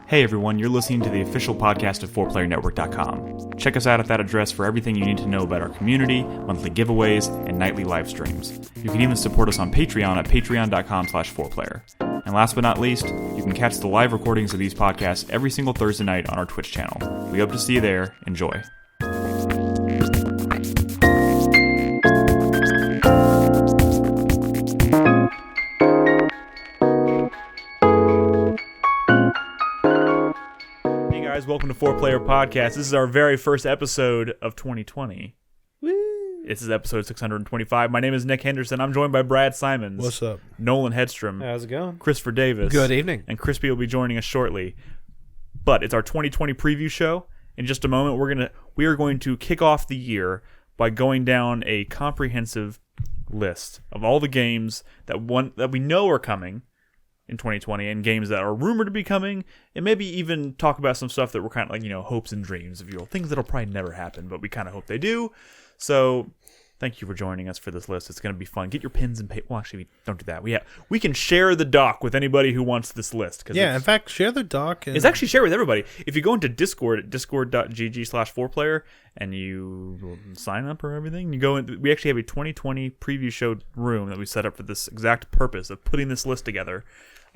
Hey everyone, you're listening to the official podcast of 4playernetwork.com. Check us out at that address for everything you need to know about our community, monthly giveaways, and nightly live streams. You can even support us on Patreon at patreon.com/4player. And last but not least, you can catch the live recordings of these podcasts every single Thursday night on our Twitch channel. We hope to see you there. Enjoy. Welcome to 4Player Podcast. This is our very first episode of 2020. Woo! This is episode 625. My name is Nick Henderson. I'm joined by Brad Simons. What's up? Nolan Hedstrom. How's it going? Christopher Davis. Good evening. And Crispy will be joining us shortly. But it's our 2020 preview show. In just a moment, we are going to kick off the year by going down a comprehensive list of all the games that we know are coming in 2020 and games that are rumored to be coming, and maybe even talk about some stuff that were kind of like, hopes and dreams, if you will. Things that'll probably never happen, but we kind of hope they do. So thank you for joining us for this list. It's going to be fun. Get your pens and paper. Well, actually, don't do that. We can share the doc with anybody who wants this list. Yeah, in fact, share the doc. It's actually shared with everybody. If you go into Discord at discord.gg/4player and you sign up or everything, you go in. We actually have a 2020 preview show room that we set up for this exact purpose of putting this list together.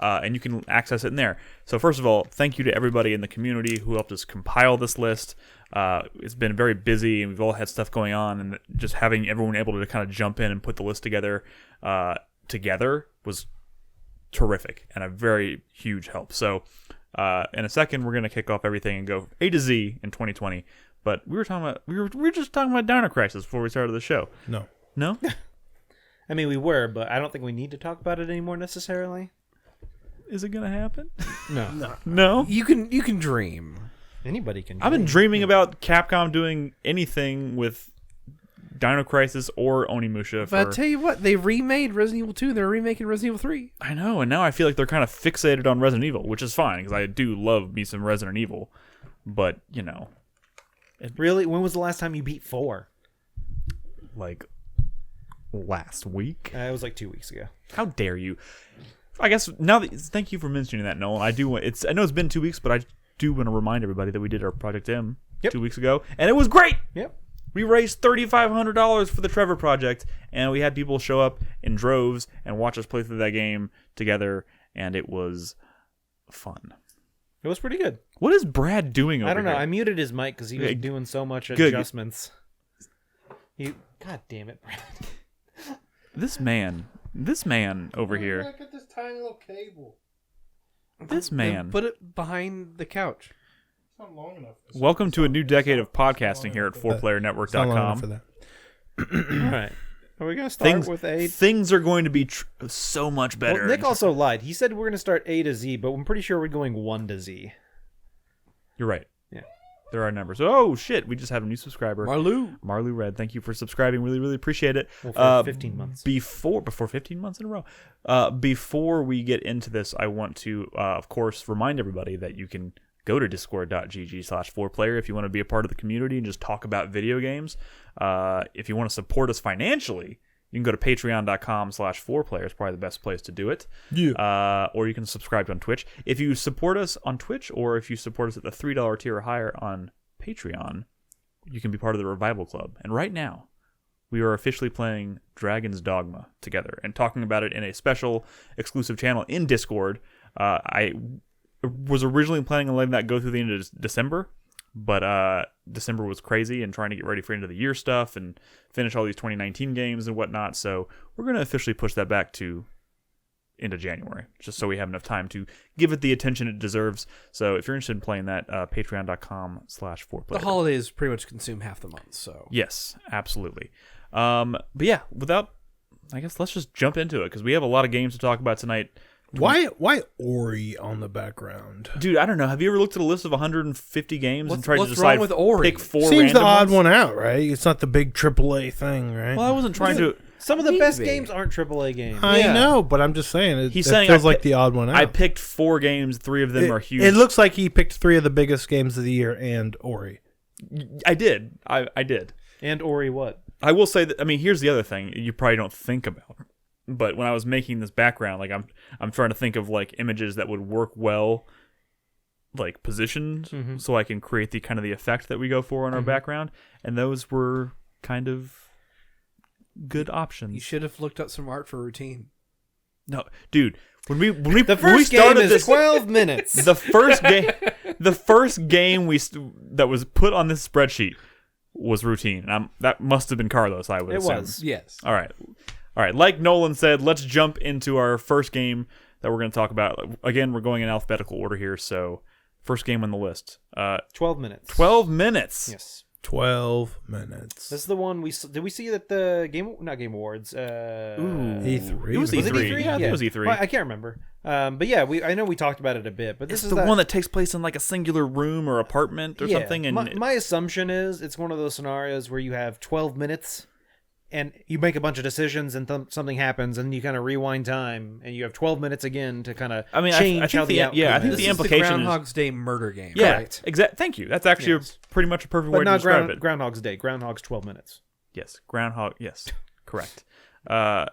And you can access it in there. So first of all, thank you to everybody in the community who helped us compile this list. It's been very busy, and we've all had stuff going on, and just having everyone able to kind of jump in and put the list together was terrific and a very huge help. So in a second, we're going to kick off everything and go A to Z in 2020. But we were just talking about Dino Crisis before we started the show. No? I mean, we were, but I don't think we need to talk about it anymore necessarily. Is it gonna happen? No. You can dream. Anybody can dream. I've been dreaming about Capcom doing anything with Dino Crisis or Onimusha. But I tell you what, they remade Resident Evil 2. They're remaking Resident Evil 3. I know, and now I feel like they're kind of fixated on Resident Evil, which is fine, because I do love me some Resident Evil. But, Really? When was the last time you beat 4? Like, last week? It was like 2 weeks ago. How dare you? I guess now thank you for mentioning that, Nolan. I know it's been 2 weeks, but I do want to remind everybody that we did our Project M 2 weeks ago, and it was great. Yep. We raised $3,500 for the Trevor Project, and we had people show up in droves and watch us play through that game together, and it was fun. It was pretty good. What is Brad doing over here? I don't know. I muted his mic because he was doing so much adjustments. God damn it, Brad. This man over here. Look at this tiny little cable. This man. Put it behind the couch. It's not long enough. Welcome to a new decade of podcasting here at 4playernetwork.com. All right. Are we going to start with A? Things are going to be so much better. Well, Nick also lied. He said we're going to start A to Z, but I'm pretty sure we're going 1 to Z. You're right. Yeah. There are numbers. Oh, shit. We just have a new subscriber. Marlou Red. Thank you for subscribing. Really, really appreciate it. Well, for 15 months. Before 15 months in a row. Before we get into this, I want to, of course, remind everybody that you can go to discord.gg/4player if you want to be a part of the community and just talk about video games. If you want to support us financially, you can go to patreon.com/4player. It's probably the best place to do it. Yeah. Or you can subscribe on Twitch. If you support us on Twitch, or if you support us at the $3 tier or higher on Patreon, you can be part of the Revival Club. And right now, we are officially playing Dragon's Dogma together and talking about it in a special exclusive channel in Discord. I was originally planning on letting that go through the end of December, but December was crazy and trying to get ready for end of the year stuff and finish all these 2019 games and whatnot. So we're going to officially push that back to into January, just so we have enough time to give it the attention it deserves. So if you're interested in playing that, patreon.com/4player. The holidays pretty much consume half the month, so. Yes, absolutely. But yeah, I guess let's just jump into it, because we have a lot of games to talk about tonight. Why Ori on the background? Dude, I don't know. Have you ever looked at a list of 150 games and tried to what's decide wrong with Ori? Pick 4 Seems random the odd ones? one out, right? It's not the big AAA thing, right? Well, I wasn't trying to. Some of the best games aren't AAA games. I know, but I'm just saying it He's saying feels like the odd one out. I picked 4 games. 3 of them are huge. It looks like he picked 3 of the biggest games of the year and Ori. I did. I did. And Ori what? I will say that. I mean, here's the other thing you probably don't think about. But when I was making this background, like I'm trying to think of like images that would work well like positioned so I can create the kind of the effect that we go for on our background, and those were kind of good options. You should have looked up some art for routine. No, dude. When we The when we first game started is this 12 minutes. the first game that was put on this spreadsheet was routine. And that must have been Carlos, I would assume. It was. Yes. All right. Like Nolan said, let's jump into our first game that we're going to talk about. Again, we're going in alphabetical order here, so first game on the list. 12 minutes. 12 minutes. Yes. 12 minutes. This is the one did we see it at the not Game Awards? E3. It was Was it E3. E3? Yeah, I think it was E3. Well, I can't remember. But yeah, I know we talked about it a bit. But this It's is the one that takes place in like a singular room or apartment or yeah, something. And my assumption is it's one of those scenarios where you have 12 minutes and you make a bunch of decisions and something happens and you kind of rewind time and you have 12 minutes again to kind of change I think how the outcome I think is. the This is implication the is Groundhog's Day murder game. yeah, Correct. exactly. Thank you. That's actually pretty much a perfect way But to not describe it. Groundhog's Day. Groundhog's 12 minutes. Yes, Groundhog. Yes, correct. Were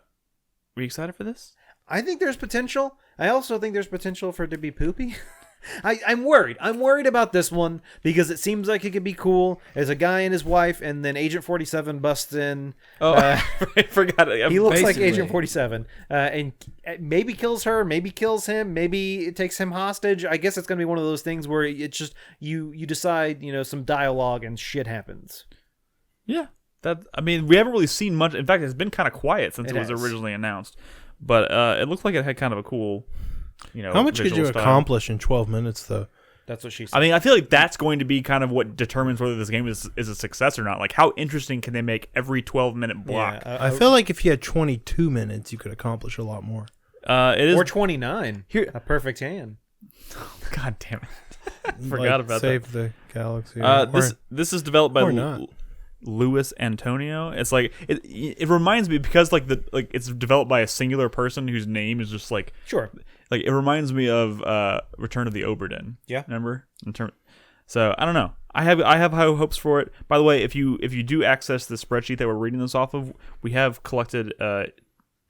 you excited for this? I think there's potential. I also think there's potential for it to be poopy. I'm worried. I'm worried about this one because it seems like it could be cool. There's a guy and his wife, and then Agent 47 busts in. Oh, I forgot. He looks like Basically. Agent 47, and maybe kills her, maybe kills him, maybe it takes him hostage. I guess it's gonna be one of those things where it's just you decide, some dialogue and shit happens. Yeah, we haven't really seen much. In fact, it's been kind of quiet since it was has. originally announced. But it looked like it had kind of a cool, How much could visual you style. accomplish in 12 minutes, though? That's what she said. I mean, I feel like that's going to be kind of what determines whether this game is a success or not. Like, how interesting can they make every 12-minute block? I feel like if you had 22 minutes, you could accomplish a lot more. It is. or 29. Here- A perfect hand. God damn it! Forgot about that. Save the galaxy. This is developed by or not. Luis Antonio. It's like it reminds me because it's developed by a singular person whose name is just like Sure. like it reminds me of Return of the Obra Yeah. Remember? So I don't know. I have high hopes for it. By the way, if you do access the spreadsheet that we're reading this off of, we have collected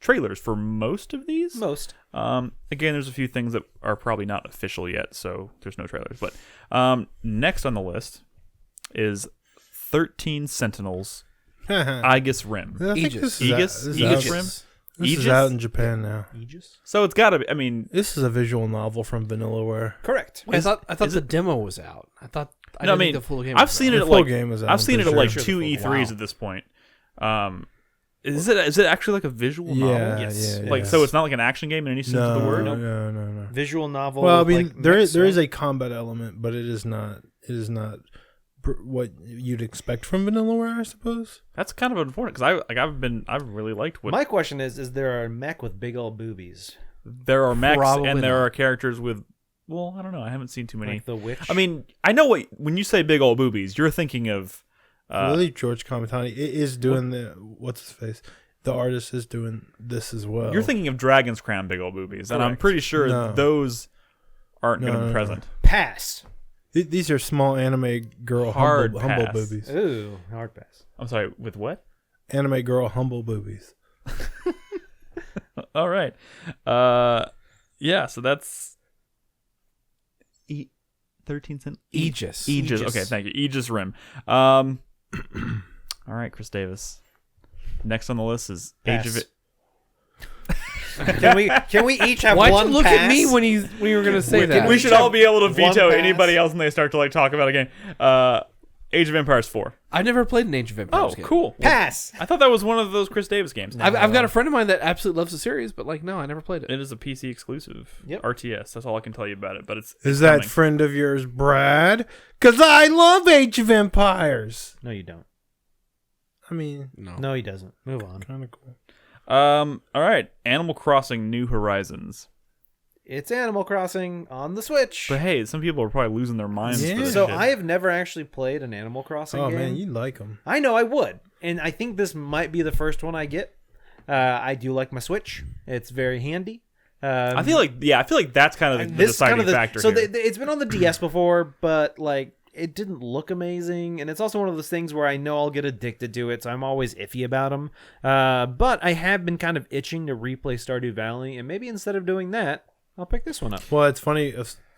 trailers for most of these. Most. Again, there's a few things that are probably not official yet, so there's no trailers. But next on the list is 13 Sentinels, Aegis Rim. I think Aegis. Aegis? This Aegis is Rim? This is Aegis? out in Japan now. Aegis? So it's got to be. I mean, This is a visual novel from Vanillaware. Correct. Wait, I thought is the demo was out. I no, I didn't mean, think the full game. I've was seen out. it The at full like game is out, I've seen I'm it at like pretty two sure. E3s Wow. at this point. Is it actually like a visual novel? Yeah, Yes. yeah, Like yeah. so, it's not like an action game in any sense No, of the word. no. Visual novel. Well, I mean, like there mix, is right? a combat element, but it is not what you'd expect from Vanillaware, I suppose. That's kind of important because I've really liked what My question is there a mech with big old boobies? there are mechs Probably and there not. are characters with. Well, I don't know. I haven't seen too many. Like the witch? I mean, I know when you say big old boobies, you're thinking of. I believe George Kamitani is doing what's his face. The artist is doing this as well. You're thinking of Dragon's Crown big old boobies, and I'm Correct. pretty sure No. those aren't going to No, be no, present. Pass. These are small anime girl Hard humble pass. boobies. Ooh, hard pass. I'm sorry, with what? Anime girl humble boobies. All right. Yeah, so that's 13 cent Aegis. Aegis. Okay, thank you. Aegis Rim. All right, Chris Davis. Next on the list is Age of Pass. It. Can we each have Why'd one you look pass? at me when you were going to say that? We should all be able to veto one pass. anybody else when they start to like talk about a game. Age of Empires 4. I've never played an Age of Empires Oh, game. cool. Pass. I thought that was one of those Chris Davis games. I've got a friend of mine that absolutely loves the series, but no, I never played it. It is a PC exclusive. Yep. RTS. That's all I can tell you about it. But it's Is that coming. friend of yours, Brad? Because I love Age of Empires. No, you don't. I mean, No, he doesn't. Move on. kind of cool. All right. Animal Crossing New Horizons. It's Animal Crossing on the Switch. But hey, some people are probably losing their minds. Yeah. For this So shit. I have never actually played an Animal Crossing Oh game. man, you like them. I know I would, and I think this might be the first one I get. I do like my Switch; it's very handy. I feel like that's kind of the This deciding kind of factor so here. it's been on the DS before, but it didn't look amazing, and it's also one of those things where I know I'll get addicted to it, so I'm always iffy about them. But I have been kind of itching to replay Stardew Valley, and maybe instead of doing that, I'll pick this one up. Well, it's funny.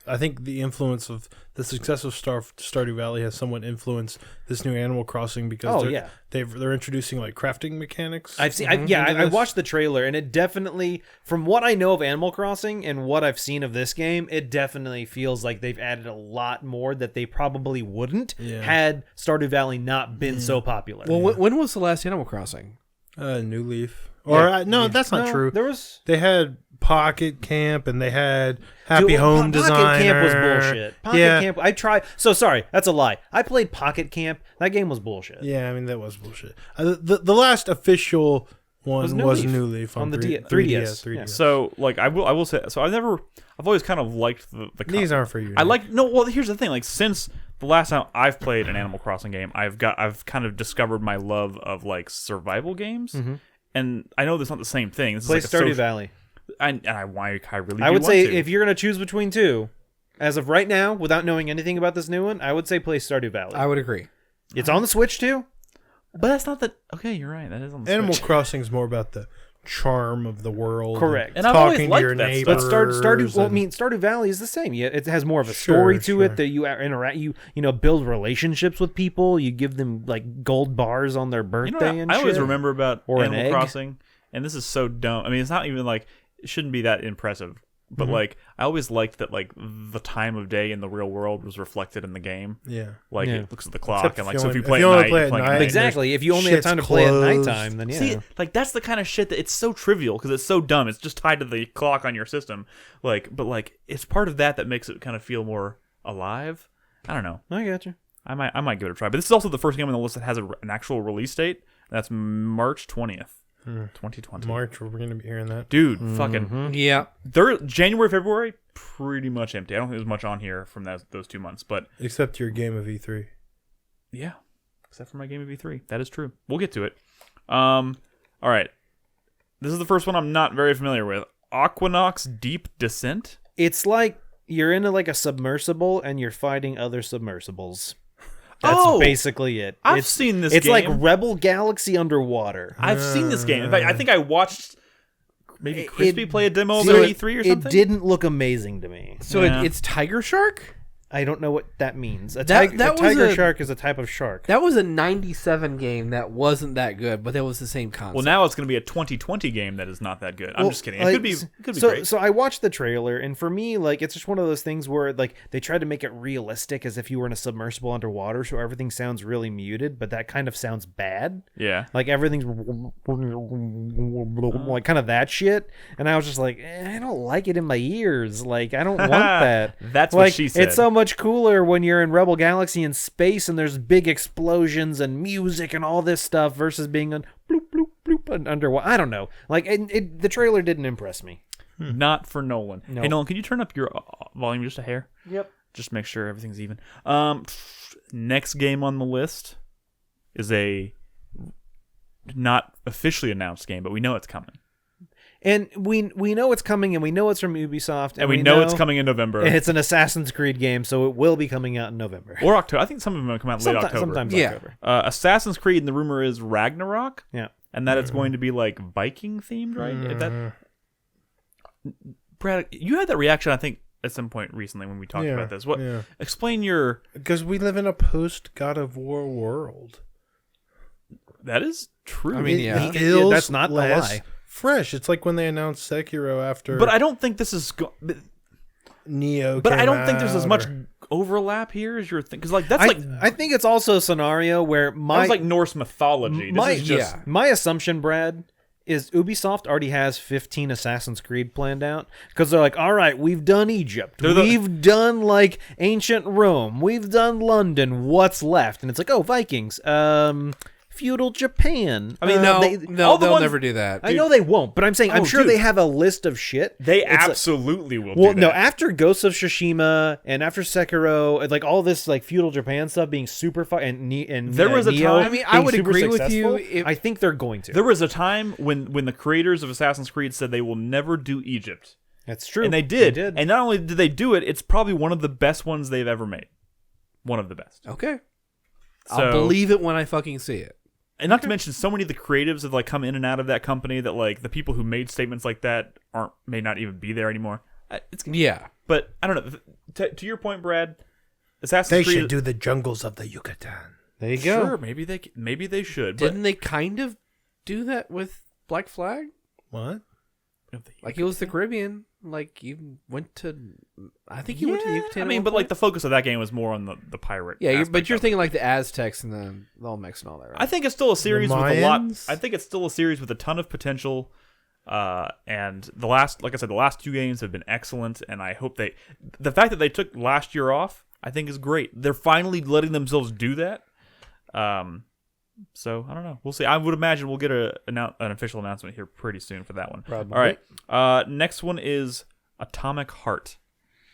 I think the influence of the success of Stardew Valley has somewhat influenced this new Animal Crossing because they're introducing like crafting mechanics. I've seen, I watched the trailer, and it definitely, from what I know of Animal Crossing and what I've seen of this game, it definitely feels like they've added a lot more that they probably wouldn't had Stardew Valley not been so popular. Well, when was the last Animal Crossing? New Leaf. Or that's not true. They had Pocket Camp and they had Happy Home Designer. Pocket Camp was bullshit. Pocket Camp. I tried. So sorry, that's a lie. I played Pocket Camp. That game was bullshit. Yeah, I mean that was bullshit. The last official one was New Leaf on the 3DS. Yeah. So like I will say. So I've always kind of liked the These aren't for you. I like no. Well, here's the thing. Like since the last time I've played an Animal Crossing game, I've kind of discovered my love of like survival games. Mm-hmm. And I know that's not the same thing. This Play is like Stardew Valley. I really I would do say want to. if you're going to choose between two, as of right now, without knowing anything about this new one, I would say play Stardew Valley. I would agree. It's on the Switch too. But that's not that. Okay, you're right. That is on the Animal Switch. Crossing is more about the charm of the world. Correct. And I've always talking to liked your that neighbors. stuff. But Stardew Valley is the same. Yeah, it has more of a story to it that you interact. You build relationships with people. You give them like gold bars on their birthday You know what and I shit. always remember about Or an Animal egg. Crossing, and this is so dumb. I mean, it's not even like it shouldn't be that impressive. But like I always liked that like the time of day in the real world was reflected in the game. Yeah. Like Yeah. it looks at the clock Except and like if so you if you only- play if at you only night, play you're at playing night, at night. Exactly. If you only have Shit's time to play at closed. nighttime, then yeah. See, like that's the kind of shit that it's so trivial because it's so dumb. It's just tied to the clock on your system. Like, but like it's part of that makes it kind of feel more alive. I don't know. I got you. I might give it a try. But this is also the first game on the list that has an actual release date. That's March 20th, 2020. March, we're going to be hearing that. Dude, fucking Yeah. January, February, pretty much empty. I don't think there's much on here from those 2 months, but Except your game of E3. yeah, except for my game of E3. That is true. We'll get to it. All right. This is the first one I'm not very familiar with. Aquanox Deep Descent. It's like you're in a submersible and you're fighting other submersibles. That's Oh! basically it. I've seen this It's game. like Rebel Galaxy underwater. I've seen this game. In fact, I think I watched maybe Crispy play a demo of So it at E3 or something. It didn't look amazing to me. So Yeah. it's Tiger Shark? I don't know what that means. A That was tiger a- shark is a type of shark. That was a 97 game that wasn't that good, but that was the same concept. Well, now it's going to be a 2020 game that is not that good. I'm Well, just kidding. like, It could be so, great. So I watched the trailer, and for me, like, it's just one of those things where, like, they tried to make it realistic as if you were in a submersible underwater, so everything sounds really muted, but that kind of sounds bad. Yeah. Like, everything's like kind of that shit. And I was just like, I don't like it in my ears. Like, I don't want that. That's like, what she said. It's so much cooler when you're in Rebel Galaxy in space and there's big explosions and music and all this stuff versus being on bloop, bloop, bloop and underwater. I don't know. Like, the trailer didn't impress me. Not for Nolan. No. Hey, Nolan, can you turn up your volume just a hair? Yep. Just make sure everything's even. Next game on the list is a not officially announced game, but we know it's coming. And we know it's coming, and we know it's from Ubisoft, And we know it's coming in November. And it's an Assassin's Creed game, so it will be coming out in November. Or October. I think some of them will come out late October. Sometimes Yeah. October. Assassin's Creed, and the rumor is Ragnarok, Yeah. and that it's going to be like Viking themed, right? If that, Brad, you had that reaction, I think, at some point recently when we talked about this. What? Yeah. Explain your. Because we live in a post God of War world. That is true. I mean, yeah. It feels that's not a less lie. fresh. It's like when they announced Sekiro after but I don't think this is. Neo. But I came don't think there's as out, much or- overlap here as you're thinking. Because like that's like I think it's also a scenario where that was like Norse mythology. This is just my assumption, Brad, is Ubisoft already has 15 Assassin's Creed planned out because they're like, all right, we've done Egypt, we've done like ancient Rome, we've done London. What's left? And it's like, oh, Vikings, feudal Japan. I mean, No, all the they'll ones- never do that. I know they won't, but I'm saying I'm Oh, sure dude. they have a list of shit. They It's like- absolutely will. Well, do no, that. after Ghosts of Tsushima and after Sekiro, and, like all this like feudal Japan stuff being super fun, and There was a Neo time- I mean, I being would super agree with you successful, if- I think they're going to. There was a time when the creators of Assassin's Creed said they will never do Egypt, That's true, and they did. They did. And not only did they do it, it's probably one of the best ones they've ever made. One of the best. Okay. So, I'll believe it when I fucking see it. and not to mention, so many of the creatives have like come in and out of that company that like the people who made statements like that may not even be there anymore. It's Yeah. But I don't know. To your point, Brad, Assassin's They Creed should do the jungles of the Yucatan. There you go. Sure, maybe they should. Didn't they kind of do that with Black Flag? What? Like it was the Caribbean. Like you went to, I think you went to the Yucatan. I mean, but like the focus of that game was more on the pirate. yeah, but you're aspect of it. thinking like the Aztecs and the Olmecs and all that, right? I think it's still a series with a lot. Mayans? I think it's still a series with a ton of potential. And like I said, the last 2 games have been excellent, and I hope the fact that they took last year off, I think is great. They're finally letting themselves do that. So I don't know. We'll see. I would imagine we'll get an official announcement here pretty soon for that one. Probably. All right. Next one is Atomic Heart,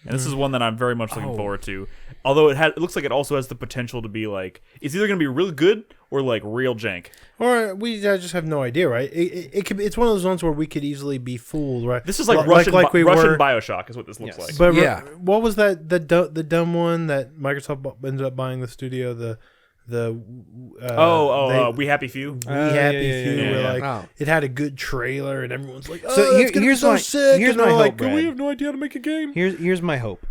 and this is one that I'm very much looking forward to. Although it looks like it also has the potential to be like it's either going to be really good or like real jank. Or we just have no idea, right? It could. It's one of those ones where we could easily be fooled, right? This is like Like Russian Bioshock is what this looks like. But Yeah. what was that? The dumb one that Microsoft ended up buying the studio. We Happy Few. We Happy Few. yeah, Where yeah. like Oh. it had a good trailer, and everyone's like, "Oh, So it's gonna here's be so my- sick!" here's and they're my like, hope, "We Brad. have no idea how to make a game." Here's my hope.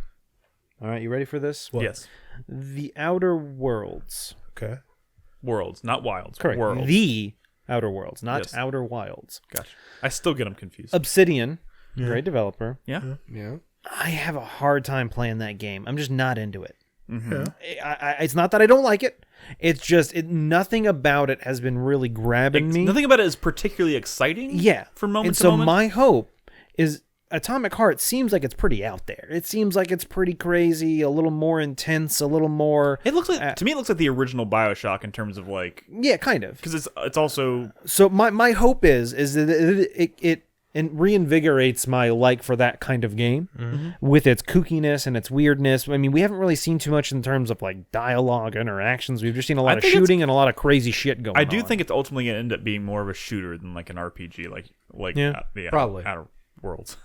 All right, you ready for this? Yes. The Outer Worlds. Okay. Worlds, not wilds. Correct. Worlds. The Outer Worlds, not Yes. Outer Wilds. Gotcha. I still get them confused. Obsidian, great developer. Yeah. yeah. I have a hard time playing that game. I'm just not into it. Mm-hmm. Yeah. It's not that I don't like it. It's just nothing about it has been really grabbing me. Nothing about it is particularly exciting. Yeah. From moment and to so moment. my hope is Atomic Heart seems like it's pretty out there. It seems like it's pretty crazy, a little more intense, a little more. It looks like to me it looks like the original BioShock in terms of like Yeah, kind of. because it's also So my hope is that it reinvigorates my like for that kind of game with its kookiness and its weirdness. I mean, we haven't really seen too much in terms of like dialogue interactions. We've just seen a lot of think it's- shooting and a lot of crazy shit going on. I do think it's ultimately going to end up being more of a shooter than like an RPG, like Yeah, the probably. Outer Worlds.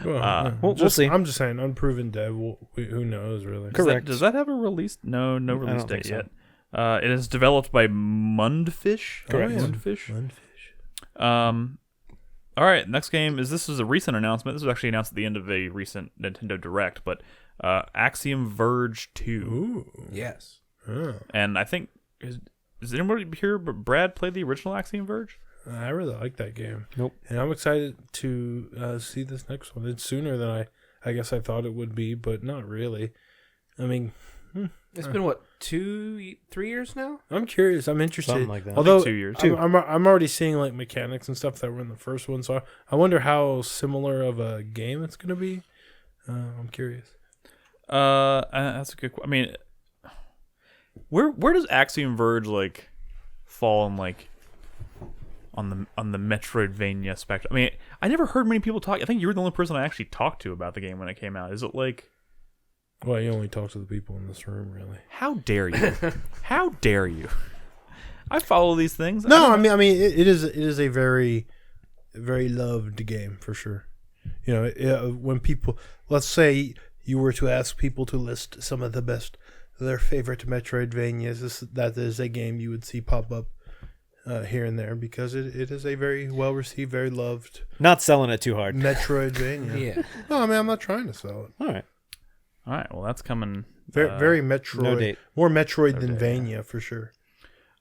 Well, we'll see. I'm just saying, unproven dev. Who knows, really? Correct. Does that have a release? No release don't think date so. yet. It is developed by Mundfish. Correct. Mundfish. All right, next game this is a recent announcement. This was actually announced at the end of a recent Nintendo Direct, but Axiom Verge 2. Ooh. Yes. Oh. And I think is anybody here but Brad played the original Axiom Verge? I really like that game. Nope. And I'm excited to see this next one. It's sooner than I guess I thought it would be, but not really. I mean, It's been what 2-3 years now. I'm curious. I'm interested. Something like that. Although 2 years. I'm already seeing like mechanics and stuff that were in the first one, so I wonder how similar of a game it's going to be. I'm curious. That's a good. I mean, where does Axiom Verge like fall in like on the Metroidvania spectrum? I mean, I never heard many people talk. I think you were the only person I actually talked to about the game when it came out. Is it like? Well, you only talk to the people in this room, really. How dare you? How dare you? I follow these things. No, I mean, it is a very, very loved game for sure. You know, when people, let's say you were to ask people to list some of their favorite Metroidvanias, that is a game you would see pop up here and there because it is a very well received, very loved Not selling it too hard. Metroidvania. Yeah. No, I mean, I'm not trying to sell it. All right. All right. Well, that's coming. Very Metroid. no date. More Metroid than Vania for sure.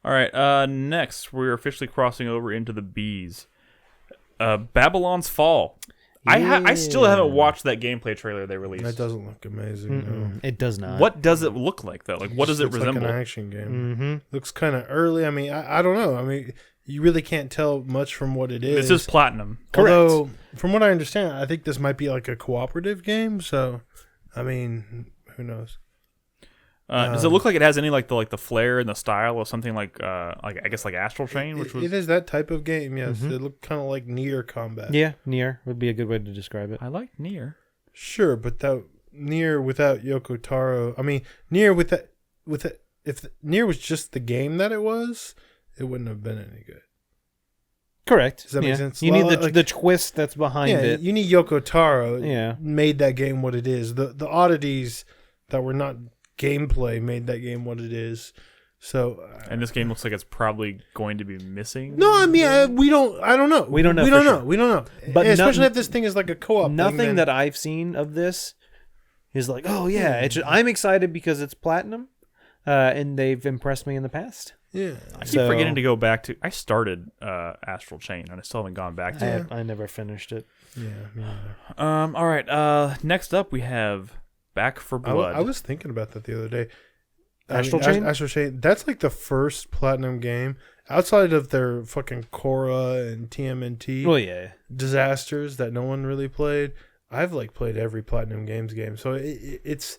All right. Next, we're officially crossing over into the B's. Babylon's Fall. I still haven't watched that gameplay trailer they released. That doesn't look amazing. No. It does not. What does it look like though? Like, what does it Looks resemble? Like an action game. Mm-hmm. Looks kind of early. I mean, I don't know. I mean, you really can't tell much from what it is. This is Platinum. Although, from what I understand, I think this might be like a cooperative game. So, I mean, who knows? Does it look like it has any like the flair and the style of something like I guess like Astral Chain, which was It is that type of game. Yes, it looked kind of like Nier Combat. Yeah, Nier would be a good way to describe it. I like Nier. Sure, but that Nier without Yoko Taro. I mean, Nier with if Nier was just the game that it was, it wouldn't have been any good. Correct. Does that make sense? You need Like- the twist that's behind Yeah, it. you need Yoko Taro. Yeah. Made that game what it is. The oddities that were not gameplay made that game what it is. So And this game looks like it's probably going to be missing. no, I mean we don't. I don't know. We don't know We for don't sure. know. We don't know. But especially no- if this thing is like a co-op. Nothing thing, that I've seen of this is like, oh yeah, I'm excited because it's platinum, and they've impressed me in the past. Yeah. I keep So- forgetting to go back to. I started Astral Chain and I still haven't gone back to it. I never finished it. Yeah. Me neither. All right. Next up we have Back for Blood. I was thinking about that the other day. Astral Chain? Astral Chain. That's like the first platinum game outside of their fucking Korra and TMNT Well, yeah. disasters that no one really played. I've like played every Platinum Games game, so it's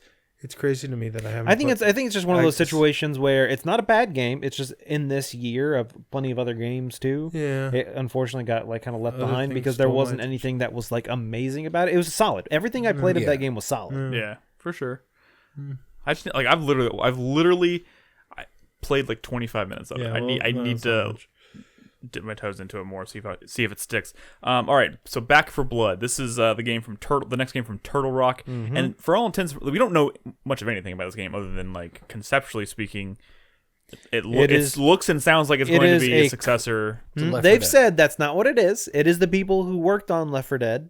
crazy to me that I haven't. I think it's just one of those I just- situations where it's not a bad game. It's just in this year of plenty of other games too. Yeah. It unfortunately got like kind of left Other behind things because there stole my wasn't anything that was like amazing about it. It was solid. Everything I played of Yeah. that game was solid. Yeah, for sure. I just like I've literally I played like 25 minutes of it. I need to dip my toes into it more, see if it sticks. All right, so Back for Blood. This is the next game from Turtle Rock, and for all intents, we don't know much of anything about this game other than like conceptually speaking, it looks and sounds like it's going to be a successor. Left 4 They've Dead. said that's not what it is. It is the people who worked on Left 4 Dead.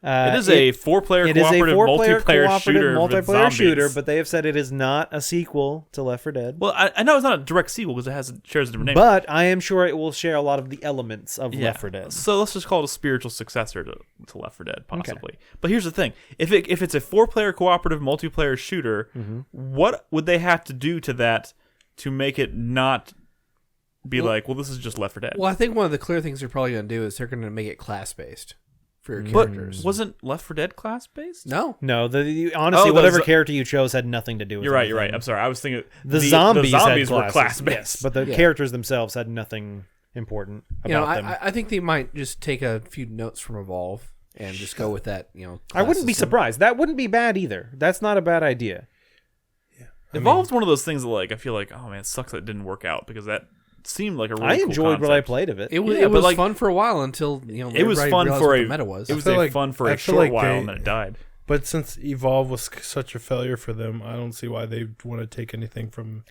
It is a 4-player It is a cooperative four-player multiplayer cooperative shooter with multiplayer zombies. shooter, but they have said it is not a sequel to Left 4 Dead. Well, I know it's not a direct sequel because shares a different name. But I am sure it will share a lot of the elements of Left 4 Dead. So let's just call it a spiritual successor to Left 4 Dead, possibly. But here's the thing: if it's a 4-player cooperative multiplayer shooter, what would they have to do to that to make it not be like, well, this is just Left 4 Dead? Well, I think one of the clear things they're probably going to do is they're going to make it class based for your But characters. wasn't Left 4 Dead class based? No. No, honestly, Oh, whatever those- character you chose had nothing to do with it. You're right. You're right. I'm sorry. I was thinking The zombies were had class based. yes, but the Yeah. characters themselves had nothing important about You know, them. I think they might just take a few notes from Evolve and just go with that, I class wouldn't be system. surprised. That wouldn't be bad either. That's not a bad idea. Evolved's one of those things that like I feel like, oh man, it sucks that it didn't work out because that seemed like a really I cool enjoyed what I concept. played of it. It was, Yeah, it but, was like, fun for a while until It was everybody fun realized for what a the meta was. It was feel like- fun for I a feel short like while they- and then it died. But since Evolve was such a failure for them, I don't see why they want to take anything from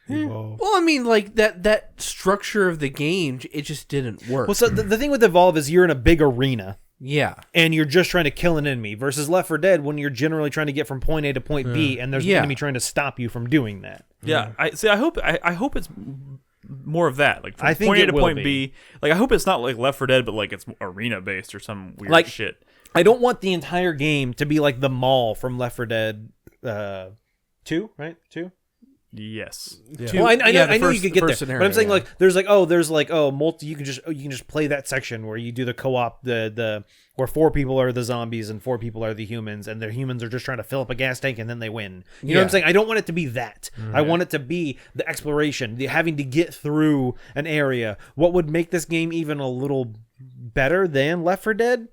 Evolve. Well, I mean, like that structure of the game, it just didn't work. Well, so the thing with Evolve is you're in a big arena yeah, and you're just trying to kill an enemy versus Left 4 Dead when you're generally trying to get from point A to point B and there's Yeah. an enemy trying to stop you from doing that. Yeah, I hope it's more of that. Like from I think point A it to will point be. B. Like I hope it's not like Left 4 Dead, but like it's arena based or some weird Like- shit. I don't want the entire game to be like the mall from Left 4 Dead 2, right? 2? Yes. Yeah. Two- Well, I know, yeah, the I know you first- could get the there, first scenario, but I'm saying yeah. like there's like multi. You can just play that section where you do the co-op, the where 4 people are the zombies and 4 people are the humans, and the humans are just trying to fill up a gas tank and then they win. You know what I'm Yeah. saying? I don't want it to be that. I want it to be the exploration, the having to get through an area. What would make this game even a little better than Left 4 Dead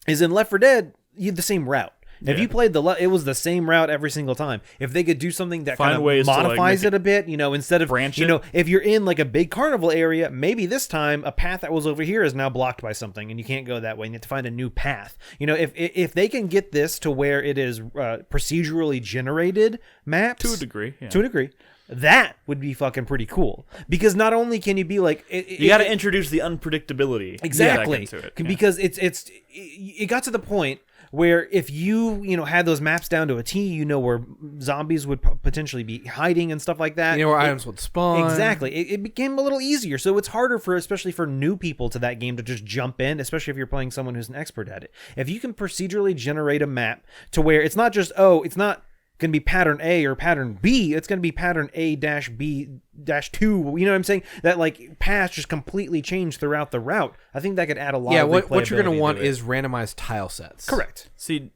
is in Left 4 Dead you had the same route. If Yeah. you played it was the same route every single time. If they could do something that Find kind ways of to, like, modifies make it a bit, instead of branch you know, it. if you're in like a big carnival area, maybe this time a path that was over here is now blocked by something, and you can't go that way. And you have to find a new path. If they can get this to where it is procedurally generated maps To a degree. Yeah. to a degree, that would be fucking pretty cool. Because not only can you be like, You got to introduce the unpredictability exactly back into it. Yeah. because it got to the point where if you had those maps down to a T, where zombies would potentially be hiding and stuff like that. where items would spawn. Exactly. It became a little easier. So it's harder especially for new people to that game to just jump in, especially if you're playing someone who's an expert at it. If you can procedurally generate a map to where it's not just, it's not going to be pattern A or pattern B, it's going to be pattern A-B-2. You know what I'm saying? That like paths just completely change throughout the route. I think that could add a lot Yeah, of what you're going replayability to want it. is randomized tile sets. Correct. See,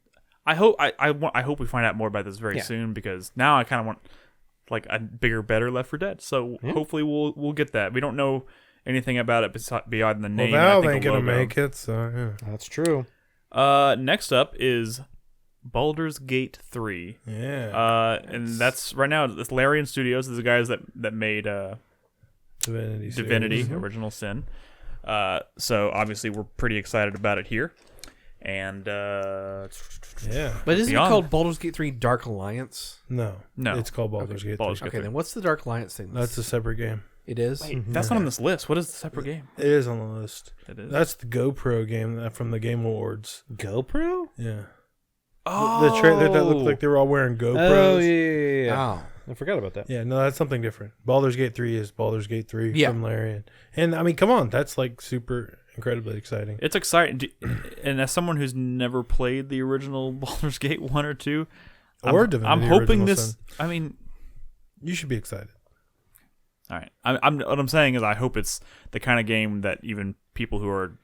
I hope we find out more about this very Yeah. soon because now I kind of want like a bigger, better Left 4 Dead. So hopefully we'll get that. We don't know anything about it beyond the Well, name. Valve and I ain't think a gonna logo. make it, so yeah. That's true. Next up is Baldur's Gate 3. Yeah. And that's right now. It's Larian Studios. These are the guys that made Divinity. Divinity, series. Original Sin. So obviously we're pretty excited about it here. And Yeah. But isn't Beyond- it called Baldur's Gate 3 Dark Alliance? No. No. It's called Baldur's Gate 3. Baldur's Gate Okay, 3. then what's the Dark Alliance thing? That's a separate game. It is? That's not on this list. What is the separate game? It is on the list. It is. That's the GoPro game from the Game Awards. GoPro? Yeah. oh, The trailer that looked like they were all wearing GoPros. Oh, yeah. Oh. I forgot about that. Yeah, no, that's something different. Baldur's Gate 3 is Baldur's Gate 3 Yeah. from Larian. And I mean, come on, that's like super incredibly exciting. It's exciting. And as someone who's never played the original Baldur's Gate 1 or 2, Or I'm Divinity hoping Original this. Sin. I mean, You should be excited. all right. What I'm saying is, I hope it's the kind of game that even people who are,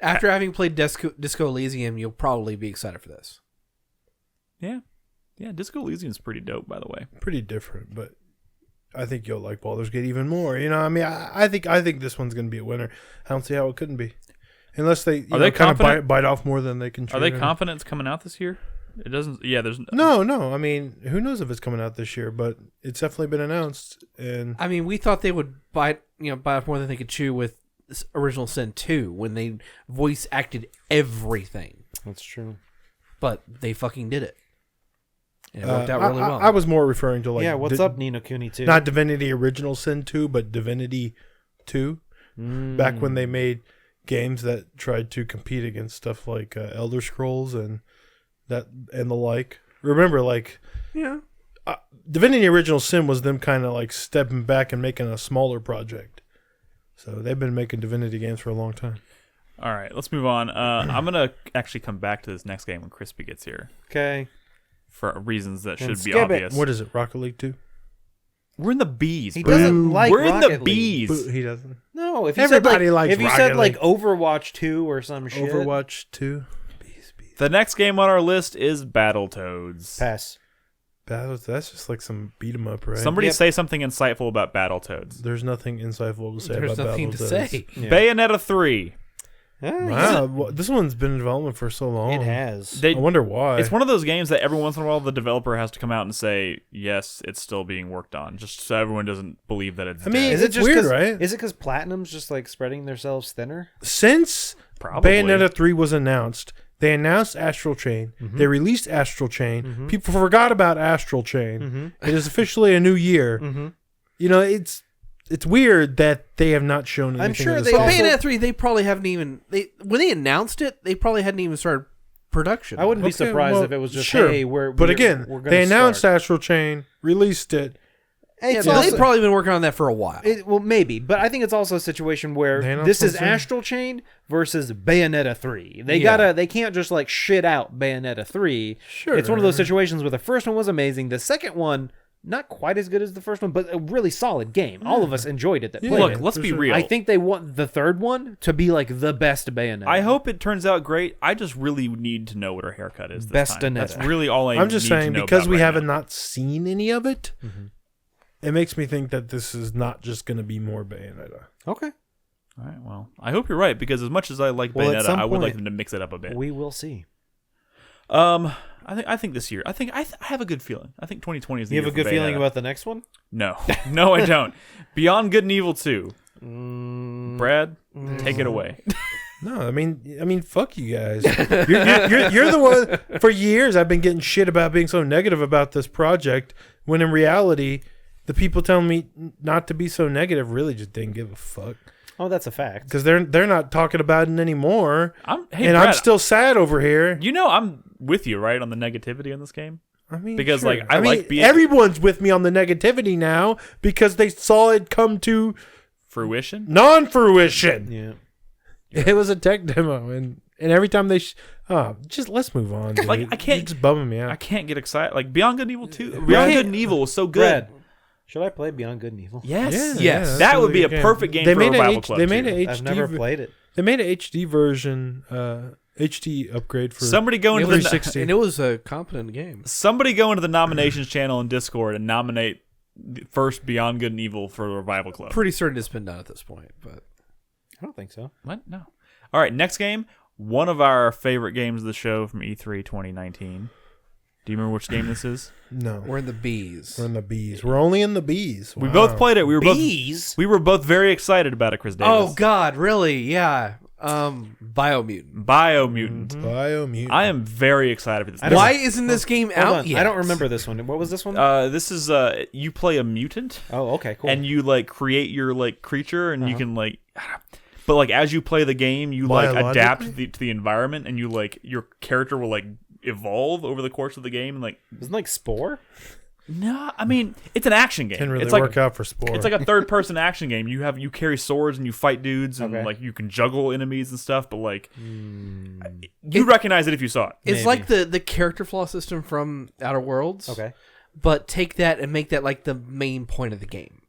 After having played Disco Elysium, you'll probably be excited for this. yeah, Disco Elysium's pretty dope, by the way. Pretty different, but I think you'll like Baldur's Gate even more. You know, I mean, I think this one's going to be a winner. I don't see how it couldn't be, unless they Are they kind of confident? bite off more than they can chew. Are they confident it's coming out this year? It doesn't. Yeah, there's No. I mean, who knows if it's coming out this year? But it's definitely been announced, and I mean, we thought they would bite off more than they could chew with Original Sin 2 when they voice acted everything. That's true. But they fucking did it. And it worked out really well. I was more referring to like yeah, what's up, Nino Cooney, too? Not Divinity Original Sin 2, but Divinity 2. Back when they made games that tried to compete against stuff like Elder Scrolls and the like. Remember, like, Yeah. Divinity Original Sin was them kind of like stepping back and making a smaller project. So they've been making Divinity games for a long time. All right, let's move on. I'm gonna actually come back to this next game when Crispy gets here Okay. for reasons that Then should be skip it. obvious. What is it, Rocket League 2? We're in the B's. He bro. doesn't like We're in the Rocket League. Bees. He doesn't. No, if you Everybody said like, likes if you Rocket said like League. Overwatch 2 or some shit. Overwatch 2. The next game on our list is Battletoads. Pass. That's just like some beat 'em up, right? Somebody Yep. say something insightful about Battletoads. There's nothing insightful to say There's about nothing to Battletoads. say. Yeah. Bayonetta 3. Wow, well, this one's been in development for so long. It has. They, I wonder why. it's one of those games that every once in a while the developer has to come out and say, yes, it's still being worked on, just so everyone doesn't believe that it's I mean, dead. Is it it's just weird, 'cause- right? Is it because Platinum's just like spreading themselves thinner? Since Probably. Bayonetta 3 was announced, they announced Astral Chain. They released Astral Chain. People forgot about Astral Chain. It is officially a new year. You know, it's weird that they have not shown anything. I'm sure of they this But game. also- Bayonetta 3, they probably haven't even... when they announced it, they probably hadn't even started production. I wouldn't be Okay, surprised well, if it was just, sure. hey, But again, we're gonna they announced start. Astral Chain, released it. Yeah, It's but also- they've probably been working on that for a while. Well, maybe, but I think it's also a situation where They announced this is something? Astral Chain versus Bayonetta 3. They Yeah. they can't just like shit out Bayonetta 3. Sure. It's one of those situations where the first one was amazing, the second one not quite as good as the first one, but a really solid game. All of us enjoyed it that Yeah. played Look, it. let's for be sure. real. I think they want the third one to be like the best Bayonetta. I hope it turns out great. I just really need to know what her haircut is this time. Bestonetta. That's really all I'm just need to saying, know because about we right haven't now. not seen any of it, it makes me think that this is not just going to be more Bayonetta. Okay. All right, well, I hope you're right, because as much as I like Well, at Bayonetta, some I would like point, them to mix it up a bit. We will see. I think this year. I have a good feeling. I think 2020 is the You year have a good for feeling Bayonetta. about the next one? No, no, I don't. Beyond Good and Evil 2. Brad, take it away. No, I mean, fuck you guys. You're the one. For years, I've been getting shit about being so negative about this project, when in reality, the people telling me not to be so negative really just didn't give a fuck, Oh, that's a fact. because they're not talking about it anymore. Hey, and Brad, I'm still sad over here. You know, I'm with you, right, on the negativity in this game. I mean, Because, sure. like, I like mean, being- everyone's with me on the negativity now because they saw it come to Fruition. non-fruition. Yeah. It was a tech demo, and every time they, just let's move on. Dude. Like, I can't- You're just bumming me out. I can't get excited. Like Beyond Good and Evil 2. Beyond Good and Evil was so good. Brad, should I play Beyond Good and Evil? Yes. Yeah, Yes. that's That a would be really a good game. perfect game They for made a an Revival H- Club. They made too. an I've HD. never played it. They made an HD version, HD upgrade for Somebody go into the 360. And it was a competent game. Somebody go into the nominations channel in Discord and nominate the first Beyond Good and Evil for the Revival Club. Pretty certain it's been done at this point, but I don't think so. What? No. All right, next game. One of our favorite games of the show from E3 2019. Do you remember which game this is? No, we're in the B's. we're in the B's. We're only in the B's. We Wow. both played it. We were Bees? both very excited about it, Chris Davis. Oh God, really? Yeah. Biomutant. Biomutant. Biomutant. I am very excited for this. Why isn't this game Hold out on. yet? I don't remember this one. What was this one? This is you play a mutant. Oh, okay, cool. And you like create your like creature, and you can like, but like as you play the game, you like adapt to the environment, and you like your character will like evolve over the course of the game, and like Isn't it like Spore? no, I mean it's an action game. Can really it's like work out for Spore. it's like a third person action game. You carry swords and you fight dudes, and Okay. like you can juggle enemies and stuff. But like you recognize it if you saw it. It's like the character flaw system from Outer Worlds. Okay. But take that and make that like the main point of the game.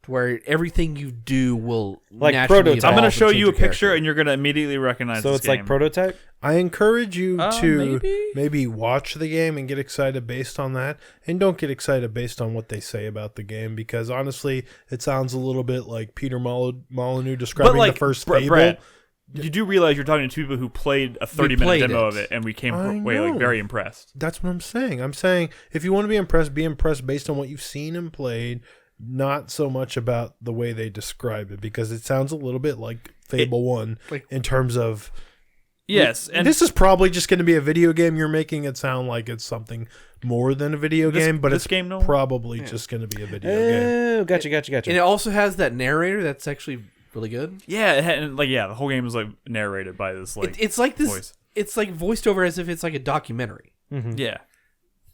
To where everything you do will Like naturally Prototype. I'm evolve going to show and change you a your character. picture, and you're going to immediately recognize. So this it's like game. Prototype? I encourage you to maybe? watch the game and get excited based on that, and don't get excited based on what they say about the game, because honestly, it sounds a little bit like Peter Molyneux describing like, the first Brad, Fable. you do realize you're talking to two people who played a 30-minute played demo it. of it, and we came I away like know. very impressed. That's what I'm saying. I'm saying if you want to be impressed based on what you've seen and played, not so much about the way they describe it, because it sounds a little bit like Fable 1 in terms of... Yes, and this is probably just going to be a video game. You're making it sound like it's something more than a video game, but this it's game, no? probably just going to be a video game. Oh, gotcha. And it also has that narrator that's actually really good. yeah, and like the whole game is like narrated by this like It's like this. voice. It's like voiced over as if it's like a documentary.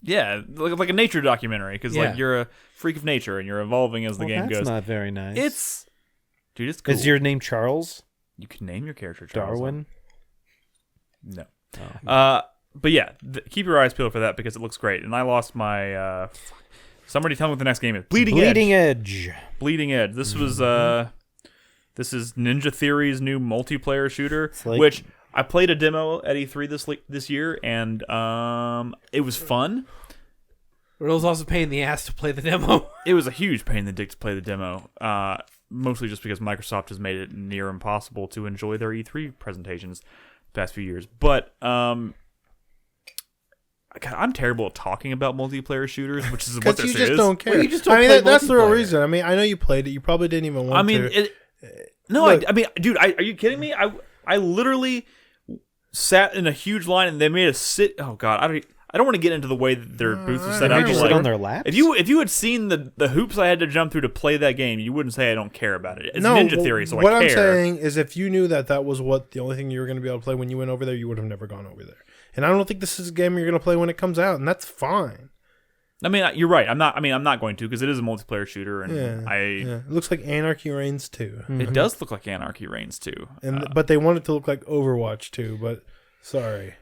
Yeah, like a nature documentary, because Yeah. like you're a freak of nature and you're evolving as the game that's goes. not very nice. It's cool. Is your name Charles? You can name your character Charles. Darwin? No. Oh. But yeah, keep your eyes peeled for that because it looks great. And I lost my. Somebody tell me what the next game is. Bleeding Edge. Bleeding Edge. This was this is Ninja Theory's new multiplayer shooter, like- which I played a demo at E3 this year, and it was fun. But it was also a pain in the ass to play the demo. It was a huge pain in the dick to play the demo. Mostly just because Microsoft has made it near impossible to enjoy their E3 presentations the past few years. But God, I'm terrible at talking about multiplayer shooters, which is what Because this you just is. don't care. Well, you just don't I mean, play that's the real multiplayer. reason. I mean, I know you played it. You probably didn't even want I mean, to. I Look. mean, dude, are you kidding me? I literally sat in a huge line, and they made us sit. Oh God, I don't want to get into the way that their booths are set Did up. you just Like, sit on their laps? If you had seen the hoops I had to jump through to play that game, you wouldn't say I don't care about it. It's Ninja Theory, so what I care. I'm saying is, if you knew that was what the only thing you were going to be able to play when you went over there, you would have never gone over there. And I don't think this is a game you're going to play when it comes out, and that's fine. I mean, you're right. I'm not going to, because it is a multiplayer shooter, and Yeah, it looks like Anarchy Reigns 2. it does look like Anarchy Reigns too. But they want it to look like Overwatch 2, but sorry.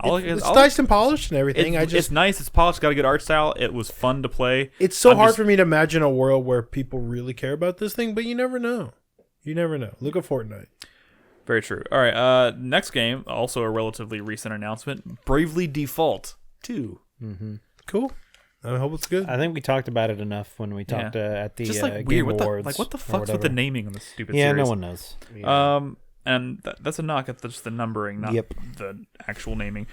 It's I'll- nice and polished and everything. it's nice. It's polished. Got a good art style. It was fun to play. It's so I'm hard just- for me to imagine a world where people really care about this thing, but you never know. You never know. Look at Fortnite. Very true. All right. Next game, also a relatively recent announcement: Bravely Default 2. Cool. I hope it's good. I think we talked about it enough when we talked at the Just like Game weird. Awards. What the or fuck's with the whatever. naming on this stupid Yeah, series? no one knows. And that's a knock at just the numbering, not Yep. the actual naming.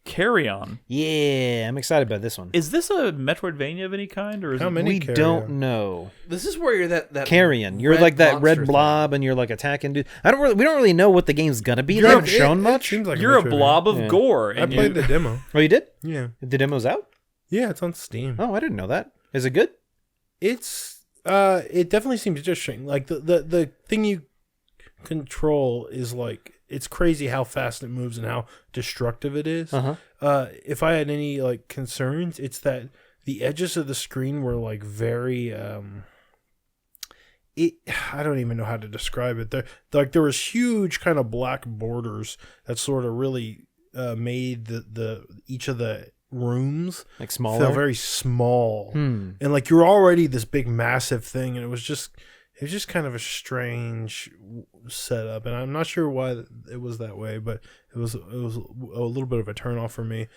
Carry On. Yeah, I'm excited about this one. Is this a Metroidvania of any kind, or is How it? many We Carrion? don't know. This is where you're that Carrion. You're red like that red monster blob, and you're like attacking dude. We don't really know what the game's gonna be. They You're- haven't shown it much. seems like You're a Metroidvania. blob of Yeah. gore. I And played you, the demo. Oh, you did? Yeah. The demo's out? Yeah, it's on Steam. Oh, I didn't know that. Is it good? It's it definitely seems interesting. Like the thing you control is like, it's crazy how fast it moves and how destructive it is. If I had any like concerns, it's that the edges of the screen were like very I don't even know how to describe it. There was huge kind of black borders that sort of really made the each of the rooms Like smaller? feel very small. And like you're already this big massive thing, and it was just kind of a strange setup, and I'm not sure why it was that way, but it was a little bit of a turnoff for me.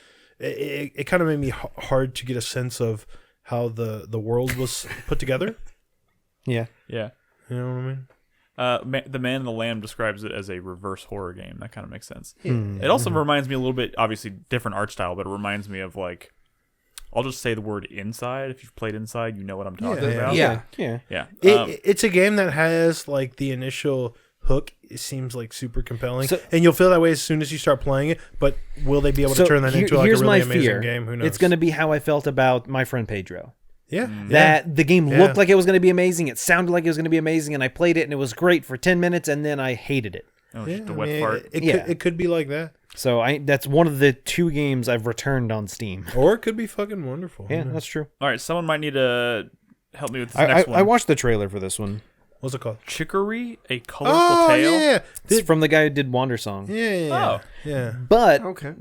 It kind of made me hard to get a sense of how the world was put together. Yeah. yeah. You know what I mean? The Man and the Lamb describes it as a reverse horror game. That kind of makes sense. It also reminds me a little bit, obviously different art style, but it reminds me of like, I'll just say the word Inside. If you've played Inside, you know what I'm talking Yeah. about. Yeah. Yeah. Yeah. It's a game that has like the initial hook seems like super compelling, So- and you'll feel that way as soon as you start playing it. But will they be able to turn that into like a here's really my amazing fear. game? Who knows? It's going to be how I felt about My Friend Pedro. yeah, That the game Yeah. looked like it was going to be amazing. It sounded like it was going to be amazing, and I played it, and it was great for 10 minutes, and then I hated it. Oh, yeah. just a I wet mean, fart. it could be like that, So that's one of the 2 games I've returned on Steam. or it could be fucking wonderful. Yeah, Who knows? that's true. All right, someone might need to help me with this next one. I watched the trailer for this one. What's it called? Chicory, a colorful Oh tale. yeah, It's from the guy who did Wander Song. yeah. But Okay.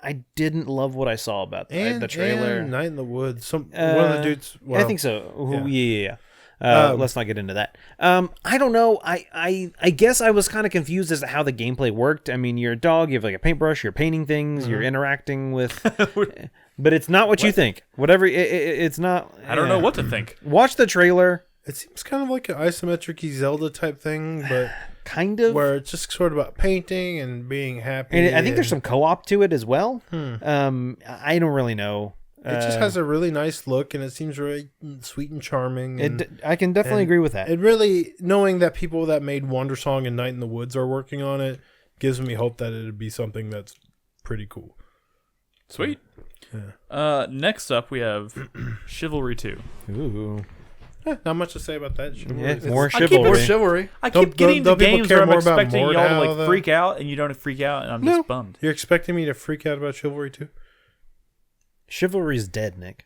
I didn't love what I saw about And the trailer. and Night in the Woods. One of the dudes. I Well, think so. yeah. Yeah. Um, Let's not get into that. I don't know. I guess I was kind of confused as to how the gameplay worked. I mean, you're a dog. You have like a paintbrush. You're painting things. You're interacting with. But it's not what you think. Whatever. It's not. I don't know what to think. Watch the trailer. It seems kind of like an isometric Zelda type thing, but Kind of. where it's just sort of about painting and being happy. And I think there's some and co-op to it as well. I don't really know. It just has a really nice look, and it seems really sweet and charming. And I can definitely and agree with that. it really, knowing that people that made Wonder Song and Night in the Woods are working on it, gives me hope that it'd be something that's pretty cool. Sweet. Yeah. Next up, we have Chivalry 2. Ooh. Not much to say about that. Yeah, more I keep chivalry. More chivalry. I Don't- keep getting don't into people games care where I'm more about expecting y'all to Mordhau, like though? freak out, and you don't freak out, and I'm just bummed. You're expecting me to freak out about Chivalry 2? Chivalry's dead, Nick.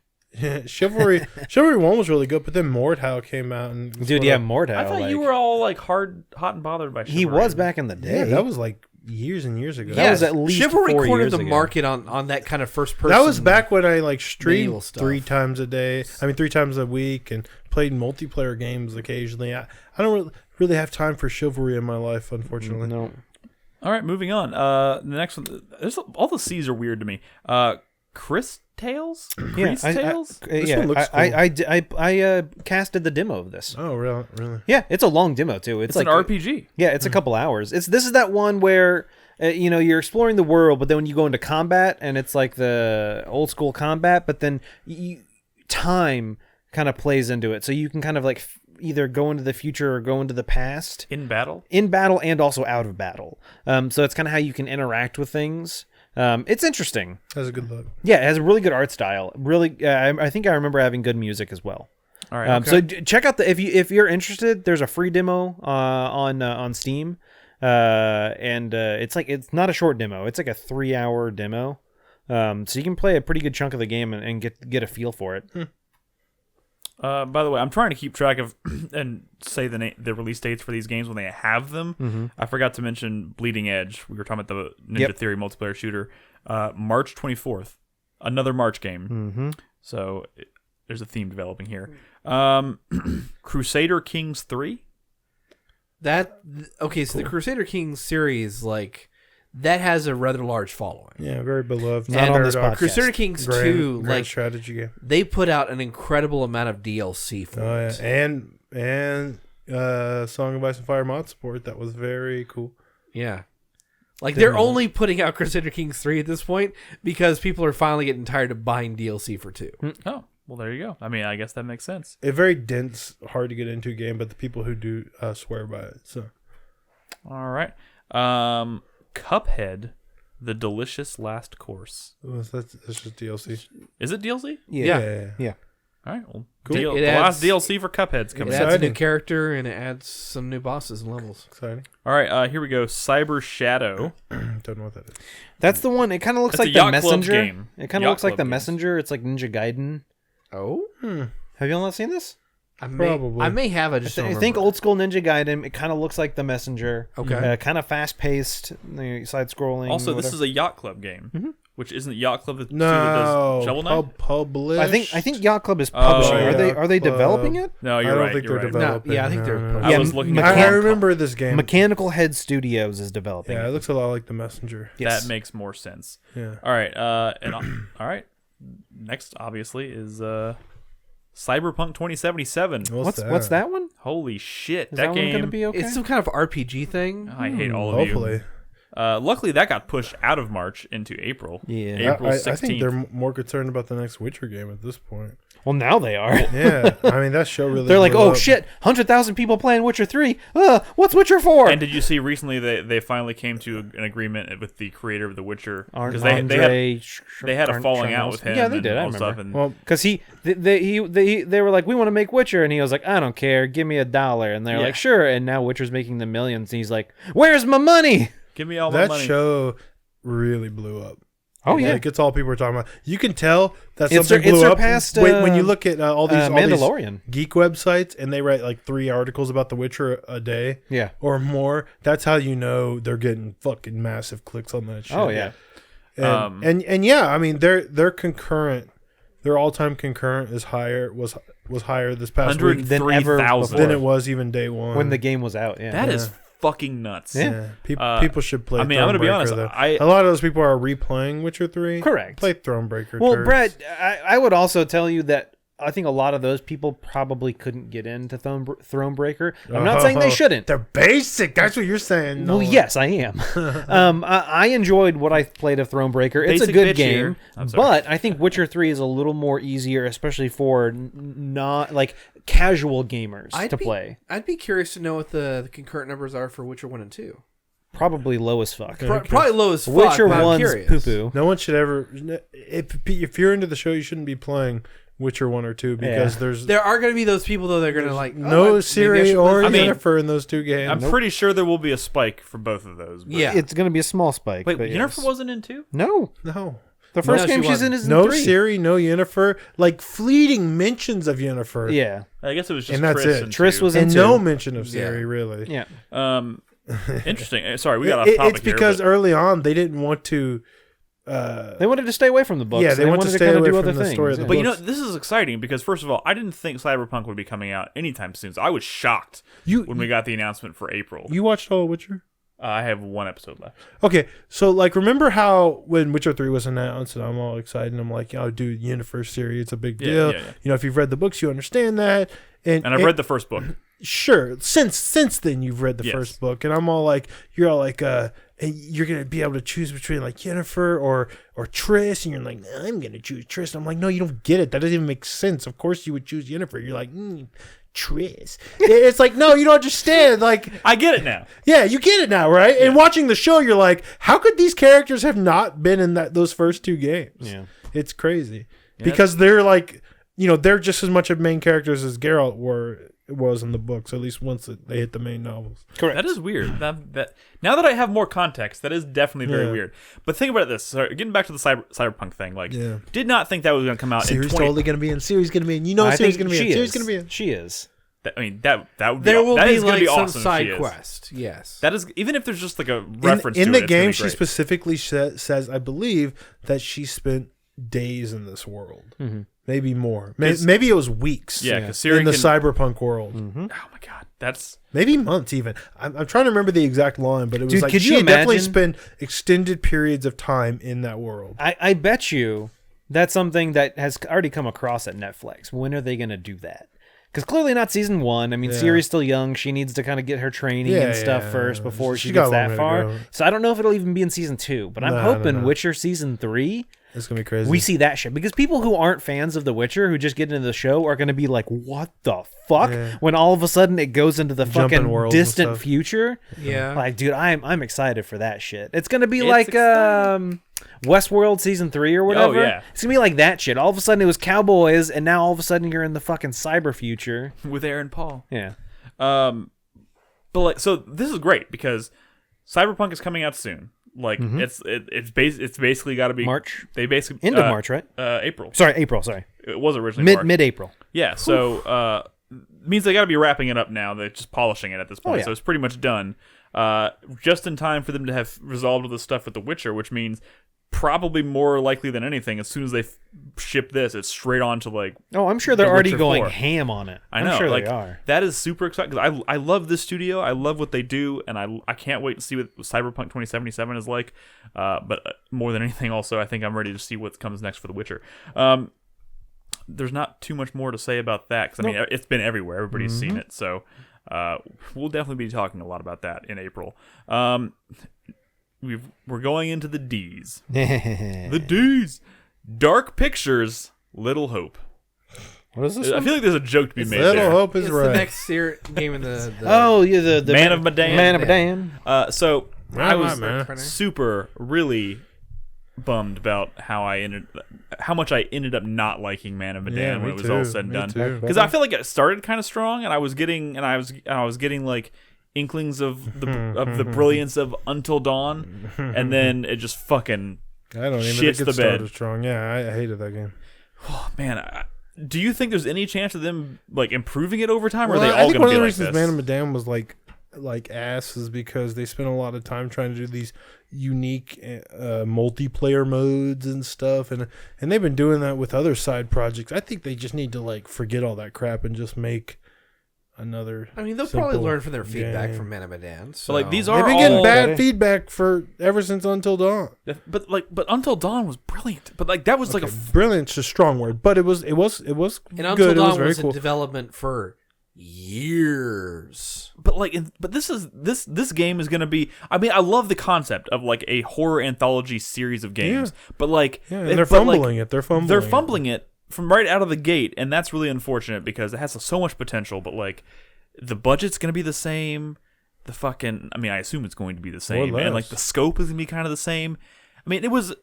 Chivalry 1 was really good, but then Mordhau came out and Dude, yeah, Mordhau. I thought you like- were all like hot and bothered by Chivalry. He was back in the day. Yeah, that was like years and years ago. That was at least Chivalry 4 cornered years the ago. market on that kind of first person. That was back when I like medieval streamed stuff. 3 times a day. I mean, 3 times a week, and played multiplayer games occasionally. I don't really have time for chivalry in my life, unfortunately. No. All right, moving on. The next one. All the C's are weird to me. Chris Tales? Chris Tales? This one looks cool. I casted the demo of this. Oh, really? Yeah, it's a long demo too. It's like an RPG. Yeah, it's a couple hours. This is that one where you're exploring the world, but then when you go into combat, and it's like the old school combat, but then time kind of plays into it, so you can kind of like either go into the future or go into the past In battle? in battle and also out of battle. So it's kind of how you can interact with things. It's interesting. That's a good look. Yeah, it has a really good art style. Really, I think I remember having good music as well. All right. So check out if you're interested. There's a free demo on Steam, and it's not a short demo. It's like a 3-hour demo. So you can play a pretty good chunk of the game and get a feel for it. By the way, I'm trying to keep track of and say the release dates for these games when they have them. I forgot to mention Bleeding Edge. We were talking about the Ninja Theory multiplayer shooter. March 24th, another March game. So there's a theme developing here. Crusader Kings 3. So the Crusader Kings series, like, that has a rather large following. Yeah, very beloved. Not on this Underdog. podcast. Crusader Kings 2, Grand like, strategy game. they put out an incredible amount of DLC for Oh, it. yeah. And Song of Ice and Fire mod support. That was very cool. Yeah. Like, they're only putting out Crusader Kings 3 at this point because people are finally getting tired of buying DLC for 2. Oh, well, there you go. I mean, I guess that makes sense. A very dense, hard to get into game, but the people who do swear by it. So All right. Cuphead, The Delicious Last Course. that's just DLC. Is it DLC? Yeah. All right. Well, Cool. It the last adds- DLC for Cuphead's It coming. adds a Exciting. new character and it adds some new bosses and levels. Exciting. All right. Here we go. Cyber Shadow. Don't know what that is. That's the one. It kind of looks That's like a the Yacht Club Messenger. game. It kind of Yacht looks like Club the games. Messenger. It's like Ninja Gaiden. Oh? Have y'all not seen this? I Probably. may have. I just don't I think remember. old school Ninja Gaiden. It kind of looks like the Messenger. Okay. Kind of fast paced, side scrolling. Also, this is a Yacht Club game, which isn't Yacht Club that No. does Shovel Knight? Publish. I think Yacht Club is publishing. yeah. Are they Club. developing it? No, I you're don't right. think You're they're right. developing. yeah, I think they're publishing. I was looking I at remember this game. Mechanical Head Studios is developing. Yeah, it. it looks a lot like the Messenger. Yes. That makes more sense. Yeah. All right. All right. Next, obviously, is Cyberpunk 2077. What's that one? Holy shit! Is that one game. going to be okay? It's some kind of RPG thing. I hate all of you. Hopefully. Luckily, that got pushed out of March into April. Yeah. April 16th. I think they're more concerned about the next Witcher game at this point. Well, now they are. Yeah, I mean that show really. They're like, blew oh up. shit, 100,000 people playing Witcher 3. What's Witcher 4? And did you see recently they finally came to an agreement with the creator of The Witcher because they had a falling out with him. Yeah, they and did. I all remember. stuff. And Well, Because they were like, we want to make Witcher, and he was like, I don't care, give me $1, and they're Yeah. like, sure. And now Witcher's making the millions, and he's like, where's my money? give me all my that money. show really blew up. Oh yeah, Like it's all people are talking about. You can tell that It something sur- it blew up surpassed, when you look at all these Mandalorian. geek websites and they write like 3 articles about The Witcher a day Yeah. or more. That's how you know they're getting fucking massive clicks on that shit. Oh yeah. And yeah, I mean their concurrent, their all time concurrent was higher this past week than ever 103,000. than it was even day one. When the game was out. Yeah. That is fucking nuts. Yeah. People should play. I mean, I'm gonna be Thronebreaker, honest, though. I- a lot of those people are replaying Witcher 3. Correct. Play Thronebreaker. Well, turds. Brett, I would also tell you that I think a lot of those people probably couldn't get into Thronebreaker. I'm not saying they shouldn't. They're basic. That's what you're saying. Well, Nolan. yes, I am. I enjoyed what I played of Thronebreaker. It's a Basic good bitch here. game, I'm sorry. but I think Witcher 3 is a little more easier, especially for not like casual gamers to play. I'd be curious to know what the concurrent numbers are for Witcher 1 and 2. Probably low as fuck. Probably low as fuck. Witcher but I'm 1's curious. poo poo. No one should ever. If you're into the show, you shouldn't be playing Witcher 1 or 2 because there's There are going to be those people though. They're going to like no Ciri or I mean, Yennefer in those 2 games. I'm pretty sure there will be a spike for both of those. But Yeah. It's going to be a small spike. Wait, but Yennefer yes. wasn't in 2? No. no. The first No, game she she's in wasn't. is in No 3. Ciri, no Yennefer. Like fleeting mentions of Yennefer. Yeah. I guess it was just And that's Triss it. in Triss 2. was in And 2. no mention of Ciri, Yeah. really. Yeah. Interesting. Sorry, we got off topic It's because here. early on they didn't want to. They wanted to stay away from the books. Yeah, they wanted to stay kinda away do from other the things. story of the yeah. But you know, books. this is exciting because first of all, I didn't think Cyberpunk would be coming out anytime soon. So I was shocked when we got the announcement for April. You watched all of Witcher? I have 1 episode left. Okay, so like, remember how when Witcher 3 was announced, and I'm all excited, and I'm like, oh, dude, Yennefer Ciri, it's a big Yeah, deal. yeah, yeah. You know, if you've read the books, you understand that. And I've read the first book. Sure, since then you've read the Yes. first book, and I'm all like, you're all like, and you're gonna be able to choose between like Yennefer or Triss, and you're like, I'm gonna choose Triss. And I'm like, no, you don't get it. That doesn't even make sense. Of course you would choose Yennefer. You're like, Triss. It's like, no, you don't understand. Like, I get it now. yeah, you get it now, right? And watching the show, you're like, how could these characters have not been in those first 2 games? Yeah. It's crazy because they're like, you know, they're just as much of main characters as Geralt was in the books. At least once they hit the main novels. Correct. That is weird. That now that I have more context, that is definitely very Yeah. weird. But think about this. So getting back to the Cyberpunk thing, like, Yeah. did not think that was going to come out in Ciri's 20. totally gonna be in. Ciri's gonna be in. You know, I Ciri's think gonna be in. she Ciri's is. gonna be in. She is. I mean, that would be There will that be is gonna like be some awesome if side she is. quest. Yes. That is, even if there's just like a reference in to the it, it's game, gonna be she great. specifically says, I believe, that she spent days in this world. Mm-hmm. Maybe more. 'Cause- Maybe it was weeks. Yeah, because Ciri in the can, cyberpunk world. Mm-hmm. oh my god, that's Maybe months even. I'm trying to remember the exact line, but it was Dude, like could she you definitely imagine- spent extended periods of time in that world. I bet you that's something that has already come across at Netflix. When are they going to do that? Because clearly not season 1. I mean, Yeah. Ciri's still young. She needs to kind of get her training Yeah, and stuff yeah. first before she She gets got that longer to far. go. So I don't know if it'll even be in season 2. But I'm No, hoping no. Witcher season 3, It's gonna be crazy. we see that shit. Because people who aren't fans of The Witcher, who just get into the show, are going to be like, what the fuck? Yeah. When all of a sudden it goes into the Jumping fucking worlds and distant stuff. future. Yeah. Like, dude, I'm excited for that shit. It's gonna be It's like exciting. Westworld season 3 or whatever. yeah. It's gonna be like that shit. All of a sudden it was cowboys, and now all of a sudden you're in the fucking cyber future. with Aaron Paul. Yeah. But like, so this is great because Cyberpunk is coming out soon. Like, it's basically got to be March. They basically End of March, right? April. Sorry, April. Sorry, It was originally March. mid April. Yeah, so means they got to be wrapping it up now. They're just polishing it at this point, yeah. so it's pretty much done. Just in time for them to have resolved all this stuff with The Witcher, which means probably more likely than anything, as soon as they ship this, it's straight on to like. Oh, I'm sure they're The already Witcher going 4. ham on it. I know, I'm sure like, they are. that is super exciting because I love this studio. I love what they do, and I can't wait to see what Cyberpunk 2077 is like. But more than anything, also, I think I'm ready to see what comes next for The Witcher. There's not too much more to say about that because I mean it's been everywhere. Everybody's seen it, so we'll definitely be talking a lot about that in April. we're going into the D's. The D's. Dark Pictures, Little Hope. What is this? I feel like there's a joke to be made Little there. Hope is It's right. the next game in the Oh, yeah, the Man of Medan. Man of a damn. So I was man. super really bummed about how much I ended up not liking Man of Medan Yeah, when me it was too, all said and me done. too. Because I feel like it started kind of strong, and I was getting like inklings of the brilliance of Until Dawn, and then it just fucking I don't even shits think the it started bed. strong. Yeah, I hated that game. Man. Do you think there's any chance of them like improving it over time, or Well, are they I all think going one to of be the like reasons this? Man of Medan was like ass is because they spent a lot of time trying to do these unique multiplayer modes and stuff, and they've been doing that with other side projects. I think they just need to like forget all that crap and just make another. I mean, they'll probably simple learn from their feedback game. from Man of Medan. So like these They've are been getting all bad feedback for ever since Until Dawn. but Until Dawn was brilliant. But like that was like a Brilliant's a strong word, but it was and good. Until It was Dawn very was cool. in development for years. But like, but this game is gonna be. I mean, I love the concept of like a horror anthology series of games. But like, Yeah, and they're fumbling it. They're fumbling. it from right out of the gate, and that's really unfortunate because it has so much potential. But like, the budget's gonna be the same. The fucking, I mean, I assume it's going to be the same, less. and like the scope is gonna be kind of the same. I mean, it was.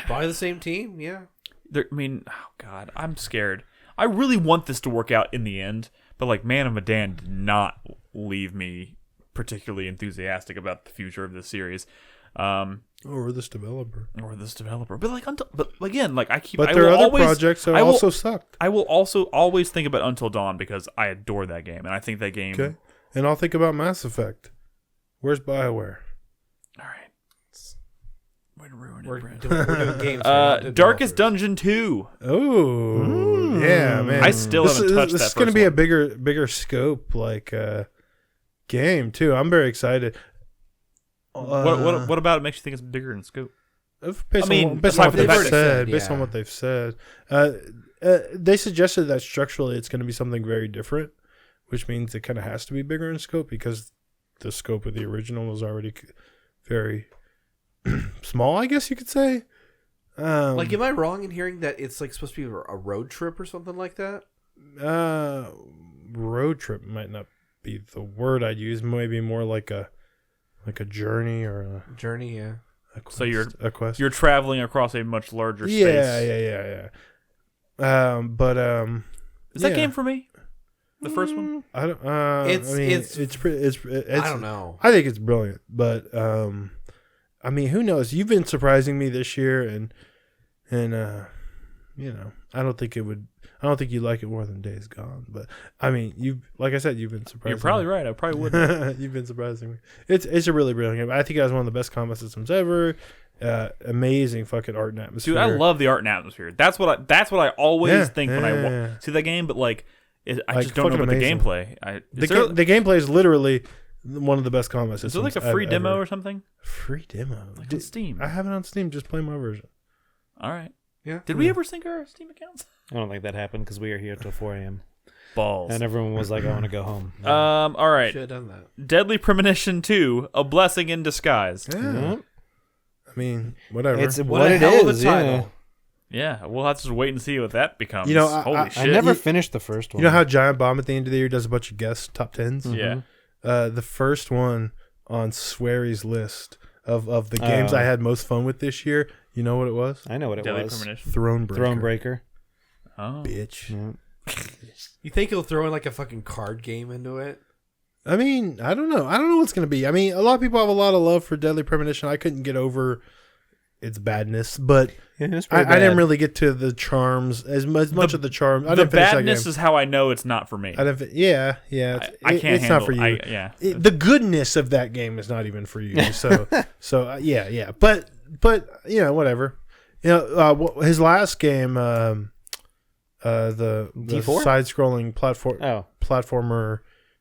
By the same team, yeah. I mean, oh god, I'm scared. I really want this to work out in the end, but like Man of Medan did not leave me particularly enthusiastic about the future of this series, Or this developer. or this developer. But like, but again, like I But I there are will other always, projects that I will- also sucked. I will also always think about Until Dawn because I adore that game, and I think that game. Okay, and I'll think about Mass Effect. Where's BioWare? All right, way to ruin We're it, Brent. doing games. we're not the Darkest developers. Dungeon 2. Oh, yeah, man. I still haven't touched This that is going to first be a one. bigger scope like game too. I'm very excited. What about it makes you think it's bigger in scope? Based I mean, on, based aside on from what the they've fact said, that- based on yeah. what they've said, they suggested that structurally it's going to be something very different, which means it kind of has to be bigger in scope because the scope of the original was already very small, I guess you could say. Like, am I wrong in hearing that it's like supposed to be a road trip or something like that? Road trip might not be the word I'd use. Maybe more like a journey or Journey, yeah. a quest. So a quest. You're traveling across a much larger space. Yeah. But Is that yeah. game for me? The first one? I don't. It's It's I don't know. I think it's brilliant, but I mean, who knows? You've been surprising me this year, and you know, I don't think you like it more than Days Gone, but I mean, like I said, you've been surprising. You're probably me. right. I probably wouldn't. You've been surprising me. It's a really brilliant game. I think it has one of the best combat systems ever. Amazing fucking art and atmosphere. Dude, I love the art and atmosphere. That's what I always Yeah, think when I yeah. see that game. But like, I Like, just don't know fucking about amazing. the gameplay. The gameplay is literally one of the best combat systems. is there like a free I've demo ever- or something? Free demo? Like on Steam. I have it on Steam. Just play my version. All right. Yeah. Did we ever sync our Steam accounts? I don't think that happened because we were here till 4 a.m. Balls. And everyone was like, I want to go home. All right. Should have done that. Deadly Premonition 2: A Blessing in Disguise. Yeah. Mhm. I mean, whatever. It's What what a it hell of a is. title. Yeah. Yeah, we'll have to just wait and see what that becomes. You know, Holy shit. I never You- finished the first one. you know how Giant Bomb at the end of the year does a bunch of guest top tens? Yeah. The first one on Swery's list of the games I had most fun with this year, you know what it was? I know what it Deadly was. Premonition. Thronebreaker. Thronebreaker. Oh. Bitch. Yeah. You think he'll throw in like a fucking card game into it? I mean, I don't know. I don't know what's going to be. I mean, a lot of people have a lot of love for Deadly Premonition. I couldn't get over its badness, but Yeah, it's I pretty didn't bad. really get to the charms as much of the charm. I The didn't finish that badness game. is how I know it's not for me. I didn't. Yeah. I can't It's handle. not for you. Yeah. The goodness of that game is not even for you. So yeah. But you know, whatever. You know, his last game, the D4? side-scrolling platformer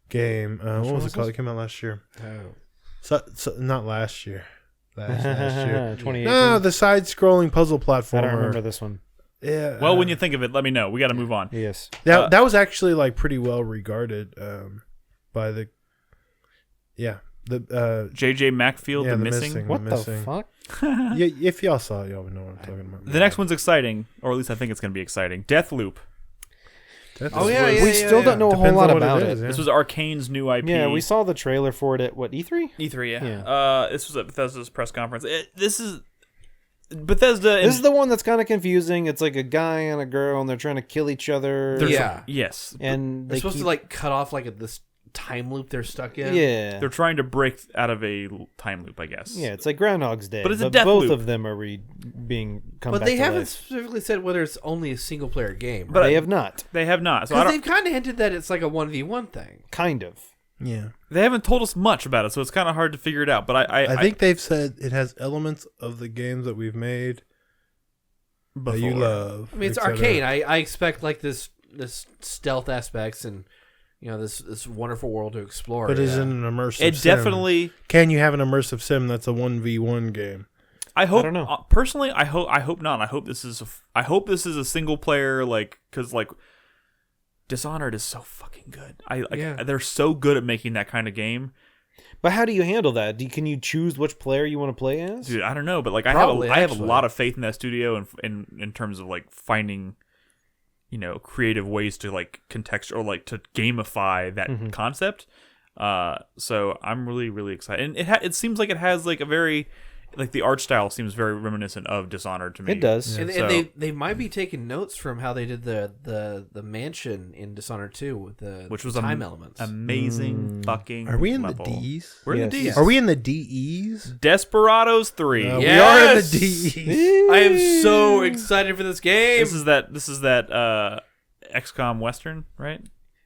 game. What was it was called? this? It came out last year. Oh. So not last year. Last year. 2018. No, the side-scrolling puzzle platformer. I don't remember this one. Yeah. Well, when you think of it, let me know. We got to move on. Yes. that was actually like pretty well regarded by the The JJ Macfield, yeah, the the missing. What the missing. fuck? Yeah, if y'all saw it, y'all would know what I'm talking about. The next one's exciting, or at least I think it's going to be exciting. Deathloop. Oh, yeah, We still don't know a whole Depends lot on what about it it. is, yeah. This was Arcane's new IP. Yeah, we saw the trailer for it at what, E3? E3. Yeah. Yeah. This was at Bethesda's press conference. This is Bethesda. This is the one that's kind of confusing. It's like a guy and a girl, and they're trying to kill each other. Yeah. Yes. And They're they supposed keep- to like cut off like this time loop they're stuck in. Yeah. They're trying to break out of a time loop, I guess. Yeah, it's like Groundhog's Day. But it's a death both loop. of them are being come But back they to haven't life. specifically said whether it's only a single player game. But They have not. They have not. So I Because don't, they've kind of hinted that it's like a 1v1 thing. Kind of. Yeah, they haven't told us much about it, so it's kind of hard to figure it out. But I think they've said it has elements of the games that we've made that you before. love. I mean, it's et cetera. arcane. I expect like this stealth aspects and this wonderful world to explore. But yeah. is it an immersive? It sim? definitely. Can you have an immersive sim that's a 1v1 game? I hope. don't know. Personally, I hope not. I hope this is a single player, like, because like Dishonored is so fucking good. They're so good at making that kind of game. But how do you handle that? Can you choose which player you want to play as? Dude, I don't know, but like Probably, I have a actually. lot of faith in that studio and in terms of like finding, creative ways to like contextual or like to gamify that concept. So I'm really, really excited, and it seems like it has like a very, like the art style seems very reminiscent of Dishonored to me. It does. And, So- and they might be taking notes from how they did the mansion in Dishonored 2 with the Which was time elements. Amazing fucking. Are we in level. the D's? We're in the Yes. D's. Are we in the DEs? Desperados 3. We are in the Yes! D's. I am so excited for this game. This is that XCOM Western, right?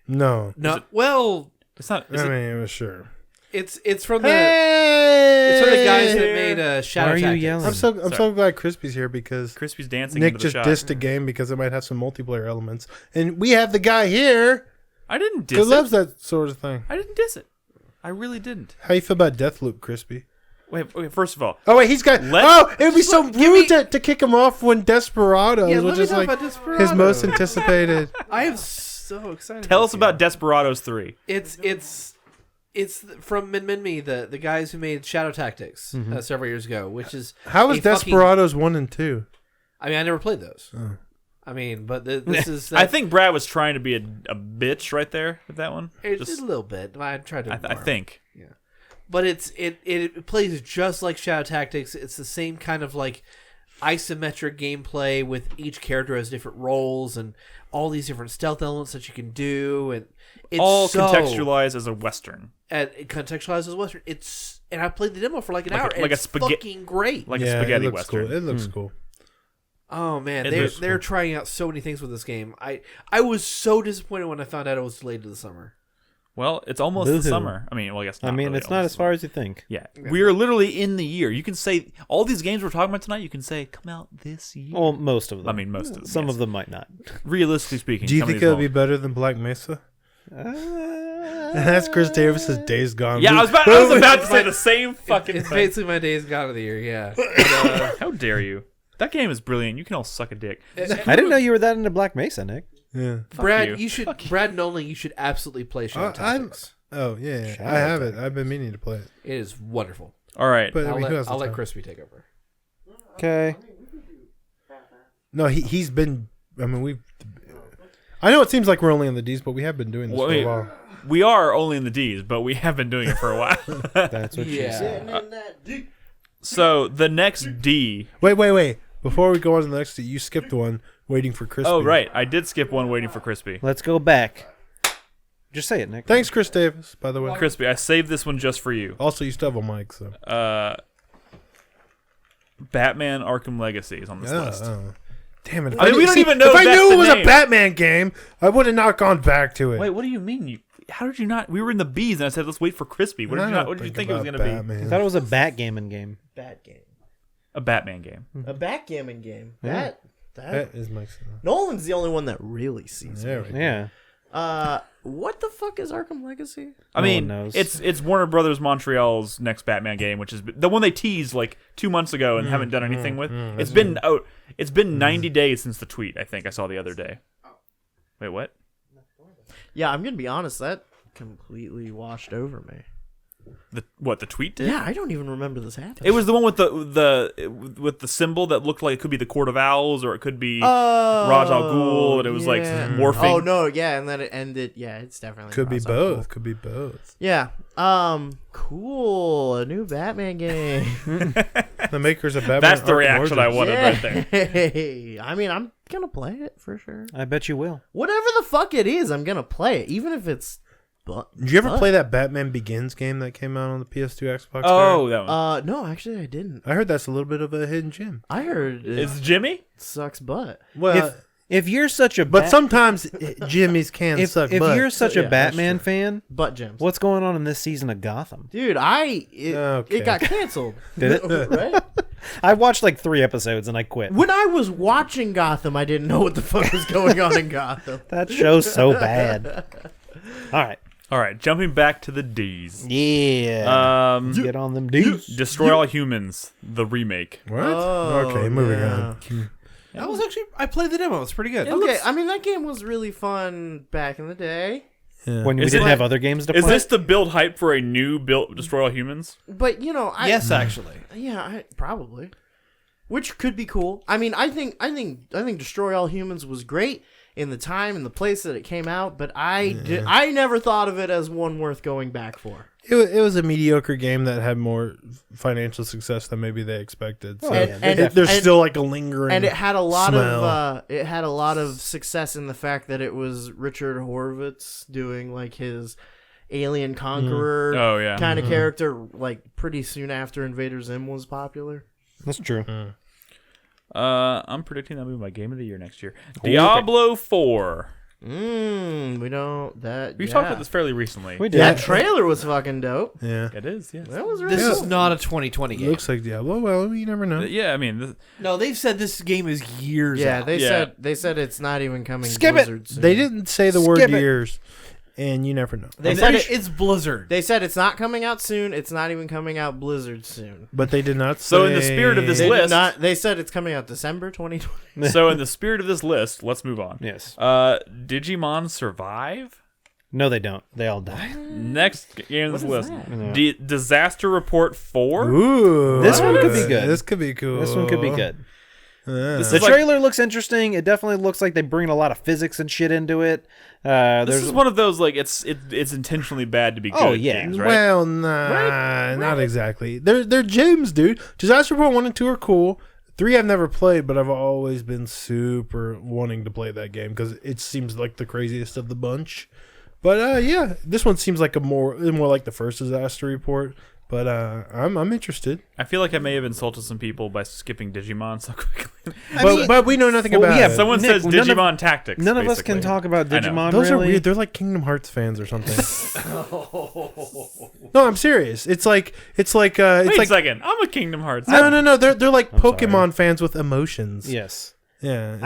No, No, well, It's not. I mean, it was sure. it's from the Hey! it's from the guys that made Shadow Why are you Tactics. yelling? I'm so glad Crispy's here because Crispy's dancing Nick into the just shot. dissed a game because it might have some multiplayer elements, and we have the guy here I didn't who diss loves it. that sort of thing. I didn't diss it. I really didn't. How you feel about Deathloop, Crispy? Wait, first of all, Oh wait, he's got. Let- oh, it would be so Give me- rude to kick him off when Desperados, Yeah, let which me is talk like about Desperado. his most anticipated. I am so excited. tell for us this about game. Desperados 3. It's from Minmi, the guys who made Shadow Tactics several years ago, which is How is a fucking- Desperados 1 and 2? I mean, I never played those. Oh. I mean, but this is. I think Brad was trying to be a bitch right there with that one. it's Just- a little bit. I tried to. I ignore it. think. But it plays just like Shadow Tactics. It's the same kind of like isometric gameplay with each character has different roles and all these different stealth elements that you can do, and it's All so, contextualized as a Western. and it contextualized as Western. And I played the demo for like an Like a- hour. And like a it's spaghetti- fucking great. Like a Yeah, spaghetti it looks Western. cool. It looks cool. Oh man, It they're looks trying out so many things with this game. I was so disappointed when I found out it was delayed to the summer. Well, it's almost the Boo-hoo. summer. I mean, well, I guess not. I mean, really it's not almost as far as you think. Yeah. We are literally in the year. You can say all these games we're talking about tonight. You can say come out this year. Well, most of them. I mean, most of them. Some yes. of them might not. Realistically speaking, Do you some of think these it'll be won't. better than Black Mesa? That's Chris Davis's Days Gone. Yeah, I was about to say the same fucking It's thing. basically my days gone of the year. Yeah. But, How dare you? That game is brilliant. You can all suck a dick. I didn't know you were that into Black Mesa, Nick. Yeah. Brad, you. Brad Nolan, you should absolutely play Shadow Tactics. Oh yeah, Shadow I have it. I've been meaning to play it. It is wonderful. All right. But I mean, who has the I'll let time? Crispy take over. Okay. No, he's been. I mean, we've. I know it seems like we're only in the D's, but we have been doing this for Wait, a while. we are only in the D's, but we have been doing it for a while. That's what she Yeah. said. So the next D. Wait. Before we go on to the next, you skipped one, waiting for Crispy. Oh, right. I did skip one waiting for Crispy. Let's go back. Just say it, Nick. Thanks, Chris Davis. By the way. Crispy, I saved this one just for you. Also, you still have a mic, so. Batman Arkham Legacy is on this list. Damn it! I mean, we don't even know If I that's knew the it was name. a Batman game, I would have not gone back to it. Wait, what do you mean? How did you not? We were in the B's, and I said, let's wait for Crispy. What did I you don't not? What did you think it was about going to be? Batman. I thought it was a Batgammon game. Bad game. A Batman game. A backgammon game. Yeah. That That is Mike's. Nolan's the only one that really sees There it. we go. Yeah. What the fuck is Arkham Legacy? I No mean, one knows. it's Warner Brothers Montreal's next Batman game, which is the one they teased like 2 months ago and haven't done anything with. It's been 90 days since the tweet. I think I saw the other day. Wait, what? Yeah, I'm gonna be honest. That completely washed over me. The tweet did? Yeah, I don't even remember this happening. It was the one with the symbol that looked like it could be the Court of Owls or it could be Raj Al Ghul, and it was like morphing. Oh no, yeah, and then it ended. Yeah, it's definitely Could be Ra's al both. Ghul. Could be both. Yeah. Cool. A new Batman game. The makers of Batman. That's the Arkham reaction I Origins. wanted right there. Hey, I mean, I'm gonna play it for sure. I bet you will. Whatever the fuck it is, I'm gonna play it, even if it's. Did you ever play that Batman Begins game that came out on the PS2 Xbox? Oh, era? that one. No, actually, I didn't. I heard that's a little bit of a hidden gem. I heard it Is Jimmy? sucks butt. Well, If you're such a but sometimes Jimmy's can if suck if butt. you're such Yeah, a that's Batman true. fan, Butt gems. what's going on in this season of Gotham? Dude, Okay. it got canceled. Did it? Right? I watched like 3 episodes and I quit. When I was watching Gotham, I didn't know what the fuck was going on in Gotham. That show's so bad. All right, jumping back to the D's. Yeah. Get on them dudes. Destroy All Humans, the remake. What? Oh, Okay, moving yeah. on. That was actually I played the demo. It's pretty good. Okay, I mean that game was really fun back in the day, Yeah. When we Is didn't it- have other games to Is play. this the build hype for a new build Destroy All Humans? but you know, Yes, actually. probably, which could be cool. I mean, I think Destroy All Humans was great in the time and the place that it came out, but I never thought of it as one worth going back for. It was a mediocre game that had more financial success than maybe they expected. So there's and- still like a lingering And it had a lot smell. of success in the fact that it was Richard Horvitz doing like his alien conqueror Oh, yeah. kind of character, like pretty soon after Invader Zim was popular. That's true. I'm predicting that'll be my game of the year next year. Diablo 4. We don't that. We talked about this fairly recently. We did. That trailer was fucking dope. Yeah. It is, yes. That was really This cool. is not a 2020 game. Looks like Diablo. Well, you never know. Yeah, I mean, No, they've said this game is years Yeah, out. Yeah. said it's not even coming. Skip it. Blizzard soon. They didn't say the word Skip it. years, and you never know. They said It's Blizzard. They said it's not coming out soon. It's not even coming out Blizzard soon. But they did not say. So in the spirit of this They did list- not. They said it's coming out December 2020. so in the spirit of this list, let's move on. Yes. Digimon Survive? No, they don't. They all die. Next game on this What is list. that? Disaster Report 4? Ooh, This one could be good. This could be cool. This one could be good. This The is like- trailer looks interesting. It definitely looks like they bring a lot of physics and shit into it. This is one of those, like, it's intentionally bad to be good Oh, yeah. games, right? Well, nah, not exactly. They're gems, dude. Disaster Report 1 and 2 are cool. 3 I've never played, but I've always been super wanting to play that game because it seems like the craziest of the bunch. But yeah, this one seems like more like the first Disaster Report. But I'm interested. I feel like I may have insulted some people by skipping Digimon so quickly. But we know nothing well, about yeah, it. Someone Nick, says none of- Digimon Tactics. None of us basically. can talk about I know. Digimon. Those really. are weird. They're like Kingdom Hearts fans or something. No, I'm serious. It's like Wait like a second. I'm a Kingdom Hearts. no. They're like Pokemon sorry. fans with emotions. Yes. Yeah,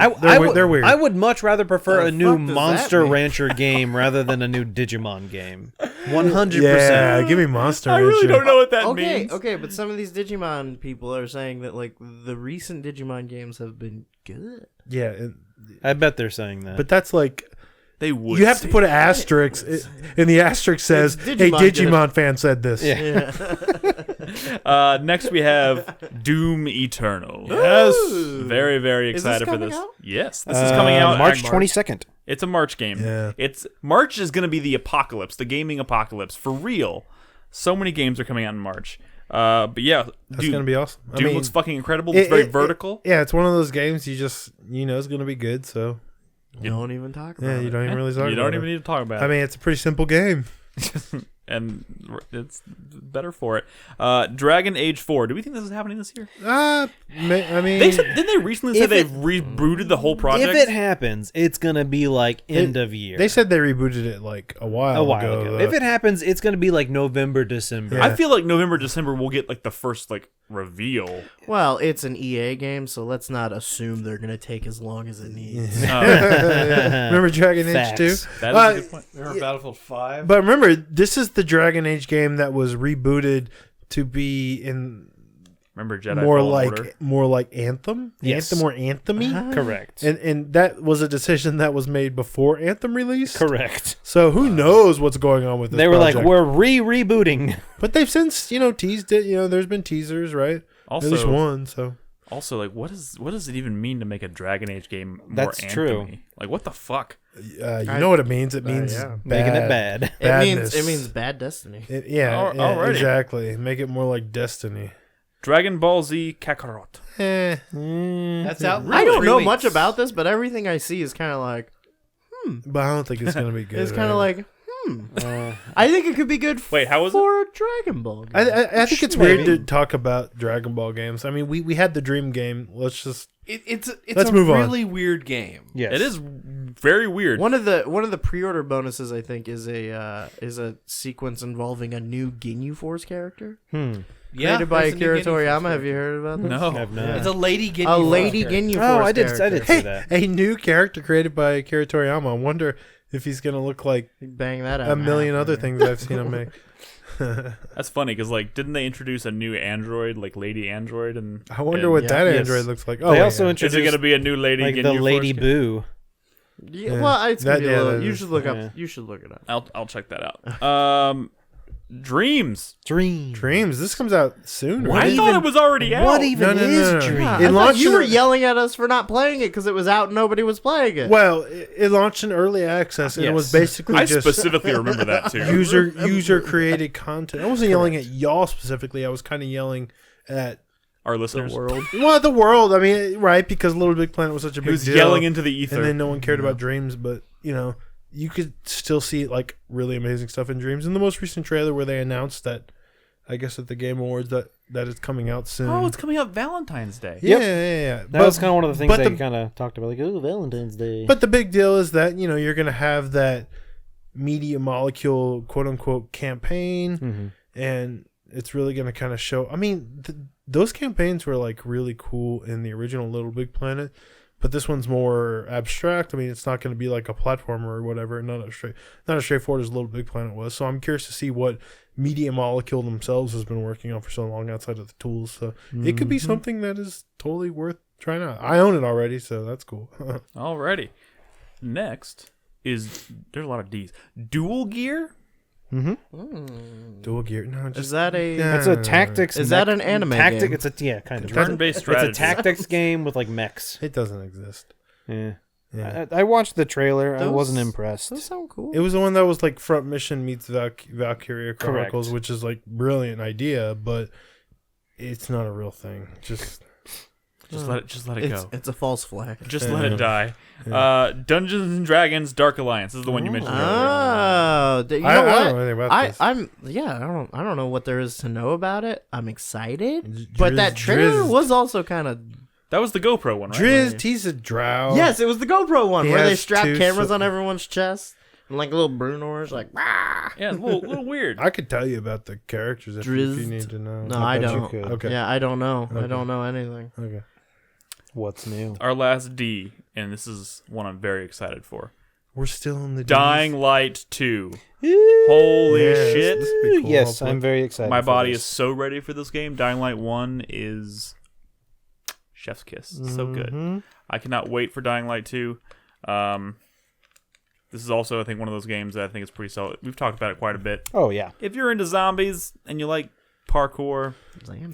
They're weird. I would much rather prefer a new fuck does that Monster mean? Rancher game rather than a new Digimon game. 100%. Yeah, give me Monster I really Rancher. don't know what that Okay, means. okay, but some of these Digimon people are saying that like the recent Digimon games have been good. Yeah, I bet they're saying that. but that's like They would. you have to say put an asterisk, and the asterisk says, It's "Hey, Digimon Digimon fan said this." Yeah. Next we have Doom Eternal. Yes. Very, very Is this excited for coming this. out? Yes, this is coming out March in 22nd. It's a March game. Yeah. It's March is going to be the apocalypse, the gaming apocalypse for real. So many games are coming out in March. But yeah, That's Doom, gonna be awesome. I Doom mean, looks fucking incredible. It's very vertical. yeah, it's one of those games you just it's gonna be good. So Don't even talk about yeah, you it. don't even really talk you about don't it. even need to talk about I it. mean, it's a pretty simple game. And it's better for it. Dragon Age 4. Do we think this is happening this year? I mean, Didn't they recently say If they've it- rebooted the whole project? If it happens, it's going to be like end of year. they said they rebooted it like a while ago. If it happens, it's going to be like November, December. Yeah. I feel like November, December we'll get like the first like reveal. Well, it's an EA game, so let's not assume they're gonna take as long as it needs. Remember Dragon Age 2? Facts. That is a good point. Remember Battlefield 5? But remember, this is the Dragon Age game that was rebooted to be in Remember Jedi more Fallen like Order? more like Anthem, Yes. Anthem or Anthemy. Correct. And that was a decision that was made before Anthem released. Correct. So who knows what's going on with this? They were project. like, we're rebooting. But they've since teased it. There's been teasers, right? Also, At least one. So Also, like, what does it even mean to make a Dragon Age game more That's true. anthem-y? Like, what the fuck? you know what it means. It means Making it bad. badness. It means bad destiny. Yeah, Alrighty. exactly. Make it more like Destiny. Dragon Ball Z Kakarot. That's out. I don't 3 know weeks. much about this, but everything I see is kind of like But I don't think it's gonna be good. it's kind of right? like I think it could be good. Wait, how was it? for a Dragon Ball game. I think it's Maybe. weird to talk about Dragon Ball games. I mean, we had the Dream game. Let's just It's Let's a move on. really weird game. Yes. It is very weird. One of the pre-order bonuses I think is a sequence involving a new Ginyu Force character created by there's a new Akira Ginyu Force Toriyama. Have you heard about this? No. I've not. It's a lady Ginyu A Force lady character. Ginyu Force. Oh, I did character. see that. a new character created by Akira Toriyama. I wonder if he's gonna look like Bang that out. a million other things I've seen him make. That's funny because, like, didn't they introduce a new android, like Lady Android? And I wonder what Yeah. that Yes. android looks like. They wait, also yeah. is introduced it going to be a new Lady? like Ginyu the Force Lady game? Boo. Yeah, Yeah. well, it's gonna That- be yeah, a little. that You is- should look yeah. up. You should look it up. I'll check that out. Dreams. Dreams. This comes out soon. What right? I thought it was already out. What even No, no, is no, no. Dream? Yeah, It I thought launched you in were a- yelling at us for not playing it because it was out and nobody was playing it. Well, it launched in early access, and it was Yes. basically I just specifically remember that too. user created content. I wasn't yelling at y'all specifically. I was kind of yelling at Our listeners. the world. I mean, right? Because Little Big Planet was such a He big was deal, yelling into the ether. and then no one cared about Dreams. But you could still see like really amazing stuff in Dreams. In the most recent trailer, where they announced that, I guess at the Game Awards, that it's coming out soon. Oh, it's coming out Valentine's Day. yeah. That was kind of one of the things but they the- kind of talked about, like, oh, Valentine's Day. But the big deal is that you're going to have that media molecule, quote unquote, campaign, and it's really going to kind of show. I mean, those campaigns were like really cool in the original Little Big Planet, but this one's more abstract. I mean, it's not going to be like a platformer or whatever, not as straightforward as Little Big Planet was. So I'm curious to see what media molecule themselves has been working on for so long outside of the tools. So it could be something that is totally worth trying out. I own it already, so that's cool. Alrighty. Next is there's a lot of D's. Dual Gear. Dual Gear. No, just Is that a? it's a tactics. Is that an anime tactic? game? It's a kind of Turn-based It's strategy. a tactics game with like mechs. It doesn't exist. Yeah. Yeah. I watched the trailer. I Those- wasn't impressed. Those sound cool. It was the one that was like Front Mission meets Valkyria Chronicles, Correct. which is like brilliant idea, but it's not a real thing. Just Just let it go. It's a false flag. Just let it die. Dungeons and Dragons Dark Alliance. This is the one you mentioned earlier. Oh, you know I what? don't know anything about this. I don't know what there is to know about it. I'm excited, Drizzt- but that trailer Drizzt- was also kind of. That was the GoPro one, right? Drizzt, he's a drow. Yes, it was the GoPro one He where they has strap two cameras so- on everyone's chest and like little Brunors, like. "Rah." Yeah, a little weird. I could tell you about the characters if you Drizzt. need to know. No, I bet you don't. could. Okay. Yeah, I don't know. I Okay. don't know anything. Okay. What's new? Our last D, and this is one I'm very excited for. We're still in the Dying Light 2. Holy Yes, shit. this would be cool. Yes, I'll I'm very excited. My for body this. is so ready for this game. Dying Light 1 is chef's kiss. So good. I cannot wait for Dying Light 2. This is also, I think, one of those games that I think is pretty solid. We've talked about it quite a bit. Oh yeah. If you're into zombies and you like parkour,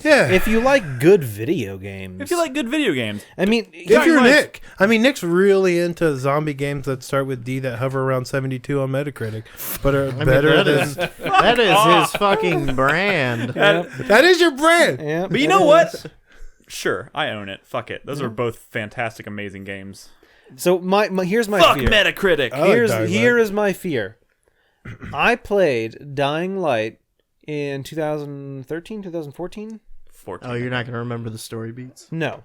Yeah. If you like good video games, if you like good video games, I mean, If you're Dying Light- Nick, I mean, Nick's really into zombie games that start with D that hover around 72 on Metacritic, but are better than. That is his fucking brand. That is your brand. yeah, but you know what? Sure, I own it. Fuck it. Those are both fantastic, amazing games. So my here's my Fuck fear. Metacritic. I like Dying Here Light. is my fear. I played Dying Light in 2013, 2014. 14. Oh, you're not gonna remember the story beats. No.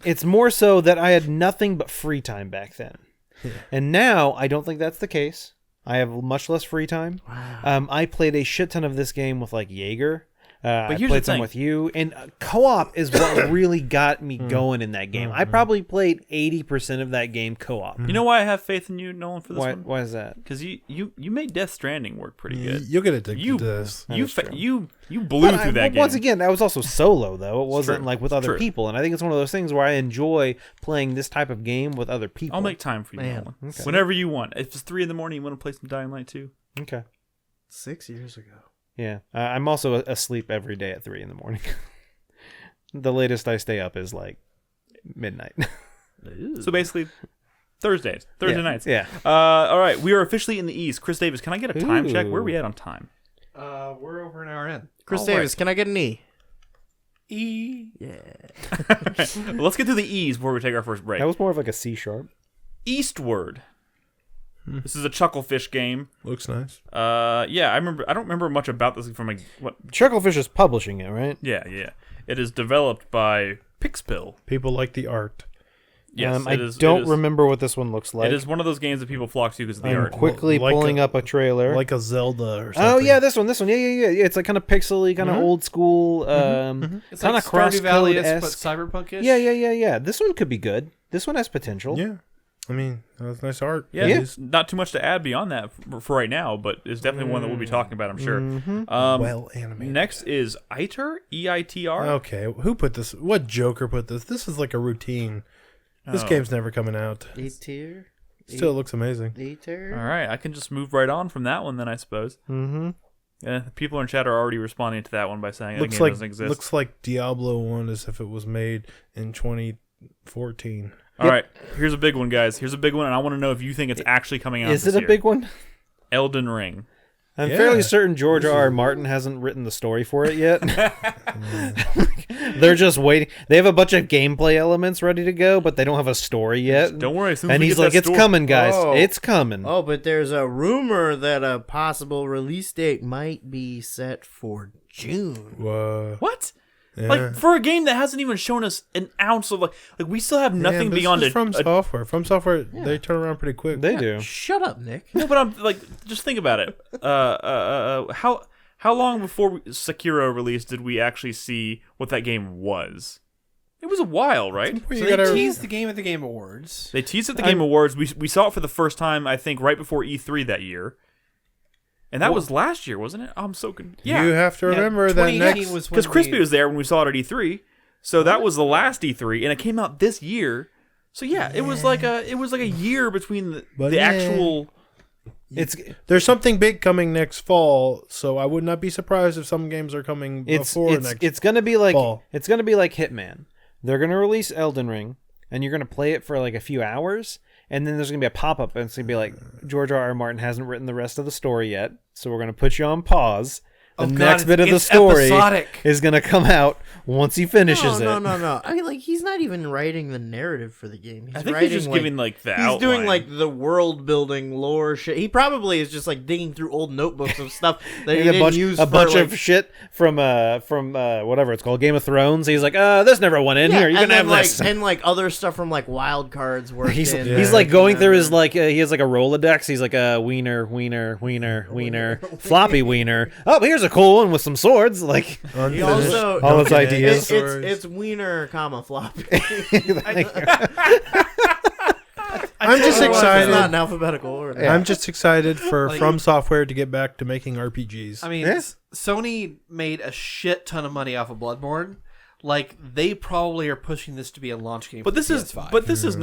It's more so that I had nothing but free time back then. And now I don't think that's the case. I have much less free time. I played a shit ton of this game with like Jaeger. I here's the played some thing. with you, and co-op is what really got me going in that game. I probably played 80% of that game co-op. You know why I have faith in you, Nolan, for this Why? one? Why is that? Because you made Death Stranding work pretty good. You'll get addicted You to this. you blew through that game. Once again, that was also solo though. It wasn't true. like with other True. people, and I think it's one of those things where I enjoy playing this type of game with other people. I'll make time for you, Man. Nolan. Whenever you want. If it's 3 a.m, you want to play some Dying Light 2? Okay. 6 years ago. Yeah, I'm also asleep every day at 3 a.m. The latest I stay up is like midnight. So basically, Thursday nights. Yeah. All right, we are officially in the East. Chris Davis, can I get a time check? Where are we at on time? We're over an hour in. Chris All Davis, can I get an E? E. Yeah. Well, let's get to the E's before we take our first break. That was more of like a C sharp. Eastward. This is a Chucklefish game. Looks nice. Yeah, I remember. I don't remember much about this from what. Chucklefish is publishing it, right? Yeah. It is developed by Pixpill. People like the art. Yes, I it is, don't it is, remember what this one looks like. It is one of those games that people flock to because of the I'm art. quickly Like pulling up a trailer. Like a Zelda or something. Oh yeah, this one. Yeah. It's like kind of pixely, kind of old school, It's kind like of Stardew Valley-esque, but cross-code-esque. cyberpunk-ish. Yeah. This one could be good. This one has potential. Yeah. I mean, that's nice art. Yeah, Yeah. there's not too much to add beyond that for right now, but it's definitely one that we'll be talking about, I'm sure. Well animated. Next is EITR, EITR. Okay, who put this? What Joker put this? This is like a routine. This Oh. game's never coming out. A-tier? Still looks amazing. A-tier? All right, I can just move right on from that one then, I suppose. Mm-hmm. Yeah, people in chat are already responding to that one by saying that Looks game like doesn't exist. looks like Diablo 1 as if it was made in 2014. All right, here's a big one, guys. Here's a big one, and I want to know if you think it's actually coming out Is this it a year. big one? Elden Ring. I'm Yeah. fairly certain George R.R. Martin hasn't written the story for it yet. They're just waiting. They have a bunch of gameplay elements ready to go, but they don't have a story yet. Don't worry, as soon as And we he's get like, that "It's story- coming, guys. Oh. It's coming." Oh, but there's a rumor that a possible release date might be set for June. Whoa. What? Yeah. Like for a game that hasn't even shown us an ounce of like we still have nothing Man, this beyond is from a software. From software, they turn around pretty quick. They do. Shut up, Nick. No, but I'm like, just think about it. How long before Sekiro released did we actually see what that game was? It was a while, right? You So they gotta- teased the game at the Game Awards. They teased at the Game Awards. We saw it for the first time, I think, right before E3 that year, and that was last year, wasn't it? I'm so good. Yeah, You have to remember that 2018 next. was when because Crispy we- was there when we saw it at E3, so that was the last E3, and it came out this year. So yeah, it was like a year between the But the yeah. actual. It's There's something big coming next fall, so I would not be surprised if some games are coming before next. it's gonna be like fall. it's gonna be like Hitman. They're gonna release Elden Ring, and you're gonna play it for like a few hours, and then there's gonna be a pop up, and it's gonna be like George R.R. Martin hasn't written the rest of the story yet, so we're gonna put you on pause. The Oh, God, next bit of the it's story episodic. is gonna come out once he finishes No. it. I mean, like, he's not even writing the narrative for the game. He's I think writing, he's just giving like the He's outline. doing like the world building lore shit. He probably is just like digging through old notebooks of stuff that he And didn't use a for, bunch like, of shit from whatever it's called, Game of Thrones. He's like, this never went in here. You and can have then, this. and like other stuff from like wild cards worked He's in. he's like going through his like he has like a Rolodex. He's like a wiener, floppy wiener. Oh, here's a cool one with some swords. Like He Unfinished. also all his Okay. ideas. it's wiener, floppy. I'm just Otherwise, excited. It's not in alphabetical order. I'm just excited for Like- From Software to get back to making RPGs. I mean, Yeah. Sony made a shit ton of money off of Bloodborne. Like, they probably are pushing this to be a launch game. but for this the is PS5. this is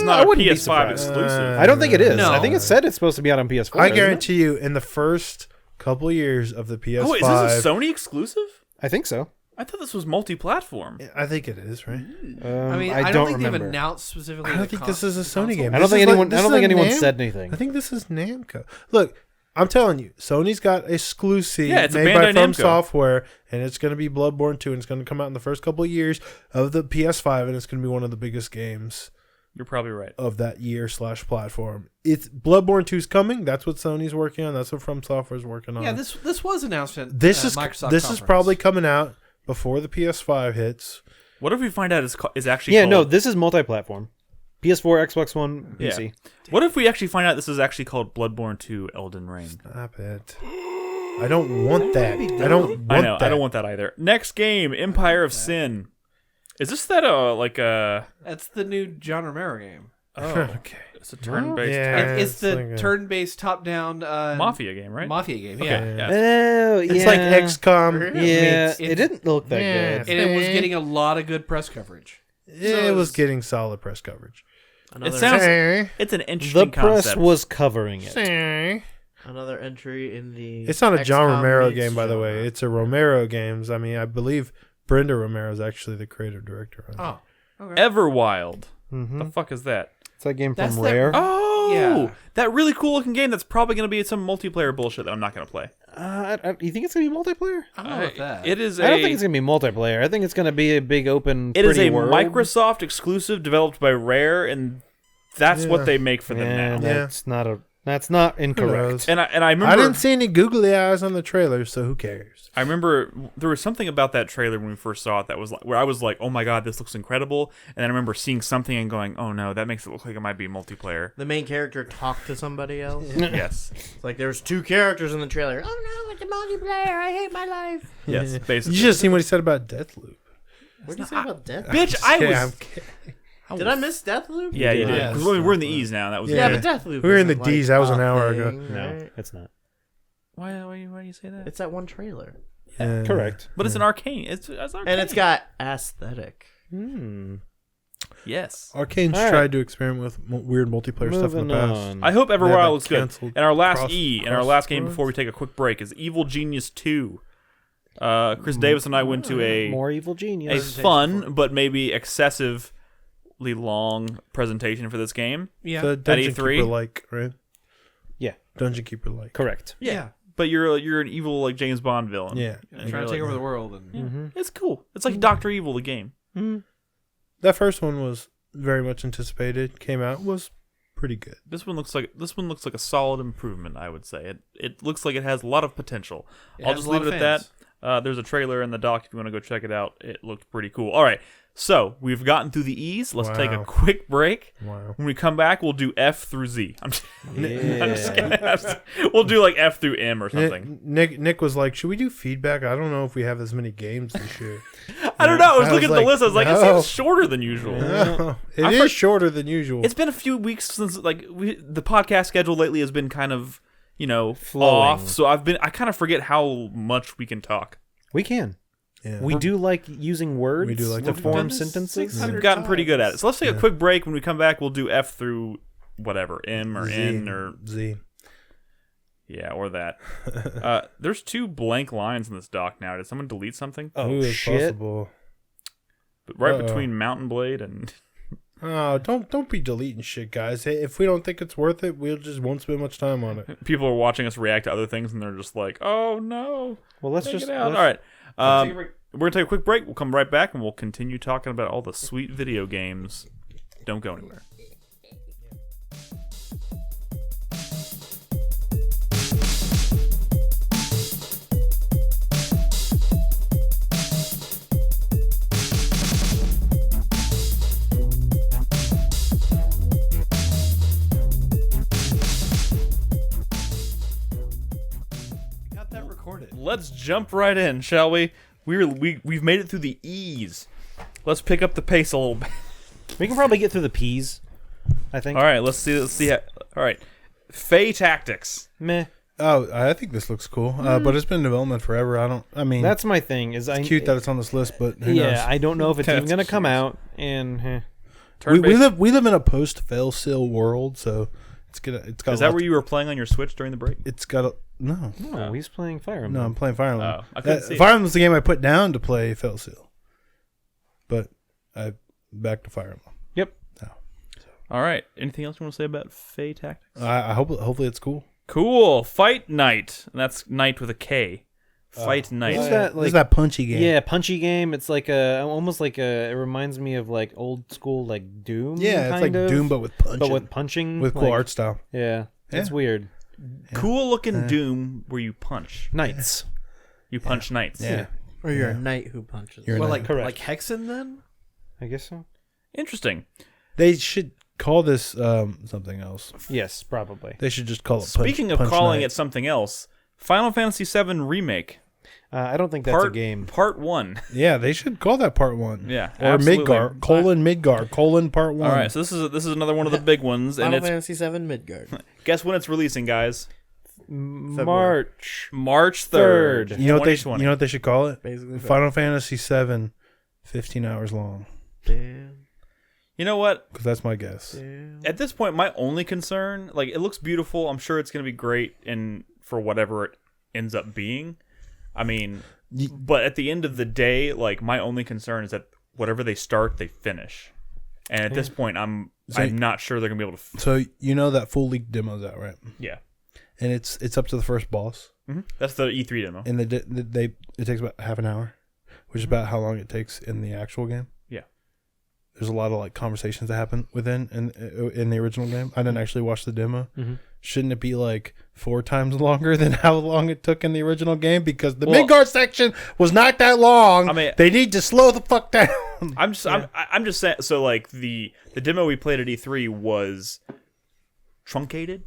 not I a wouldn't be PS5 surprised. exclusive. I don't think it is. No. I think it said it's supposed to be out on PS4. I doesn't it? guarantee you, in the first couple years of the PS5, Oh, is this a Sony exclusive? I think so. I thought this was multi-platform. I think it is, right? I mean, I I don't don't think remember. they've announced specifically. I don't the think con- this is a the Sony console. game. I don't This think is anyone. like- I this don't is think a anyone Nam- said anything. I think this is Namco. Look, I'm telling you, Sony's got exclusive Yeah, it's a made by Bandai From Namco. Software, and it's going to be Bloodborne 2, and it's going to come out in the first couple of years of the PS5, and it's going to be one of the biggest games You're probably right. of that year/platform. It's Bloodborne 2's coming. That's what Sony's working on. That's what From Software's working on. Yeah, this was announced at This is Microsoft this is conference. probably coming out before the PS5 hits. What if we find out is actually Yeah, called, no, this is multi-platform. PS4, Xbox One, PC. What if we actually find out this is actually called Bloodborne 2 Elden Ring? Stop it. I don't want that. I don't want I know. that. I don't want that either. Next game, Empire of Sin. Is this that like a? That's the new John Romero game. Oh, Okay. it's a turn-based Yeah. It's the like a- turn-based top-down mafia game, right? mafia game. Okay, Yeah. yeah. Oh, yeah. It's like XCOM. Yeah, meets- it didn't look that Yeah. good. And it was getting a lot of good press coverage. It was getting solid press coverage. It sounds. It's an The interesting press concept. was covering it. Another entry in the. It's not a John XCOM Romero meets game, by the way. genre. It's a Romero games. I mean, I believe Brenda Romero is actually the creative director. On it. Oh, okay. Everwild. Mm-hmm. The fuck is that? It's that game That's from that- Rare. Oh, Yeah. that really cool looking game. That's probably going to be some multiplayer bullshit that I'm not going to play. You think it's gonna be multiplayer? I don't know about that. It is. I don't think it's gonna be multiplayer. I think it's gonna be a big open. It is pretty a world. Microsoft exclusive developed by Rare, and that's what Yeah. they make for them Yeah, now. that's not Who incorrect. knows? And I remember I didn't see any googly eyes on the trailer, so who cares? I remember there was something about that trailer when we first saw it that was like, where I was like, "Oh my god, this looks incredible!" And then I remember seeing something and going, "Oh no, that makes it look like it might be multiplayer." The main character talked to somebody else. Yes, It's like there's two characters in the trailer. Oh no, it's a multiplayer. I hate my life. yes, basically. You should have seen what he said about Deathloop. What did you say about Death? Bitch, I Yeah, was. I'm kidding. Did I miss Deathloop? Yeah, you did. Yeah. 'Cause we're in the E's now. That was Yeah, Yeah. but Deathloop. We were in isn't, the D's. That was an a hour ago. thing, No, right? it's not. why do you say that? It's that one trailer, Yeah. Correct. But it's an arcane. It's arcane. and it's got aesthetic. yes. Arcane's All right. tried to experiment with weird multiplayer stuff in Moving the past. on. I hope They have Everwild that looks good. canceled And our last cross- and our last game crossroads. before we take a quick break is Evil Genius 2. Chris Davis and I went to a More evil genius. fun but maybe excessively long presentation for this game. yeah. The Dungeon E3? Keeper like, right? Yeah. Dungeon Keeper like. Correct. yeah. But you're an evil like James Bond villain. Yeah. And Trying you're to take like- over the world. And It's cool. It's like Doctor Evil, the game. That first one was very much anticipated. Came out, was pretty good. This one looks like a solid improvement. I would say it looks like it has a lot of potential. It I'll has just a lot leave it of at fans. that. There's a trailer in the doc if you want to go check it out. It looked pretty cool. All right, so we've gotten through the E's. Let's take a Wow. quick break. Wow. When we come back, we'll do F through Z. I'm just kidding. We'll do like F through M or something. Nick was like, "Should we do feedback? I don't know if we have as many games this year." I don't know. I was I looking was at the like, list. I was like, it no. seems shorter than usual. No, it I is for- shorter than usual. It's been a few weeks since the podcast schedule lately has been kind of Flowing. off. So I kind of forget how much we can talk. We can. Yeah. We do like using words We do like to to do form this sentences. 600 We've gotten pretty good at it. So let's take a Yeah. quick break. When we come back, we'll do F through whatever, M or Z. N or Z. yeah, or that. There's 2 blank lines in this doc now. Did someone delete something? Oh Ooh, it's shit! possible. But right Uh-oh. between Mountain Blade and Oh, don't be deleting shit, guys. Hey, if we don't think it's worth it, we'll just won't spend much time on it. people are watching us react to other things, and they're just like, "Oh no, Well, let's take just it out." let's- All right, Let's take a break. we're gonna take a quick break. We'll come right back, and we'll continue talking about all the sweet video games. Don't go anywhere. Got that recorded. Let's jump right in, shall we? We've made it through the E's. Let's pick up the pace a little bit. We can probably get through the P's. I think. All right, let's see. All right, Fae Tactics. Meh. Oh, I think this looks cool, but it's been in development forever. I mean, That's my thing. Is it's cute that it's on this list, but who knows? I don't know if it's even That's gonna come cute. out. And We live in a post fail sale world, so it's got. Is that where you were playing on your Switch during the break? It's got a no. no, he's playing Fire Emblem. No, I'm playing Fire Emblem. Oh, I couldn't see it. Fire Emblem's the game I put down to play fail sale, but I back to Fire Emblem. Yep. All right. Anything else you want to say about Fae Tactics? I hope hopefully it's cool. Cool. Fight Night. And that's Night with a K. Fight Night. Is that This like is that punchy game. yeah, punchy game? It's like almost like it reminds me of like old school like Doom. Yeah, it's like kind of, Doom, but with punching, but with punching with cool like, art style. Yeah, it's Yeah. weird. Cool looking Doom where you punch. Knights. You punch knights. Yeah, Or you're a knight who punches. You're a Well, knight. like Hexen then? I guess so. Interesting. they should call this something else. Yes, probably. They should just call it. Speaking of Punch calling Night. it something else, Final Fantasy VII Remake. I don't think that's a game. Part 1. Yeah, they should call that part 1. Yeah, Or absolutely. Midgar, colon part 1. All right, so this is another one of the big ones, and Final it's Fantasy VII Midgard. guess when it's releasing, guys? March. March 3rd. You know what 2020. they should call it? Basically, Final Fantasy 7, 15 hours long. Damn. You know what? Because that's my guess. At this point, my only concern, like, it looks beautiful. I'm sure it's going to be great and for whatever it ends up being. I mean, but at the end of the day, like, my only concern is that whatever they start, they finish. And at this point, I'm not sure they're going to be able to. So you know that full leaked demo's out, right? Yeah. And it's up to the first boss. Mm-hmm. That's the E3 demo. And it takes about half an hour, which is about how long it takes in the actual game. Yeah. There's a lot of like conversations that happen within in the original game. I didn't actually watch the demo. Mm-hmm. Shouldn't it be like 4 times longer than how long it took in the original game? Because the Well, Midgard section was not that long. I mean, they need to slow the fuck down. I'm just saying. So, like, the demo we played at E3 was truncated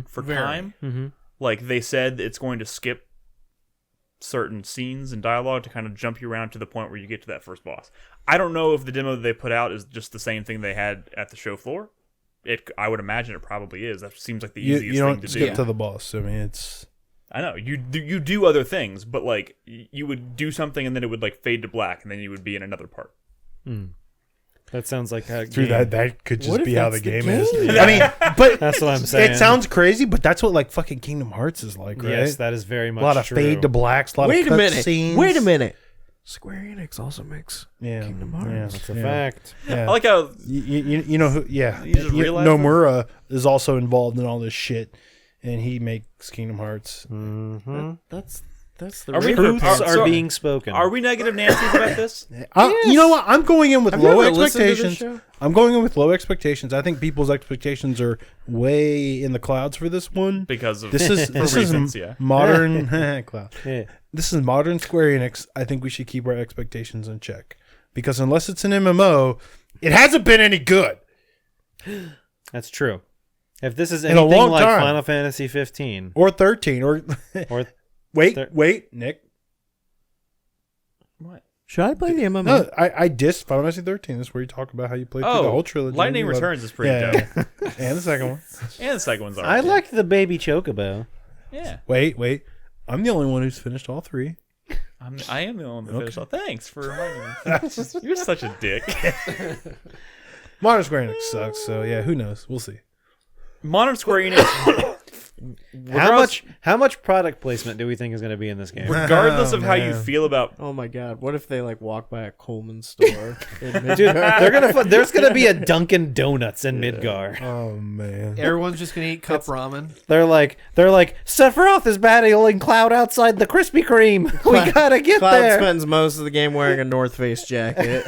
for time. Mm-hmm. Like, they said it's going to skip certain scenes and dialogue to kind of jump you around to the point where you get to that first boss. I don't know if the demo that they put out is just the same thing they had at the show floor. I would imagine it probably is. That seems like the easiest You thing don't to skip do. to the boss. I mean, it's I know you do other things, but like you would do something and then it would like fade to black and then you would be in another part. That sounds like a through game. that could just What if be how that's the the game is. game? I mean, but That's what I'm saying. it sounds crazy, but that's what like fucking Kingdom Hearts is like, right? Yes, that is very a much lot of true. fade to blacks, a lot Wait of a cut minute. scenes. Wait a minute. Square Enix also makes Yeah, Kingdom yeah, Hearts. That's a yeah. fact. Yeah. I like how You know who? Yeah, You just realized Nomura is also involved in all this shit, and he makes Kingdom Hearts. Mm-hmm. That's the Are we- real Truths are- are so- being spoken. are we negative Nancy's about this? You know what? I'm going in with Have you low ever listened to this expectations. show? I'm going in with low expectations. I think people's expectations are way in the clouds for this one. Because of This is for this reasons, is yeah. modern cloud. Yeah. This is modern Square Enix. I think we should keep our expectations in check because unless it's an MMO, it hasn't been any good. That's true. If this is In a anything long like time. Final Fantasy 15 Or 13 or or wait, Nick. What? Should I play the MMO? No, I dissed Final Fantasy 13. This is where you talk about how you played through the whole trilogy. Lightning You love- Returns is pretty Yeah, dope. and the second one. And the second one's I alright. like the baby chocobo. Yeah. Wait. I'm the only one who's finished all 3. I am the only one that finished. Oh, thanks for reminding me. You're such a dick. Modern Square Enix sucks, so yeah, who knows? We'll see. Modern Square Enix. How much product placement do we think is going to be in this game? Regardless of how you man. feel about Oh my god! What if they like walk by a Coleman store? in Dude, Midgard? there's gonna be a Dunkin' Donuts in Midgar. Oh man. Everyone's just gonna eat cup ramen. They're like Sephiroth is battling Cloud outside the Krispy Kreme. We gotta get Cloud there. spends most of the game wearing a North Face jacket.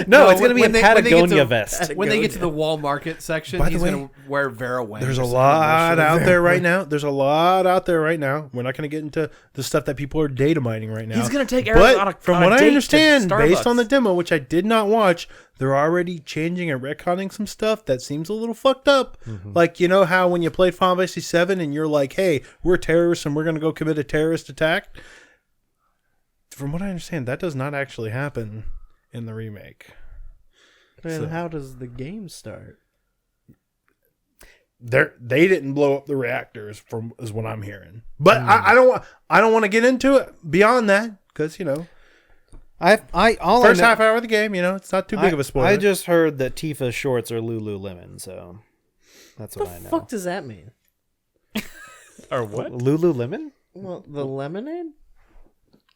No, it's gonna be a when they get Patagonia to- vest. When they get to the wall market section, By the he's way, gonna wear Vera Wang. There's or a something lot bullshit. out there right now. There's a lot out there right now. We're not going to get into the stuff that people are data mining right now. He's gonna take Eric on a But from on a what date I to understand, based on Starbucks. the demo, which I did not watch, they're already changing and retconning some stuff that seems a little fucked up. Like, you know how when you played Final Fantasy 7 and you're like, hey, we're terrorists and we're going to go commit a terrorist attack? From what I understand, that does not actually happen in the remake. Then how does the game start? They didn't blow up the reactors, from is what I'm hearing. But I don't want to get into it beyond that because All first I know, half hour of the game, it's not too big of a spoiler. I just heard that Tifa's shorts are Lululemon, so that's what I know. Fuck does that mean? Or what? Lululemon? Well, the lemonade.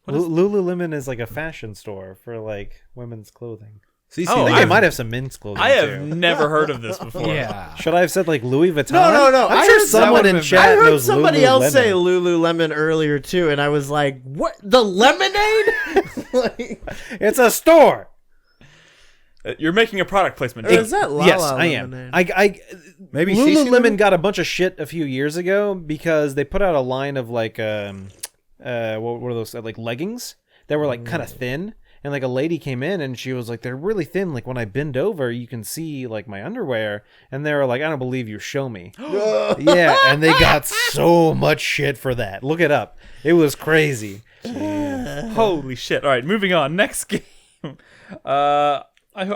Lululemon is like a fashion store for like women's clothing. See, Oh, I think I've- it might have some men's clothing. I have too. never heard of this before. Yeah. Should I have said like Louis Vuitton? No. I'm I sure heard someone that in would've chat I heard knows somebody Lululemon. else say Lululemon earlier too, and I was like, "What? The lemonade? Like, It's a store. You're making a product placement. or is that La Yes, La I am. Lemonade? I Maybe CC Lululemon Lemon? got a bunch of shit a few years ago because they put out a line of like what were those like leggings that were like kind of thin, and like a lady came in and she was like, they're really thin. Like when I bend over, you can see like my underwear. And they were like, I don't believe you. Show me. Yeah, and they got so much shit for that. Look it up. It was crazy. Holy shit! All right, moving on. Next game. I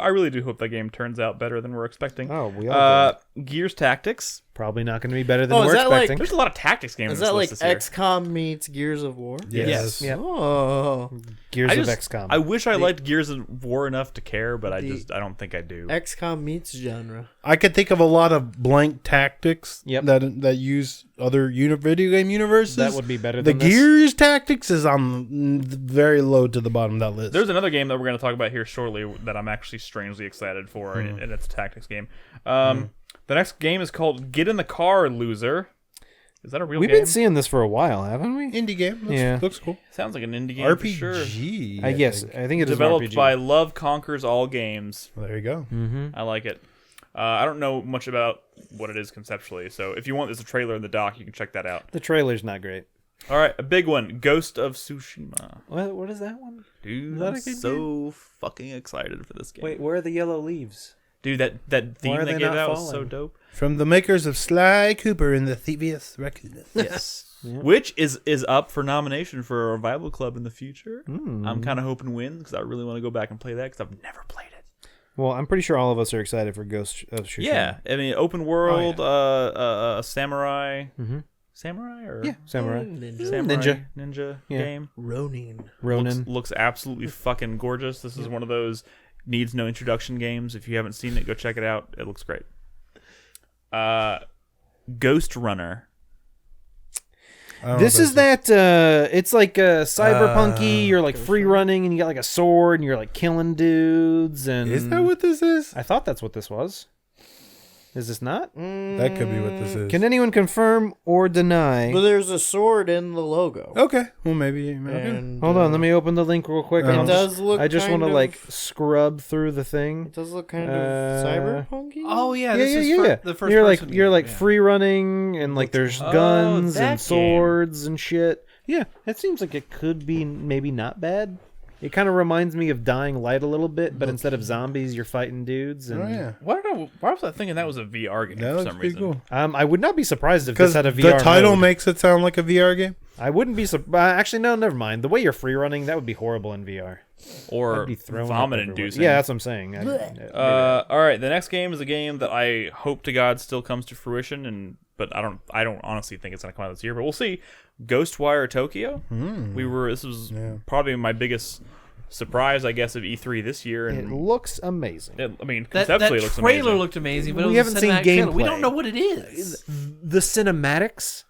really do hope that game turns out better than we're expecting. Oh, we all Gears Tactics. Probably not going to be better than Oh, is we're that like- expecting. There's a lot of tactics games. Is in this that like list this year. XCOM meets Gears of War? Yes. Yep. Oh, Gears I of just- XCOM. I wish I liked Gears of War enough to care, but I don't think I do. XCOM meets genre. I could think of a lot of blank tactics Yep. that use other video game universes. That would be better The than this. Gears Tactics is on very low to the bottom of that list. There's another game that we're going to talk about here shortly that I'm actually strangely excited for, and it's a tactics game. The next game is called Get in the Car, Loser. Is that a real We've game? been seeing this for a while, haven't we? indie game. Yeah. Looks cool. Sounds like an indie game RPG. for sure. I guess. I think it is Developed an RPG. by Love Conquers All Games. Well, there you go. I like it. I don't know much about what it is conceptually, so if you want, there's a trailer in the doc. You can check that out. The trailer's not great. All right, a big one, Ghost of Tsushima. What is that one? Dude, that I'm a good so fucking excited for this game. Wait, where are the yellow leaves? Dude, that theme are they they gave not out was so falling? dope. From the makers of Sly Cooper and the Thievius Record. Yes. Which is up for nomination for a Revival Club in the future. I'm kind of hoping wins because I really want to go back and play that because I've never played it. Well, I'm pretty sure all of us are excited for Ghost of Tsushima. Yeah, I mean, open world, samurai. Samurai or Samurai. samurai ninja Yeah. game. Ronin. Ronin. Looks absolutely fucking gorgeous. This is one of those needs no introduction games. If you haven't seen it, go check it out. It looks great. Ghost Runner. This is that, it's like cyberpunky, you're like free running and you got like a sword and you're like killing dudes and... Is that what this is? I thought that's what this was. Is this not? That could be what this is. Can anyone confirm or deny? But there's a sword in the logo. Okay. Well, maybe. And, Hold on, let me open the link real quick. It and I'll does just- look I just want kind to like of- scrub through the thing. It does look kind of Uh, cyberpunky. Oh yeah, Yeah, this yeah, is yeah. the first you're like person you're game, like yeah. free running and like there's guns that and swords and shit. Yeah, it seems like it could be maybe not bad. It kind of reminds me of Dying Light a little bit, but instead of zombies, you're fighting dudes. And, Oh, yeah. Why was I thinking that was a VR game That for looks some pretty reason? cool. I would not be surprised if Because this had a the VR title mode. makes it sound like a VR game. I wouldn't be surprised. Actually, no, never mind. The way you're free running, that would be horrible in VR. Or I'd be throwing up vomit everywhere. inducing. Yeah, that's what I'm saying. All right, the next game is a game that I hope to God still comes to fruition, but I don't honestly think it's gonna come out this year, but we'll see. Ghostwire Tokyo. This was probably my biggest surprise, I guess, of E3 this year, it and looks amazing. I mean, That conceptually it looks trailer amazing. looked amazing, but We it was haven't a seen cinematic trailer. We gameplay. don't know what it is. The cinematics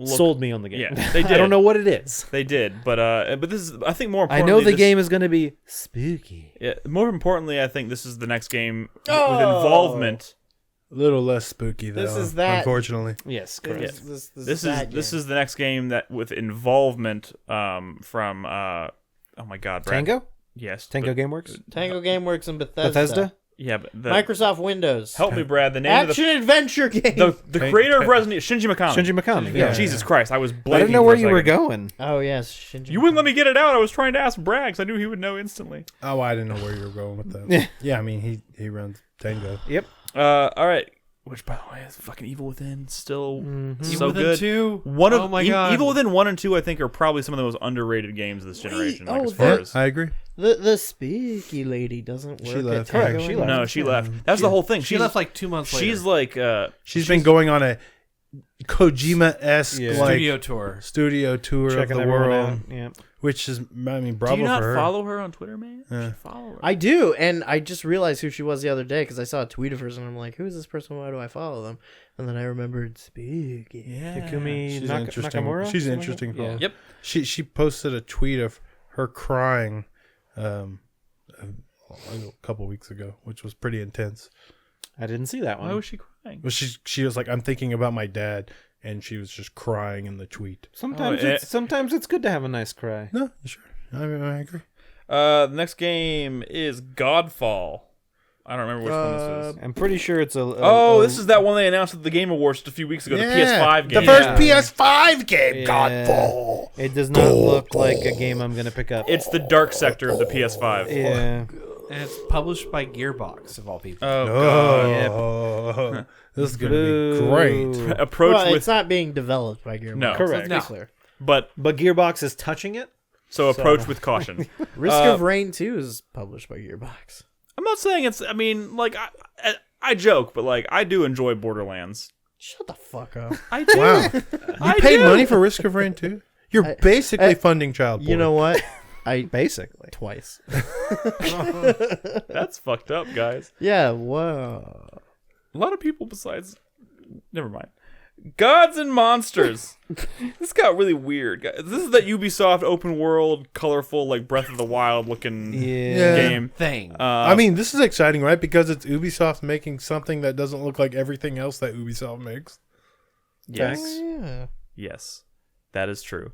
sold me on the game. Yeah, they I did. don't know what it is. They did, but this is, I think, more I importantly, know the this- game is going to be spooky. Yeah, more importantly, I think this is the next game with involvement. A little less spooky, though. This is that- Unfortunately. Yes, This, correct. This is the next game that with involvement from oh my god, Brad. Tango? Yes, Tango but- Gameworks? Tango Gameworks and Bethesda. Bethesda? Yeah, but Microsoft Windows. help me, Brad. The name Action adventure game. of the creator of Resident Shinji Mikami. Shinji Mikami. Yeah. Jesus Christ, I was blanking. I didn't know for where a you were second. going. Oh yes, Shinji. You wouldn't let me get it out. I was trying to ask Brad 'cause I knew he would know instantly. Oh, I didn't know where you were going with that. Yeah, I mean, he runs Tango. Yep. All right. Which, by the way, is fucking Evil Within still so Evil Within good. 2? One of Oh my God. Evil Within 1 and 2, I think, are probably some of the most underrated games of this generation. Like, oh, as far Yeah, as I agree. The spooky lady doesn't work. She at left. Tango Correct, she anymore. left. no, she left. That's the whole thing. She left like 2 months later. She's like She's been going on a Kojima-esque Yeah. like studio tour. studio tour Checking of the everyone world, out. Yeah. which is, I mean, Do bravo you not for her. follow her on Twitter, man? You Yeah. should follow her. I do, and I just realized who she was the other day because I saw a tweet of hers, and I'm like, "Who is this person? Why do I follow them?" And then I remembered spooky. yeah. Takumi She's interesting. Nakamura? She's Something interesting. like that? fellow. Yep. She posted a tweet of her crying a couple weeks ago, which was pretty intense. I didn't see that Why one. was she crying? But she was like, "I'm thinking about my dad," and she was just crying in the tweet. Sometimes it's good to have a nice cry. No, sure, I agree. The next game is Godfall. I don't remember which one this is. I'm pretty sure it's a. This is that one they announced at the Game Awards just a few weeks ago. The PS5 game. The first PS5 game. Godfall. It does not look like a game I'm gonna pick up. It's the dark sector of the PS5. Yeah. And it's published by Gearbox, of all people. Oh god. Oh, this is gonna be great. Approach Well, with it's not being developed by Gearbox. No. Correct. Let's be clear. but Gearbox is touching it. so approach with caution. Risk of Rain 2 is published by Gearbox. I'm not saying it's. I mean, like I joke, but like I do enjoy Borderlands. Shut the fuck up. I do. Wow. I You paid do. money for Risk of Rain 2? You're basically funding child porn. You know what? I Basically. twice. That's fucked up, guys. Yeah, whoa. A lot of people besides. Never mind. Gods and Monsters. This got really weird, guys. This is that Ubisoft open world, colorful, like Breath of the Wild looking Yeah. game. Thing. I mean, this is exciting, right? Because it's Ubisoft making something that doesn't look like everything else that Ubisoft makes. Yes. Yeah. Yes. That is true.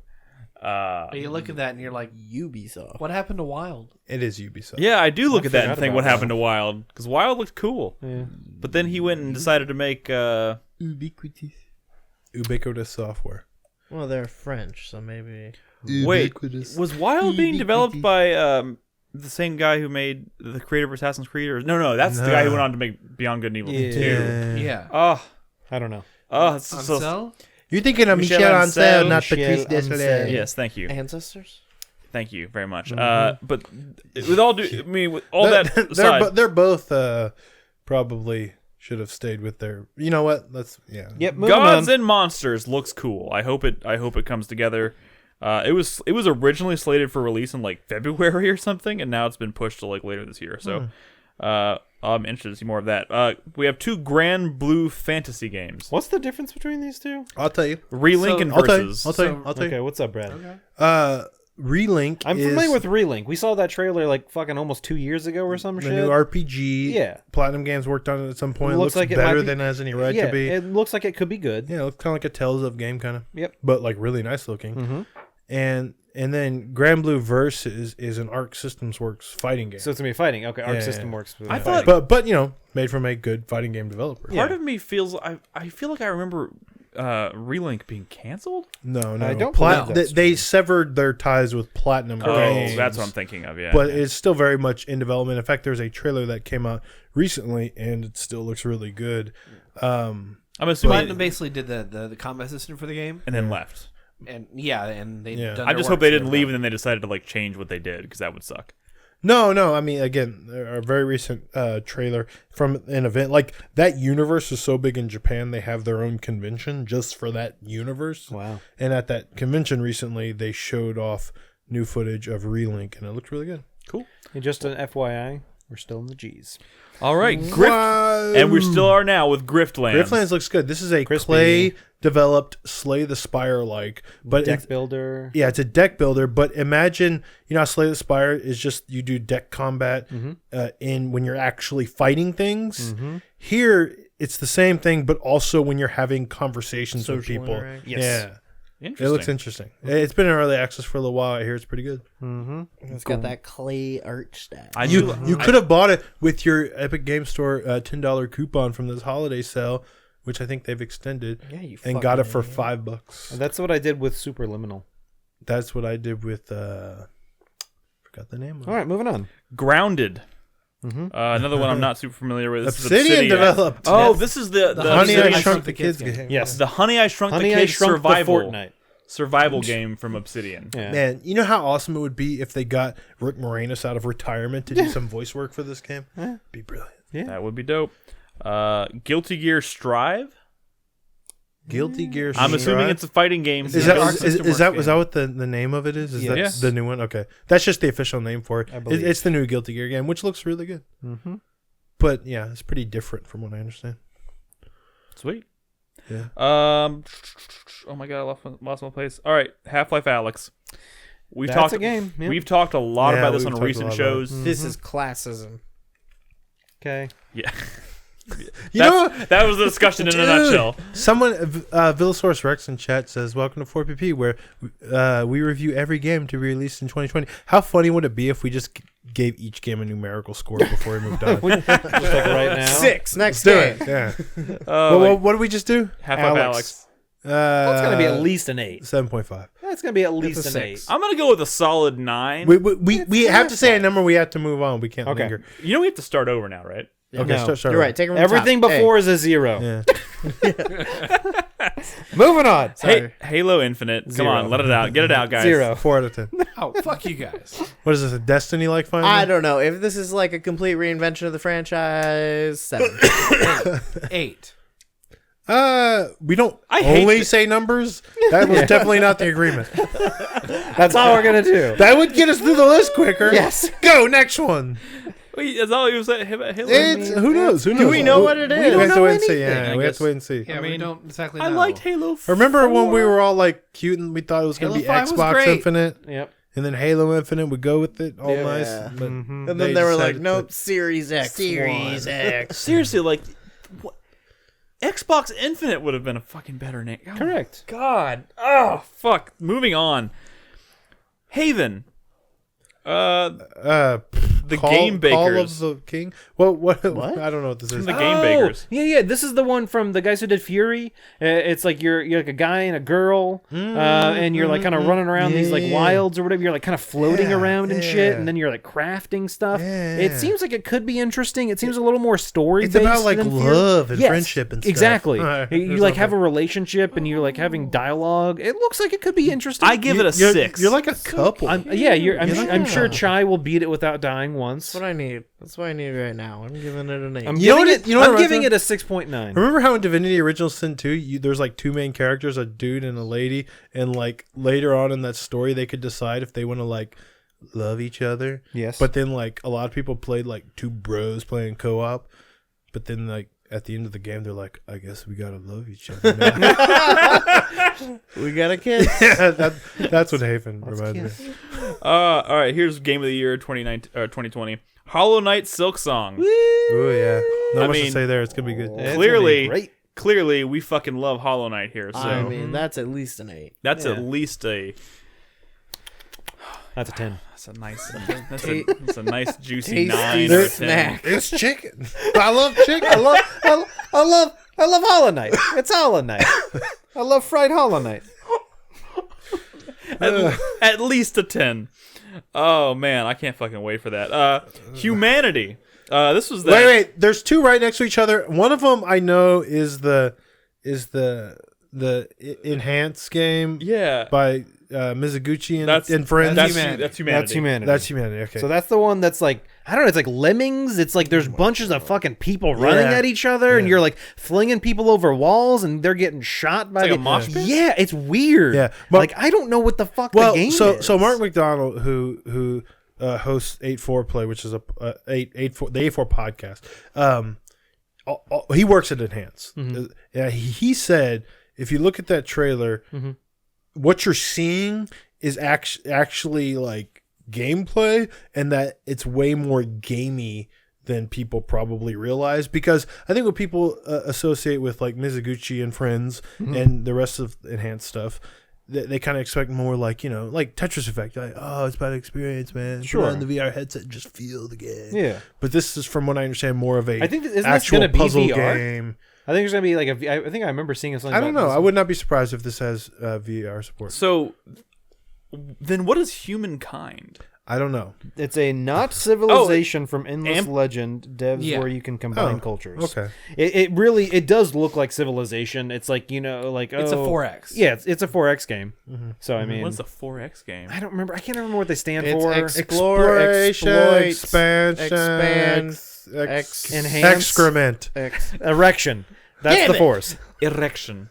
You look at that and you're like, Ubisoft. what happened to Wild? It is Ubisoft. Yeah, I do look at that and forgot think about what that. happened to Wild. Because Wild looked cool. Yeah. But then he went and decided to make. Ubiquitous software. Well, they're French, so maybe. Wait, was Wild being developed by the same guy who made the creator of Assassin's Creed? Or no, that's the guy who went on to make Beyond Good and Evil 2. Yeah. Oh, I don't know. it's so, Ansel? You're thinking of Michel Michel Ancel, Ancel, not Michel Patrice Ancel. Desolé. yes, thank you. Ancestors? Thank you very much. But with all due, I mean, with all that aside, They're both probably should have stayed with their. You know what? Let's Yep. Moving Gods on. and Monsters looks cool. I hope it comes together. It was originally slated for release in like February or something, and now it's been pushed to like later this year. So, I'm interested to see more of that. We have 2 Grand Blue Fantasy games: What's the difference between these two? I'll tell you. Relink and I'll tell you. Versus. I'll tell you. I'll tell Okay, you. what's up, Brad? Relink. I'm familiar with Relink. We saw that trailer like fucking almost 2 years ago or some the shit. new RPG. Yeah. Platinum Games worked on it at some point. It It looks looks like it might better be- than it has any right yeah, to be. it looks like it could be good. Yeah, it looks kind of like a Tales of game kind of. Yep. But like really nice looking. Mm-hmm. And then Grand Blue Versus is an Arc Systems Works fighting game. So it's gonna be fighting. Okay, Arc Yeah. System works. with I fighting. thought- but you know, made from a good fighting game developer. Part of me feels I feel like I remember Relink being canceled. No, I don't Plat- believe they, that's they severed their ties with Platinum Oh, Games. that's what I'm thinking of. Yeah, But yeah. it's still very much in development. In fact, there's a trailer that came out recently, and it still looks really good. I'm assuming. Platinum basically did the combat system for the game, and then left. and they. Yeah. Done I their just work, hope they so didn't they're leave done. and then they decided to like change what they did because that would suck. No. I mean, again, a very recent trailer from an event like that. Universe is so big in Japan; they have their own convention just for that universe. Wow. And at that convention recently, they showed off new footage of Relink, and it looked really good. Cool. And just an FYI, we're still in the G's. All right, Grift, and we still are now with Griftlands. Griftlands looks good. This is a Crispy. clay-developed Slay the Spire like, but Deck it's, builder. yeah, it's a deck builder. But imagine, you know, how Slay the Spire is just you do deck combat in when you're actually fighting things. Here, it's the same thing, but also when you're having conversations with Social people. interaction. Yes. Yeah, Interesting. it looks interesting. It's been in early access for a little while. I hear it's pretty good. It's got that clay art style. I You do. could have bought it with your Epic Game Store $10 coupon from this holiday sale, which I think they've extended, Yeah, you and got it fucking for idiot. $5. That's what I did with Superliminal. That's what I did with forgot the name of it. All right, moving on. Grounded. Another one I'm not super familiar with. This is Obsidian developed. Oh, this is the Honey, Obsidian- I Shrunk the Kids game. Yes. the Honey I Shrunk Honey, the I Kids Shrunk survival the Fortnite. survival game from Obsidian. Yeah. Man, you know how awesome it would be if they got Rick Moranis out of retirement to do some voice work for this game? Be brilliant. That would be dope. Guilty Gear Strive. Guilty Gear I'm assuming Strive? it's a fighting game. Is Yeah, that Arc is System that Works was that what the name of it is? Is that Yes. the new one? Okay, that's just the official name for it. I believe. It's the new Guilty Gear game, which looks really good. Mm-hmm. But yeah, it's pretty different from what I understand. Sweet. Yeah. Oh my god, I lost my place. All right, Half-Life Alyx. We've That's talked a game. Yeah. We've talked a lot Yeah, about this we've on talked a recent lot about it. shows. This is classism. Okay. Yeah. That was the discussion in a nutshell. Someone, Villasaurus Rex in chat says, "Welcome to 4PP, where we review every game to be released in 2020." How funny would it be if we just gave each game a numerical score before we moved on? Just like right now. 6 next Do game. it. Yeah. Oh, What did we just do? half up Alex. Well, it's gonna be at least an 8. 7.5. That's gonna be at least an 8. I'm gonna go with a solid 9. We have to say a number. We have to move on. We can't Okay. linger. You know we have to start over now, right? Okay, No. start You're right. Take 'em from the Everything top. before is a 0. Yeah. Moving on. Hey, Halo Infinite. Come 0. on, let it out. Get it out, guys. 0. 4 out of 10. Oh, fuck you guys. What is this? A Destiny like finally? I don't know if this is like a complete reinvention of the franchise. 7. 8. We don't I hate only thi- say numbers. That was definitely not the agreement. That's all we're gonna do. That would get us through the list quicker. Yes. Go next one. Wait, that's all you said. Halo. It's who knows? Who knows? Do we know what it We is? have to know wait and see. anything, Yeah, I we have guess. to wait and see. Yeah, we don't exactly know. I liked Halo. Remember when we 4? were all like cute and we thought it was going to Halo be 5 was Xbox great. Infinite, Yep. and then Halo Infinite would go with it, all Yeah. nice. But And then they were like, decided nope, to- Series X. Series X. Seriously, like, what? Xbox Infinite would have been a fucking better name. Oh, Correct. God. Oh, fuck. Moving on. Haven. The Game Call Bakers. of the King. Well, what? What? I don't know what this is. The Game Bakers. Yeah. This is the one from the guys who did Fury. It's like you're like a guy and a girl, and you're like kind of running around these like Yeah. wilds or whatever. You're like kind of floating Yeah, around and shit, yeah. and then you're like crafting stuff. Yeah. It seems like it could be interesting. It seems a little more story. It's about like love and friendship and stuff. Exactly. Alright, You there's like okay. have a relationship and you're like having dialogue. It looks like it could be interesting. I give it a You're- 6. You're like a couple. I'm sure Chai will beat it without dying once. That's what I need. That's what I need right now. I'm giving it an 8. I'm You know giving what it. you know what I'm it giving it reminds a 6.9. Remember how in Divinity Original Sin 2, there's like two main characters, a dude and a lady, and like later on in that story, they could decide if they want to like love each other. Yes. But then like a lot of people played like two bros playing co-op, but then like at the end of the game, they're like, I guess we gotta love each other now. We got a kid. Yeah, that's what Haven reminds me. All right, here's Game of the Year 2020. Hollow Knight Silk Song. Oh yeah, not I much mean, to say there. It's gonna be good. It's Clearly, gonna be great. clearly, we fucking love Hollow Knight here. So I mean, that's at least an 8. that's yeah. at least a. That's a 10. That's a nice. That's a nice juicy Tasty 9 or 10. snack. It's chicken. I love chicken. I love Hollow Knight. It's Hollow Knight. I love fried Hollow Knight. At least a 10. Oh man, I can't fucking wait for that. Humanity. This was the Wait. There's two right next to each other. One of them I know is the enhanced game Yeah. by Mizuguchi and That's friends. That's Humanity. That's humanity. That's humanity. That's humanity. Okay. So that's the one that's like, I don't know, it's like lemmings. It's like there's bunches of fucking people running Yeah. at each other, and Yeah. you're like flinging people over walls, and they're getting shot by It's like the a mosh pit? Yeah, it's weird. Yeah, but- like I don't know what the fuck well, the game so is. so Mark McDonald, who hosts 4Player, which is a 4 the 4 podcast. He works at Enhance. Yeah, he said if you look at that trailer, what you're seeing is actually like gameplay, and that it's way more gamey than people probably realize, because I think what people associate with like Mizuguchi and friends and the rest of Enhanced stuff, they kind of expect more like, you know, like Tetris Effect, like, oh, it's about experience, man. Sure. Put on the VR headset and just feel the game. Yeah. But this is, from what I understand, more of a I think isn't this actual gonna be puzzle VR? game. I think there's gonna be like I think I remember seeing something. I don't about know. this. I would not be surprised if this has VR support. So then what is humankind? I don't know. It's a not civilization from Endless Legend devs Yeah. where you can combine Oh, cultures. okay. It really it does look like Civilization. It's like, you know, like It's a oh, 4X. Yeah, it's a 4X game. So I mean, What's the 4X game? I don't remember. I can't remember what they stand It's for. explore, Exploration, exploit, expansion, expand, Enhance. excrement. Erection. That's Damn the it. force. Erection.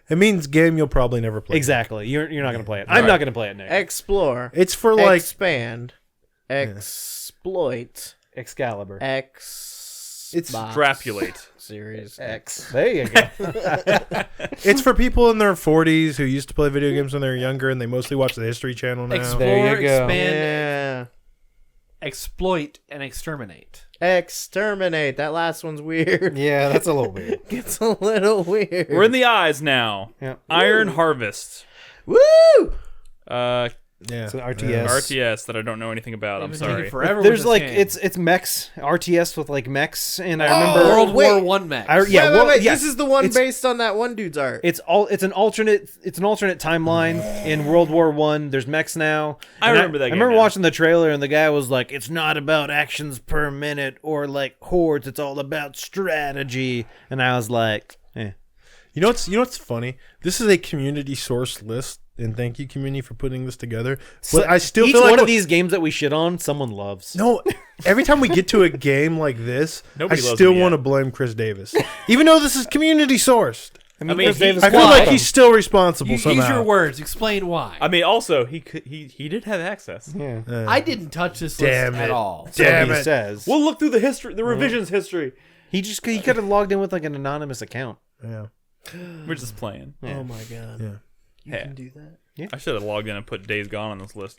It means game you'll probably never play. Exactly. You're not gonna play it. I'm not gonna play it, Nick. explore, It's for like expand, exploit, Excalibur. It's Drapulate. Series X. There you go. it's for people in their 40s who used to play video games when they were younger, and they mostly watch the History Channel now. Explore, There you go. expand. Yeah. exploit and exterminate. Exterminate. That last one's weird. Yeah, that's a little weird. Gets a little weird. We're in the eyes now. Yeah. Iron Harvest. Woo! Yeah. It's an RTS. RTS that I don't know anything about. I'm They've been taking sorry. forever with There's this like game. it's mechs, RTS with like mechs, and I remember World wait. War One mech. Yeah, wait, well, wait. yes. This is the one It's- based on that one dude's art. It's an alternate timeline in World War One. There's mechs now. I And remember that I game remember now. watching the trailer and the guy was like, "It's not about actions per minute or like hordes. It's all about strategy." And I was like, "Eh." You know what's funny? This is a community source list, and thank you, community, for putting this together. But I still each feel like one of these games that we shit on, someone loves. No, every time we get to a game like this, Nobody I loves still me want to yet. blame Chris Davis, even though this is community sourced. I mean, Chris Davis I feel quit. like he's still responsible Use somehow. your words. Explain why. I mean, also he did have access. Yeah. I didn't touch this Damn list it. at all. Damn he it. says. We'll look through the history, the revisions history. He could have logged in with like an anonymous account. Yeah. We're just playing. Yeah. Oh my god. Yeah. You Hey. can do that. I should have logged in and put Days Gone on this list.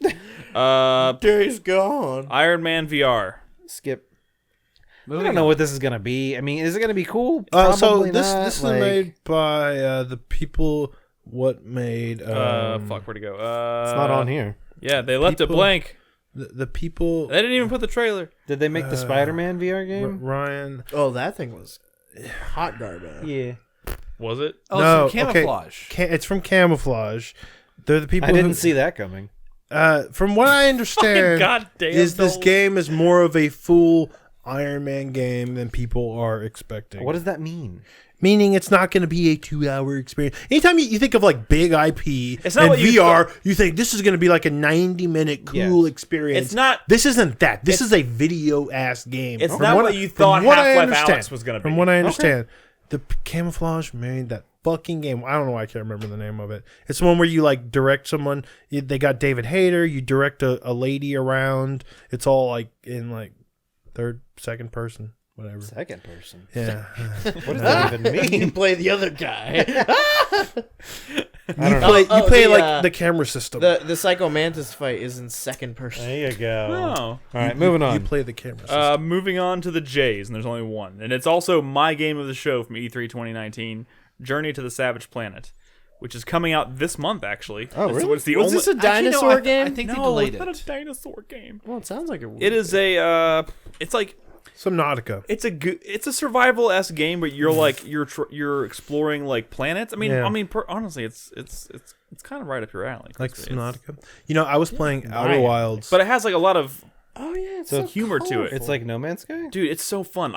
Days gone. Iron Man VR. Skip. I Moving don't know on. what this is gonna be. I mean, is it gonna be cool? So Probably this not. this Like, is made by the people what made Fuck, where'd it go? It's not on here. Yeah, they left it People- blank. the people They didn't even put the trailer. Did they make the Spider-Man VR game? Ryan. Oh, that thing was hot garbage. Yeah. Was it? Oh, No, it's from okay. Camouflage. It's from Camouflage. They're the people I didn't who, see that coming. From what I understand, goddamn is this Nolan. game is more of a full Iron Man game than people are expecting. What does that mean? Meaning it's not going to be a 2-hour experience. Anytime you think of like big IP It's not and what you VR, you think this is going to be like a 90-minute cool experience. It's not- This isn't that. This is a video ass game. It's From not what you thought from what I Half-Life understand- Alyx was gonna be. From what I understand, the Camouflage made that fucking game. I don't know why I can't remember the name of it. It's the one where you like direct someone. They got David Hayter. You direct a lady around. It's all like in like third, second person, whatever. Second person. Yeah. What does that even You mean? play the other guy. You play the, like the camera system. the Psycho Mantis fight is in second person. There you go. Oh. All right, moving on. You play the camera system. Moving on to the J's, and there's only one. And it's also my game of the show from E3 2019, Journey to the Savage Planet, which is coming out this month, actually. Oh, really? It's the Was only... this a Actually, no, dinosaur I game? think they No, delayed it's not it. a dinosaur game. Well, it sounds like it. It is a, it's like... Subnautica. It's a survival-esque game, but you're like you're exploring like planets. I mean, Yeah. honestly, it's kind of right up your alley. Like It's- Subnautica. You know, I was playing Outer Wilds. but it has like a lot of Oh yeah, it's So so humor to it. It's like No Man's Sky? Dude, it's so fun.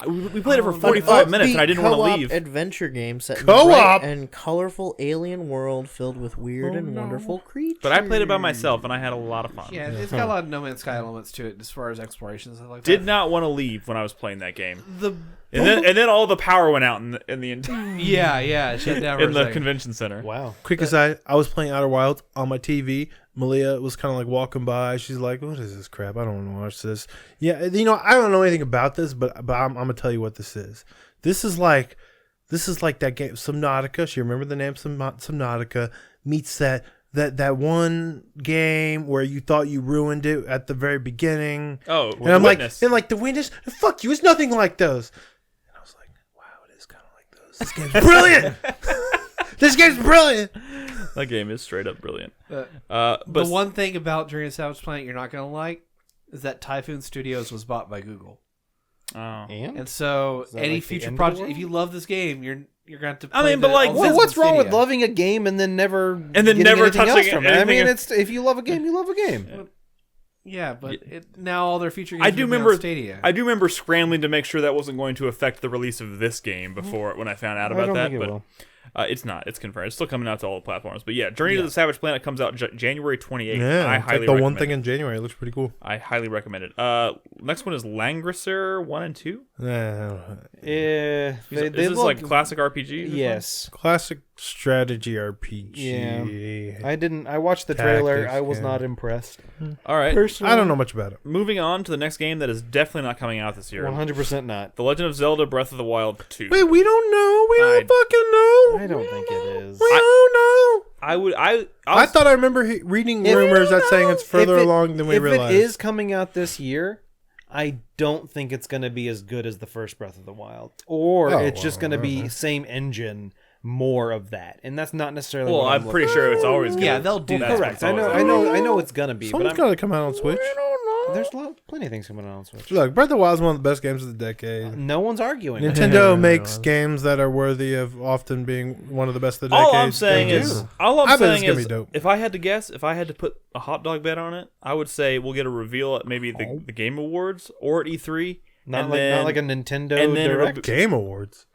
We played it for An 45 minutes, and I didn't want to upbeat leave. Adventure game set in a Co-op! bright and colorful alien world filled with weird and wonderful creatures. But I played it by myself, and I had a lot of fun. Yeah, it's got a lot of No Man's Sky elements to it as far as exploration and stuff like that. Did not want to leave when I was playing that game, the and then all the power went out in the yeah, it shut down for in a the second. convention center. Wow. Quick aside, I was playing Outer Wilds on my TV. Malia was kind of like walking by. She's like, "What is this crap? I don't want to watch this." Yeah, you know, I don't know anything about this, but I'm gonna tell you what this is. This is like that game Subnautica. She remember the name Subnautica meets that one game where you thought you ruined it at the very beginning. Oh, And I'm Witness. like the Witness. Fuck you! It's nothing like those. And I was like, wow, it is kind of like those. This game's brilliant. This game's brilliant. That game is straight up brilliant. But But the one thing about Journey to Savage Planet you're not gonna like is that Typhoon Studios was bought by Google, oh. and so Is that any like the future end of the project, world? if you love this game, you're gonna have to. I play mean, but the like, old Well, Physical what's wrong with Stadia. loving a game and then never never anything else touching from it? I mean, anything- it's if you love a game, you love a game. Yeah, but now all their future games I are do gonna be on remember. Stadia. I do remember scrambling to make sure that wasn't going to affect the release of this game before when I found out I about don't that. think it But will. it's not. It's confirmed. It's still coming out to all the platforms. But yeah, Journey to the Savage Planet comes out January 28th. Yeah, I it's highly like the one recommend thing it. in January. It looks pretty cool. I highly recommend it. Next one is Langrisser 1 and 2. Yeah, Is this like classic RPGs? or yes. Classic strategy RPG. Yeah. I watched the trailer. Tactics, I was yeah. not impressed. something? All right. I don't know much about it. Moving on to the next game that is definitely not coming out this year. 100% not. The Legend of Zelda: Breath of the Wild 2. Wait, we don't know. We I- don't fucking know. I don't think it is. We don't know. I thought I remember reading rumors that saying it's further along than we realized. If it is coming out this year, I don't think it's going to be as good as the first Breath of the Wild, or it's just going to be same engine, more of that, and that's not necessarily. Well, I'm pretty sure it's always good. Yeah, they'll do that. correct. I know it's going to be, Someone's but got to come out on Switch. there's plenty of things coming out on Switch. Look, Breath of the Wild is one of the best games of the decade. No one's arguing. Nintendo makes games that are worthy of often being one of the best of the decade. All I'm saying is, dope. if I had to guess, if I had to put a hot dog bet on it, I would say we'll get a reveal at maybe the Game Awards or at E3. Not like a Nintendo and then Direct. Game Awards.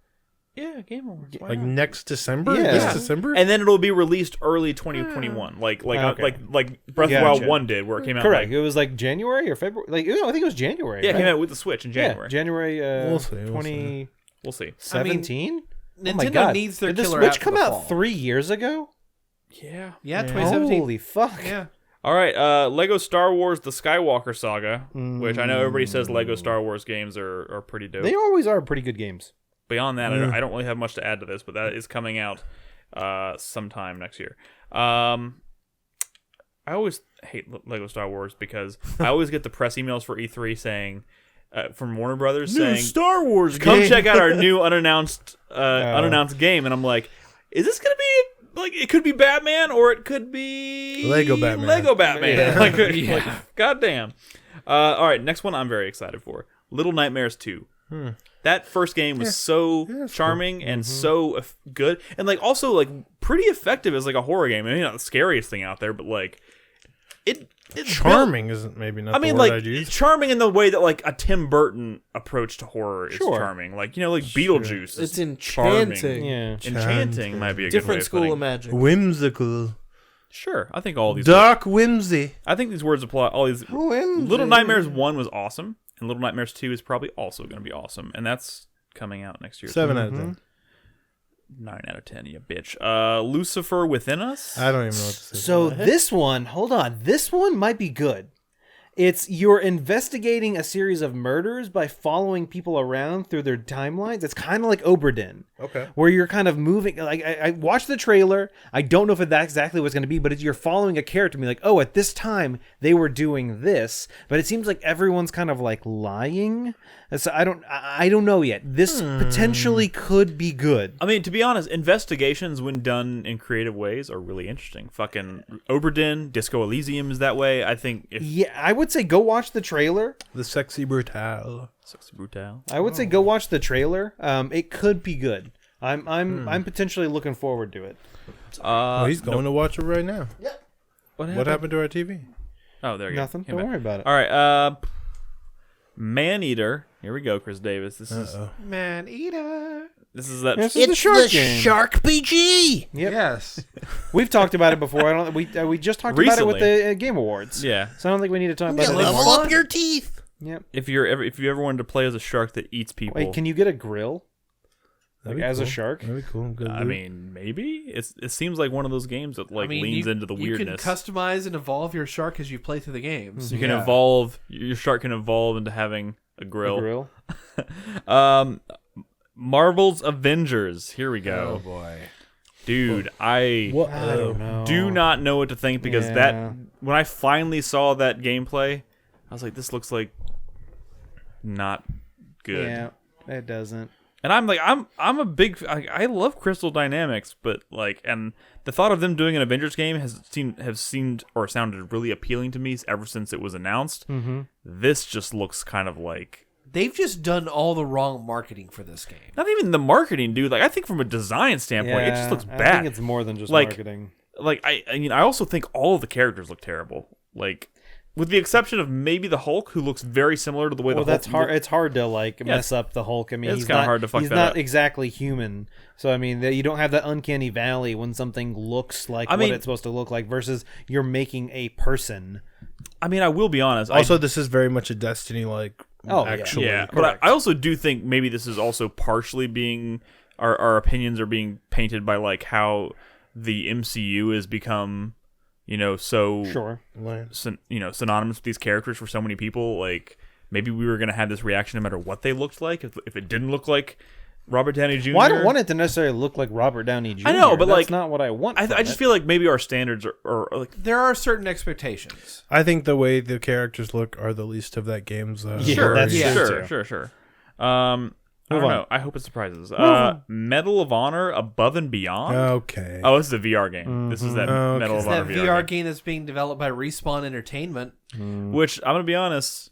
Yeah, Game Awards. Why Like not? next December? Yeah. This December? And then it'll be released early 2021, like Okay. Breath of the Wild Gotcha. 1 did, where it came out. Correct. Like, it was like January or February. Like I think it was January. yeah, it right? came out with the Switch in January. Yeah, January. We'll see, we'll 2017. Nintendo Oh my God. needs their Did the killer Switch app for come the out fall. 3 years ago? Yeah. Yeah, 2017. Holy fuck! Yeah. All right, Lego Star Wars: The Skywalker Saga, which I know everybody says Lego Star Wars games are pretty dope. They always are pretty good games. Beyond that, I don't really have much to add to this, but that is coming out sometime next year. I always hate Lego Star Wars because I always get the press emails for E3 saying from Warner Brothers saying Star Wars come game. check out our new unannounced game, and I'm like, is this gonna be like it could be Batman or it could be Lego Batman. Lego Batman. Yeah. Like, goddamn. All right, next one I'm very excited for. Little Nightmares 2. That first game was so charming and so good, and like also like pretty effective as like a horror game. I mean, not the scariest thing out there, but like it's Charming isn't maybe not I mean, the word like I'd use. charming in the way that like a Tim Burton approach to horror is Sure. charming. Like like Beetlejuice. It's is charming. enchanting. Yeah. Enchanting might be a good way Different of school putting of it. magic. Whimsical. Sure, I think all these. Dark whimsy. I think these words apply. All these. Little Nightmares 1 was awesome, and Little Nightmares 2 is probably also going to be awesome, and that's coming out next year. 7 out of 10. 9 out of 10, you bitch. Lucifer Within Us. I don't even know what to say. So this one, hold on, this one might be good. It's you're investigating a series of murders by following people around through their timelines. It's kind of like Oberdin. Okay. Where you're kind of moving. Like I watched the trailer. I don't know if that's exactly what's going to be, but you're following a character. Be like, oh, at this time they were doing this, but it seems like everyone's kind of like lying. So I don't know yet. This potentially could be good. I mean, to be honest, investigations when done in creative ways are really interesting. Fucking Oberdin, Disco Elysium is that way. I think if Yeah, I would say go watch the trailer. The Sexy Brutal. Sexy Brutal. I would say go watch the trailer. It could be good. I'm potentially looking forward to it. Oh, he's going to watch it right now. What What happened to our TV? Oh, there you Nothing. go. Came Don't back. worry about it. All right. Maneater. Here we go, Chris Davis. This is Man eater. this is that. This is the shark game. Shark PG. Yep. Yes. We've talked about it before. I don't. We just talked about it with the Game Awards. Yeah. So I don't think we need to talk about it Level anymore. up your teeth. Yep. If you ever wanted to play as a shark that eats people, Wait, can you get a grill That'd like be as a cool. shark? That'd be cool. Good I loot. mean, maybe it seems like one of those games that like leans into the weirdness. You can customize and evolve your shark as you play through the games. You can evolve. Your shark can evolve into having a grill. A grill. Marvel's Avengers. Here we go. Oh boy. Dude, I What? I don't know. do not know what to think because Yeah. that when I finally saw that gameplay, I was like, this looks like not good. Yeah, it doesn't. And I'm like, I'm a big. I love Crystal Dynamics, but like, and the thought of them doing an Avengers game have seemed or sounded really appealing to me ever since it was announced. Mm-hmm. This just looks kind of like They've just done all the wrong marketing for this game. not even the marketing, dude. Like, I think from a design standpoint, it just looks I bad. think it's more than just Like, marketing. Like, I mean, I also think all of the characters look terrible. Like, with the exception of maybe the Hulk, who looks very similar to the way Well, the Hulk that's hard. It's hard to like mess it's- up the Hulk. I mean, it's he's kinda not hard to fuck He's that not up. exactly human. So I mean, you don't have that uncanny valley when something looks like I mean- what it's supposed to look like versus you're making a person. I mean, I will be honest. Also, this is very much a Destiny like. Oh, yeah. actually. Yeah, but I also do think maybe this is also partially being our opinions are being painted by like how the MCU has become, so Sure. synonymous with these characters for so many people. Like maybe we were gonna have this reaction no matter what they looked like. If it didn't look like Robert Downey Jr. Well, I don't want it to necessarily look like Robert Downey Jr. I know, but, that's like, not what I want. I just feel like maybe our standards are like. There are certain expectations. I think the way the characters look are the least of that game's. Sure, that's sure, true. sure. I don't on. know. I hope it surprises. Medal of Honor Above and Beyond. Okay. Oh, this is a VR game. This is that Okay. Medal of It's Honor that VR, VR game. game that's being developed by Respawn Entertainment. Which I'm gonna be honest.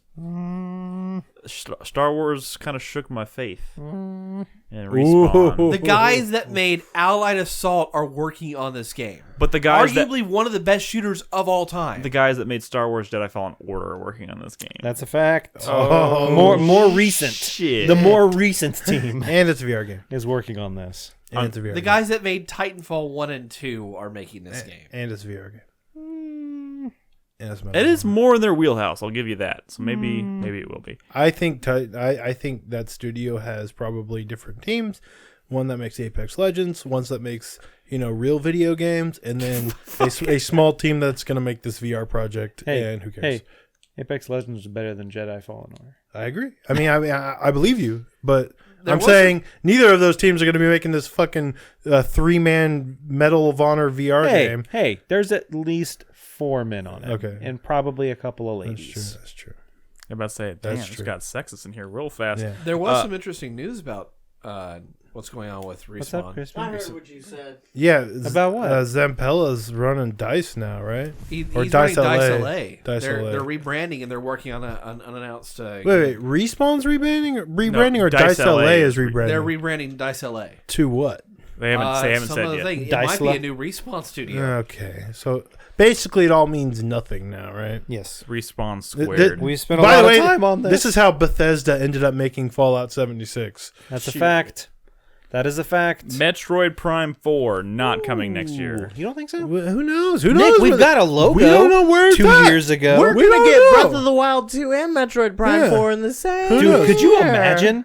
Star Wars kind of shook my faith. And Respawn. Ooh. The guys that made Allied Assault are working on this game. But the guys that Arguably one of the best shooters of all time. the guys that made Star Wars Jedi Fallen Order are working on this game. That's a fact. Oh, more recent. shit. The more recent team and it's a VR game. is working on this. And it's a VR The game. guys that made Titanfall 1 and 2 are making this game. And it's a VR game. And it's It is more in their wheelhouse. I'll give you that. So maybe it will be. I think I think that studio has probably different teams. One that makes Apex Legends, one that makes real video games, and then a small team that's going to make this VR project. Hey, and who cares? Hey, Apex Legends is better than Jedi Fallen Order. I agree. I mean, I believe you, but There I'm was saying neither of those teams are going to be making this fucking 3-man Medal of Honor VR game. Hey, there's at least 4 men on it. Okay. And probably a couple of That's ladies. true. That's true. I'm about to say, damn, That's it's true. got sexist in here real fast. Yeah. There was some interesting news about what's going on with Respawn. What's up, Chris? I heard what you said. Yeah. About what? Zampella's running DICE now, right? He's Or running Dice Dice LA. LA. Dice They're LA. rebranding and they're working on an unannounced. Wait. Respawn's rebranding, or Dice DICE LA LA is is rebranding? They're rebranding Dice LA. To what? They haven't Some said of the yet. thing- It Dice might be LA. a new Respawn studio. Okay, so basically it all means nothing now, right? Yes. Respawn Th- squared. We spent a By lot the way, of time on this. This is how Bethesda ended up making Fallout 76. That's a fact. That is a fact. Metroid Prime 4 not coming next year. You don't think so? Who knows? Who Nick, knows? we've got a logo. We don't know where it's 2 at. years ago. We're We gonna don't get know. Breath of the Wild 2 and Metroid Prime Yeah. 4 in the same. Who Dude, knows? could you year. imagine?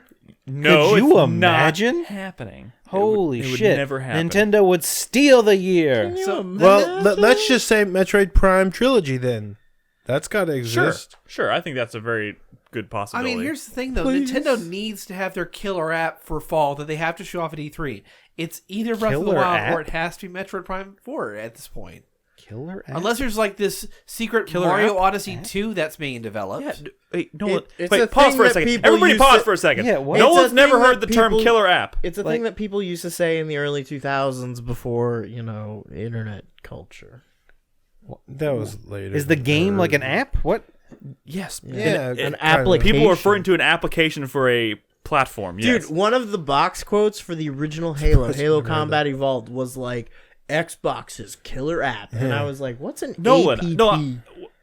No, Could you it's imagine? Not happening. Holy it would shit. never happen. Nintendo would steal the year. Well, let's just say Metroid Prime trilogy then. That's got to Sure, exist. sure. I think that's a very good I possibility. mean, here's the thing though. Please. Nintendo needs to have their killer app for fall that they have to show off at E3. It's either Breath of the Killer Wild app? or it has to be Metroid Prime 4 at this point. Killer app? Unless there's like this secret Killer Mario app? Odyssey 2 that's being developed. Yeah, wait, Nolan. It's Wait, a pause thing for a that second. people Everybody used pause to- for a second. Yeah, what? Nolan's It's a never thing heard that the term people- killer app. It's a Like- thing that people used to say in the early 2000s before, internet culture. That was later. Is the game like an app? What? Yes. Yeah, An kind of. application. People are referring to an application for a platform. Yes. Dude, one of the box quotes for the original Halo Combat Evolved was like, Xbox's killer app. And I was like, what's an Nolan. app? No,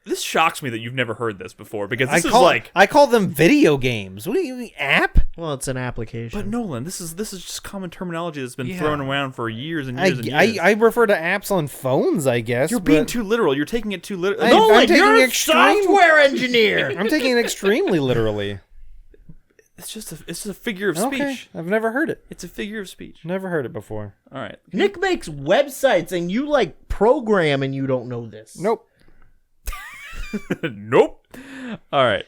this shocks me that you've never heard this before because this is call, like. I call them video games. What do you mean, app? Well, it's an application. But Nolan, this is just common terminology that's been Yeah. thrown around for years and years and I, years. I refer to apps on phones, I guess. You're being but too literal. You're taking it too literal. I'm taking you're a extreme- software engineer. I'm taking it extremely literally. It's just a figure of Okay, speech. I've never heard it. It's a figure of speech. Never heard it before. All right. Nick makes websites and you like program and you don't know this. Nope. Nope. All right.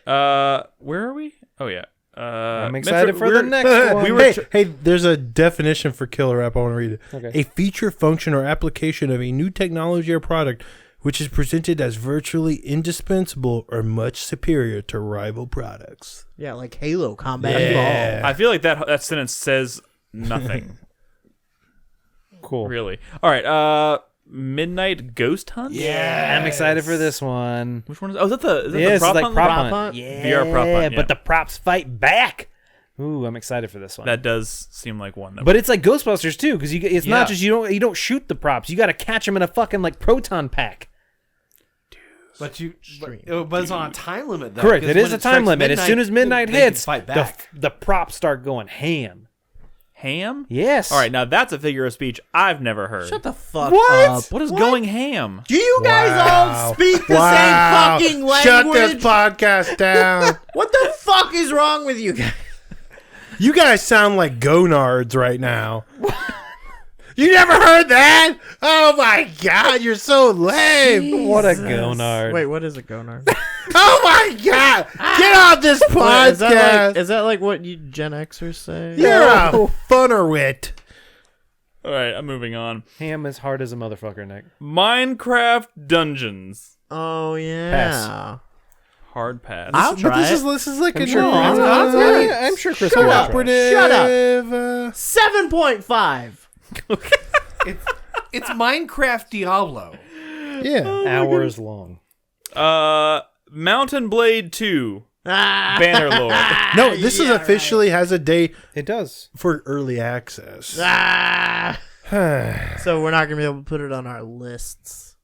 Where are we? Oh yeah. I'm excited for the we're- next one. We were Hey, there's a definition for killer app. I want to read it. Okay. A feature, function, or application of a new technology or product which is presented as virtually indispensable or much superior to rival products. Yeah, like Halo Combat Yeah. Evolved. I feel like that sentence says nothing. Cool. Really. All right. Midnight Ghost Hunt. Yeah, I'm excited for this one. Which one is? Oh, is that the Yeah, the it's prop like hunt? prop Prop hunt. hunt? Yeah, VR prop hunt, yeah. but the props fight back. Ooh, I'm excited for this one. That does seem like one. That But it's like Ghostbusters too, because it's Yeah. not just you don't shoot the props. You got to catch them in a fucking like proton pack. But it's on a time limit though. Correct. 'cause It when is a strikes time limit. As soon as midnight they can hits, fight the back. the props start going ham. ham. Yes. All right. Now that's a figure of speech I've never heard. Shut the fuck What? up. What is going ham? Do you guys all speak the Wow. same fucking Shut language? this podcast down. What the fuck is wrong with you guys? You guys sound like gonards right now. You never heard that? Oh my god, you're so lame. What a gonard. Wait, what is a gonard? Oh my god. Get off this Wait, podcast. is that like what you Gen Xers say? You're a funnerwit. All right, I'm moving on. Ham as hard as a motherfucker, Nick. Minecraft Dungeons. Oh yeah. Hard pass. I'll try it. This is like I'm a sure. I'm sure Chris will try. cooperative. Shut up. 7.5. It's Minecraft Diablo. Yeah. Hours long. Mountain Blade 2. Bannerlord. No, this is officially has a date It does. for early access. So we're not gonna be able to put it on our lists.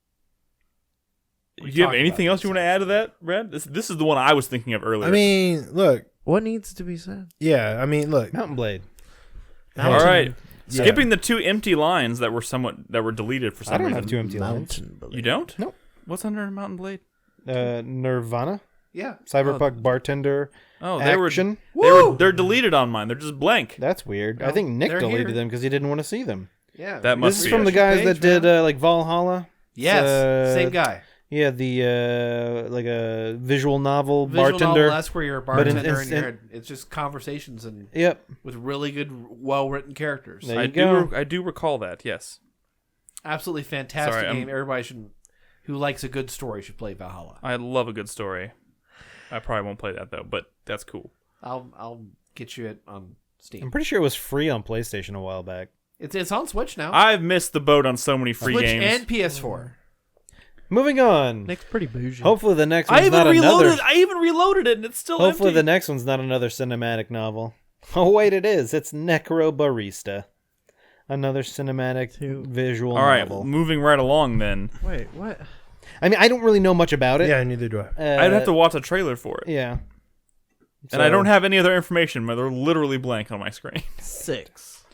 Do you have anything else you want to add to that, Brad? This is the one I was thinking of earlier. I mean, look. What needs to be said? Yeah, I mean, look. Mountain Blade. all right. Yeah. Skipping the 2 empty lines that were deleted for some I don't reason. have 2 empty lines. You don't? Nope. What's under Mountain Blade? Nirvana, Yeah. Cyberpunk Bartender, Oh, Action. they're deleted on mine. They're just blank. That's weird. No, I think Nick they're deleted here. them because he didn't want to see them. Yeah. That must This is be from it. the guys Page, that did man. like Valhalla. Yes. Same guy. Yeah, the like a visual novel Visual bartender. novel, that's where you're a But in- bartender in- and it's just conversations and Yep. with really good, well-written characters. There I you go. I do recall that. Yes. Absolutely fantastic Sorry, game. Everybody who likes a good story should play Valhalla. I love a good story. I probably won't play that though, but that's cool. I'll get you it on Steam. I'm pretty sure it was free on PlayStation a while back. It's on Switch now. I've missed the boat on so many free Switch games. and PS4. Moving on. Nick's pretty bougie. Hopefully the next I one's even not reloaded. another. I even reloaded it, and it's still Hopefully empty. the next one's not another cinematic novel. Oh wait, it is. It's Necro Barista, another cinematic visual All right, novel. moving right along then. Wait, what? I mean, I don't really know much about it. Yeah, neither do I. I'd have to watch a trailer for it. Yeah. And I don't have any other information, but they're literally blank on my screen. 6.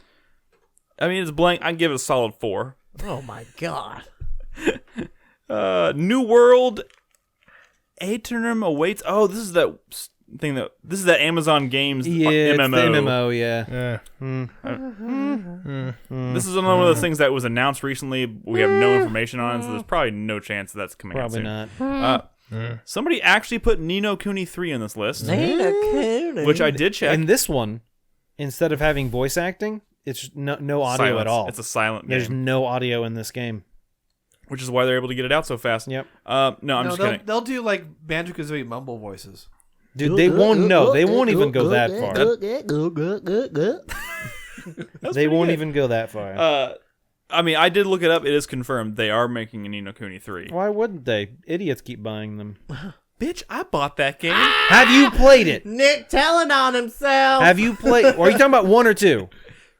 I mean, it's blank. I'd give it a solid 4. Oh my god. New World Aeternum awaits. Oh, this is that thing this is that Amazon Games Yeah, it's the MMO. MMO. Yeah. This is another one of those things that was announced recently. We have no information on, so there's probably no chance that's coming Probably out soon. not. Somebody actually put Ni no Kuni 3 on this list, Which which I did check. And this one, instead of having voice acting, it's no audio Silence. at all. It's a silent There's game, no audio in this game. which is why they're able to get it out so fast. Yep. No, I'm just kidding. They'll do like Banjo-Kazooie mumble voices. Dude, they won't know. They won't even go that far. They won't even go that far. I mean, I did look it up. It is confirmed. They are making a Ni no Kuni 3. Why wouldn't they? Idiots keep buying them. Bitch, I bought that game. Have you played it? Nick telling on himself. Have you played? Or are you talking about 1 or 2?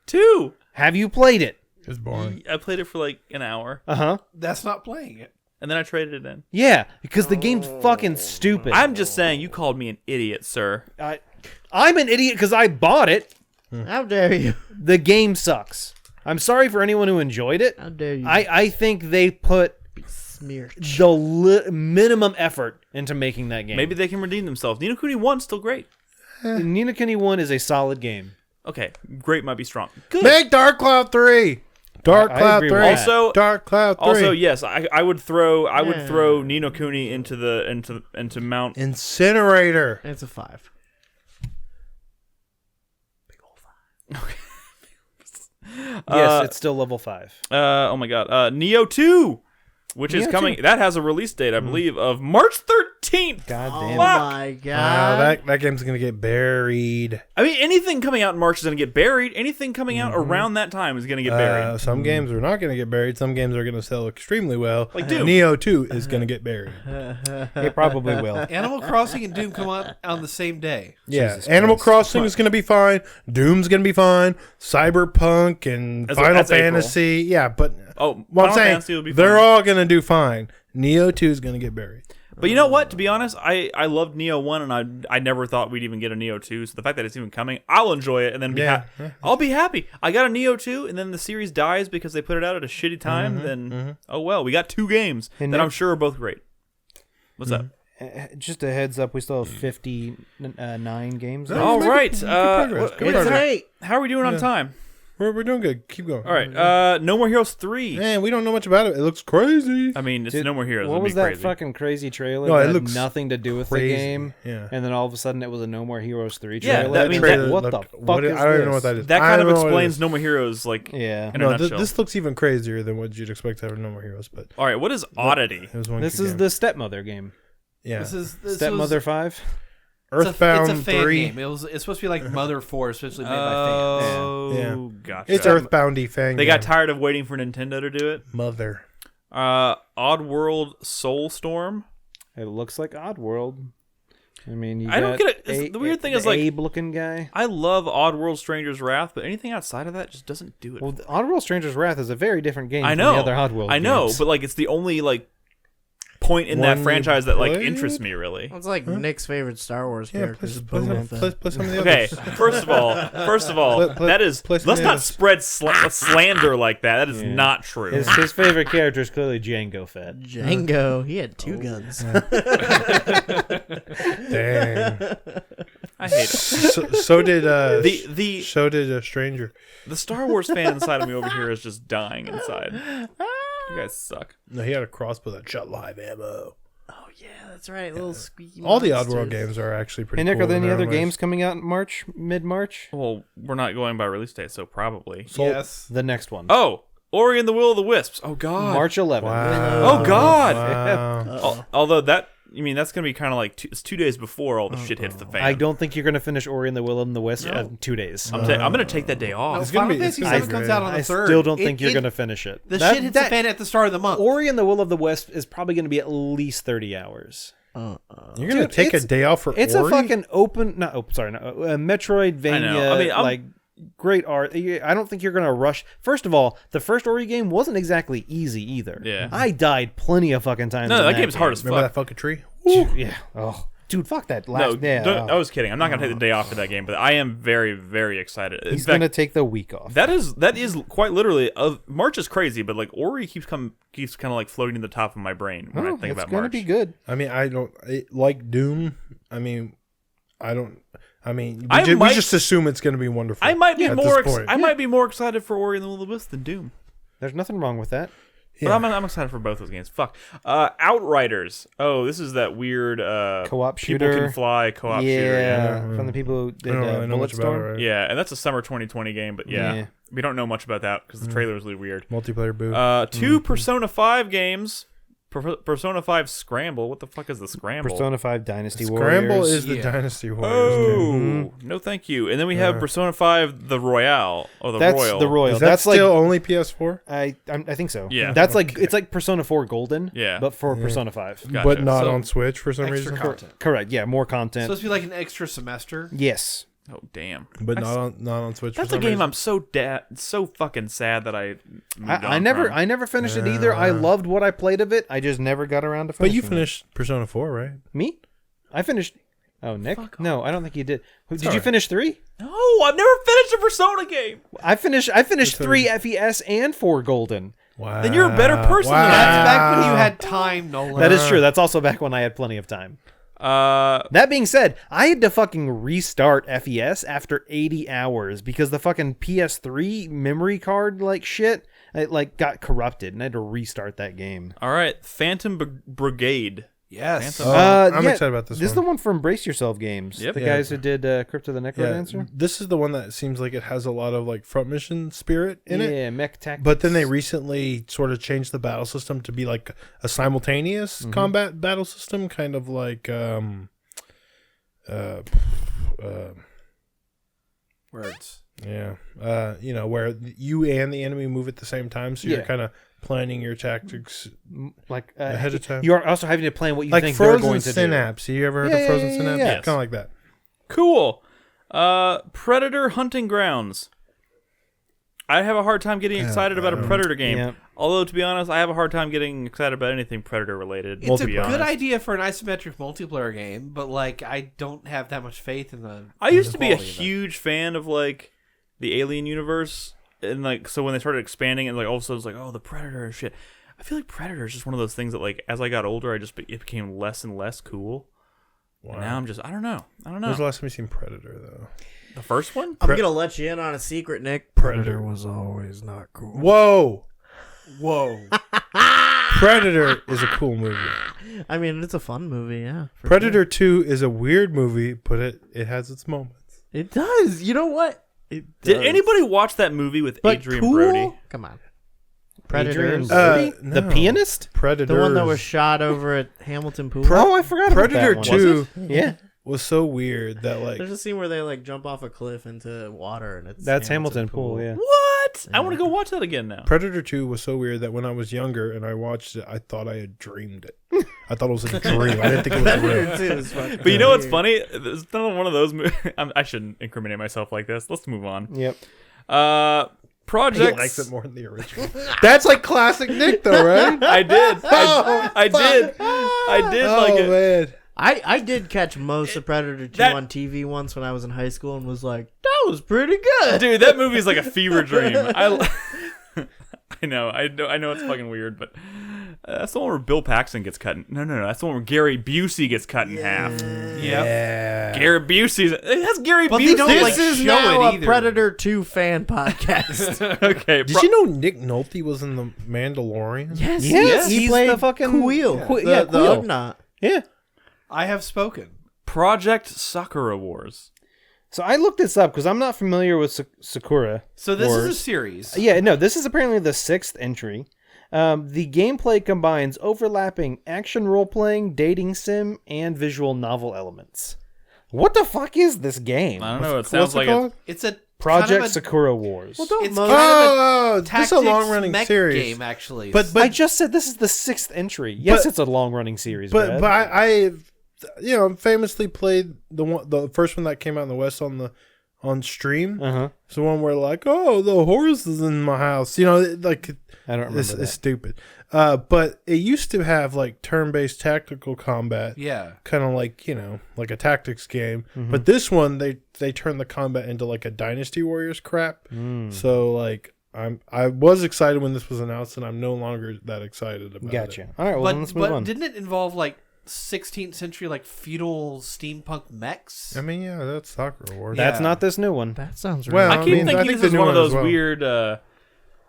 2. Have you played it? It's boring. I played it for like an hour, Uh-huh. That's not playing it. and then I traded it in. Yeah, because the game's fucking stupid. I'm just saying, you called me an idiot, sir. I'm an idiot because I bought it. How dare you? The game sucks. I'm sorry for anyone who enjoyed it. How dare you? I think they put Smear. the minimum effort into making that game. Maybe they can redeem themselves. Ni no Kuni 1's still great. Ni no Kuni 1 is a solid game. Okay, great might be strong. Good. Make Dark Cloud 3. Dark I Cloud agree 3. with that. Also- Dark Cloud 3. Also, yes, I would throw Ni no Kuni into Mount. Incinerator. It's a 5. Yes, it's still level 5. Oh my god, Neo 2, which is Neo coming. 2. That has a release date, I believe, of March 13th. God Oh damn it. my god. That game's going to get buried. I mean, anything coming out in March is going to get buried. Anything coming out around that time is going to get buried. Some games are not going to get buried. Some games are going to sell extremely well. Like Doom. Neo 2 is going to get buried. It probably will. Animal Crossing and Doom come out on the same day. Yeah, Jesus Animal Christ. Crossing is going to be fine. Doom's going to be fine. Cyberpunk and That's Final April. Fantasy. Yeah, but Oh, what Final I'm saying, Fantasy will be they're fine. all going to do fine. Neo 2 is going to get buried. But you know what? To be honest, I loved Neo 1, and I never thought we'd even get a Neo 2. So the fact that it's even coming, I'll enjoy it, and then I'll be happy. I got a Neo 2, and then the series dies because they put it out at a shitty time. Then oh well, we got 2 games And that then- I'm sure are both great. What's up? Just a heads up, we still have 59 games. Oh, All making right. good progress. Good what's progress. up? How are we doing on time? We're doing good. Keep going. All right. No More Heroes 3. Man, we don't know much about it. It looks crazy. I mean, it's Dude, No More Heroes. What It'd was be that crazy. fucking crazy trailer? No, it that had looks nothing to do with crazy. the game. Yeah. And then all of a sudden it was a No More Heroes 3 Yeah, trailer. that- I and mean, it's that- like, what the looked- fuck is I don't even know this? what that is. That I kind don't of know what it explains is. No More Heroes, like, Yeah. in a No, nutshell. this looks even crazier than what you'd expect out of No More Heroes. But All right, what is Oddity? it was one. This good is game. the Stepmother game. yeah. This Stepmother 5. Earthbound it's a fan 3. game. It's supposed to be like Mother 4, especially made by fans. Oh, Yeah. gotcha. It's Earthboundy fan. They game. got tired of waiting for Nintendo to do it. Mother. Oddworld Soulstorm. It looks like Oddworld. I mean, you I don't got get it. The weird thing is, like- Abe-looking guy. I love Oddworld Stranger's Wrath, but anything outside of that just doesn't do it. Well, Oddworld Stranger's Wrath is a very different game I from know. the other Oddworld I know, games. but like it's the only like point in One that you franchise that like played? interests me really. It's like Nick's favorite Star Wars Yeah, characters. play some of the Okay, others. first of all, that is play some let's of not those. spread slander like that. That is Yeah. not true. his favorite character is clearly Django Fett. Django, he had two guns. Dang. I hate it. So did The so did a stranger. the Star Wars fan inside of me over here is just dying inside. You guys suck. No, he had a crossbow that shot live ammo. Oh yeah, that's right. Little squeaky. All the monsters. Oddworld games are actually pretty Hey Nick, cool are there in any their other own ways. games coming out in March, mid-March? Well, we're not going by release date, so probably. Yes. The next one, Oh, Ori and the Will of the Wisps. Oh God. March 11th. Wow. Oh God. Wow. Although that, I mean, that's gonna be kind of like it's 2 days before all the shit hits the fan. I don't think you're going to finish Ori and the Will of the Wisp in 2 days. I'm gonna take that day off. It's gonna Final be- Fantasy it's VII gonna be comes out on the I 3rd. still don't think It- you're it- going to finish it. The That- shit hits the that- fan at the start of the month. Ori and the Will of the Wisp is probably going to be at least 30 hours. You're gonna Dude, take a it's- day off for It's Ori? a fucking a Metroidvania, I know. I mean, I'm- like great art. I don't think you're gonna rush. First of all, the first Ori game wasn't exactly easy either. Yeah. I died plenty of fucking times. No, in that game's hard as Remember fuck. that fucking tree? Yeah. Oh, dude, fuck that No, last. yeah. I was kidding. I'm not gonna take the day off for that game, but I am very, very excited. In He's fact, gonna take the week off. that is quite literally. March is crazy, but like Ori keeps kind of like floating to the top of my brain when I think it's about gonna March. be good. I mean, like Doom. I mean, we I might- just assume it's going to be wonderful. I might be at more. this point. I might be more excited for Ori and the Will of the Wisps than Doom. There's nothing wrong with that. But I'm excited for both those games. Fuck. Outriders. Oh, this is that weird Co-op people shooter. can fly co-op yeah, shooter. Yeah. from the people who I did don't really know much about it. Bulletstorm. Right? Yeah, and that's a summer 2020 game, but yeah. Yeah. We don't know much about that because the trailer is really weird. Multiplayer boot. 2 Persona 5 games. Persona 5 Scramble. What the fuck is the Scramble? Persona 5 Dynasty Scramble Warriors. is the Yeah. Dynasty Warriors Oh, game. no thank you. And then we have Persona 5 The Royale. Oh, the That's Royal. the Royal. Is that That's still like only PS4? I think so. Yeah. That's like it's like Persona 4 Golden. Yeah. But for Persona 5. Gotcha. But not So, on Switch for some extra reason? content. Correct. Yeah, more content. Supposed to be like an extra semester. Yes. Oh, damn. But not on Switch That's for a some game reason? I'm so fucking sad that I moved I on never from. finished it either. I loved what I played of it. I just never got around to finishing But you it. finished Persona 4, right? Me? I finished. Oh, Nick? No, I don't think you did. Did you alright. finish 3? No, I've never finished a Persona game. I finished 3 FES and 4 Golden. Wow. Then you're a better person than I That's am. back when you had time, Nolan. That is true. That's also back when I had plenty of time. That being said, I had to fucking restart FES after 80 hours because the fucking PS3 memory card like shit it like got corrupted and I had to restart that game. All right, Phantom Brigade. Yes. Phantom- I'm excited about this This is one. the one from Brace Yourself Games. Yep. The Yeah. guys who did Crypt of the Yeah, Necrodancer. this is the one that seems like it has a lot of like front mission spirit in it. Yeah, mech tactics. But then they recently sort of changed the battle system to be like a simultaneous combat battle system, kind of like Words. where you and the enemy move at the same time, so you're Yeah. kind of planning your tactics like ahead of time. You are also having to plan what you like think they're Frozen going to do. Synapse. You ever heard Yeah, of Frozen yeah, yeah, Synapse? yeah. Kind of like that. Cool. Predator Hunting Grounds. I have a hard time getting excited about a Predator game. Yeah. Although, to be honest, I have a hard time getting excited about anything Predator related. It's to a be good honest. idea for an isometric multiplayer game, but like I don't have that much faith in the. I used to be a quality of it. huge fan of like the Alien universe, and like so when they started expanding and like all of a sudden it's like, oh, the Predator and shit. I feel like Predator is just one of those things that like as I got older, it became less and less cool. Wow. And now I'm just I don't know. When's the last time you seen Predator though? The first one? I'm gonna let you in on a secret, Nick. Predator was always not cool. Whoa! Whoa. Predator is a cool movie. I mean, it's a fun movie, yeah. for Predator 2 is a weird movie, but it has its moments. sure. It does. You know what? It Did does. anybody watch that movie with But Adrian cool? Brody? Come on. Adrian Predators. Brody? The No. pianist? Predator. The one that was shot over at Hamilton Pool. Oh, I forgot Predator about that one. 2 Yeah, was so weird that like There's a scene where they like jump off a cliff into water, and it's that's Hamilton Pool. Yeah. What? I want to go watch that again now. Predator 2 was so weird that when I was younger and I watched it, I thought I had dreamed it. I thought it was a dream. I didn't think it was real. Predator 2 is fucking But you know what's weird. funny? It's not one of those movies. I shouldn't incriminate myself like this. Let's move on. Yep. He Projects. likes it more than the original. That's like classic Nick, though, right? I did. I did. I did like it. Man. I did catch most of Predator 2 That- on TV once when I was in high school and was like, that was pretty good. Dude, that movie is like a fever dream. I know it's fucking weird, but that's the one where Bill Paxton gets cut. No, that's the one where Gary Busey gets cut in half. Yeah. Gary Busey. It has Gary But Busey. they don't, This like, is show now it a either. Predator 2 fan podcast. Okay. Did you know Nick Nolte was in The Mandalorian? Yes, Yes, he he's played the fucking Quill. Yeah, the Quill. Ugnaught. Yeah. I have spoken. Project Sakura Wars? So I looked this up because I'm not familiar with Sakura. So this is a Wars. series. Yeah, no, this is apparently the 6th entry. The gameplay combines overlapping action role-playing, dating sim, and visual novel elements. What the fuck is this game? I don't know. It sounds What's it like called? It's a Project kind of a, Sakura Wars. It's most- kind of Oh, a this is tactics a long-running mech series. game, actually. But I just said this is the 6th entry. Yes, But- it's a long-running series, but Brad. I famously played the first one that came out in the West on stream. Uh-huh. It's the one where like, oh, the horse is in my house. You know, like I don't remember it's that. stupid. But it used to have like turn-based tactical combat. yeah. Kind of like, like a tactics game. Mm-hmm. But this one, they turned the combat into like a Dynasty Warriors crap. Mm. So like I was excited when this was announced, and I'm no longer that excited about it. Gotcha. All right, well, then let's move on. didn't it involve like 16th century like feudal steampunk mechs? I mean, yeah, that's Sakura Wars. That's Yeah. not this new one. That sounds Well, right. I keep I thinking think this is the one new of one as those well. weird That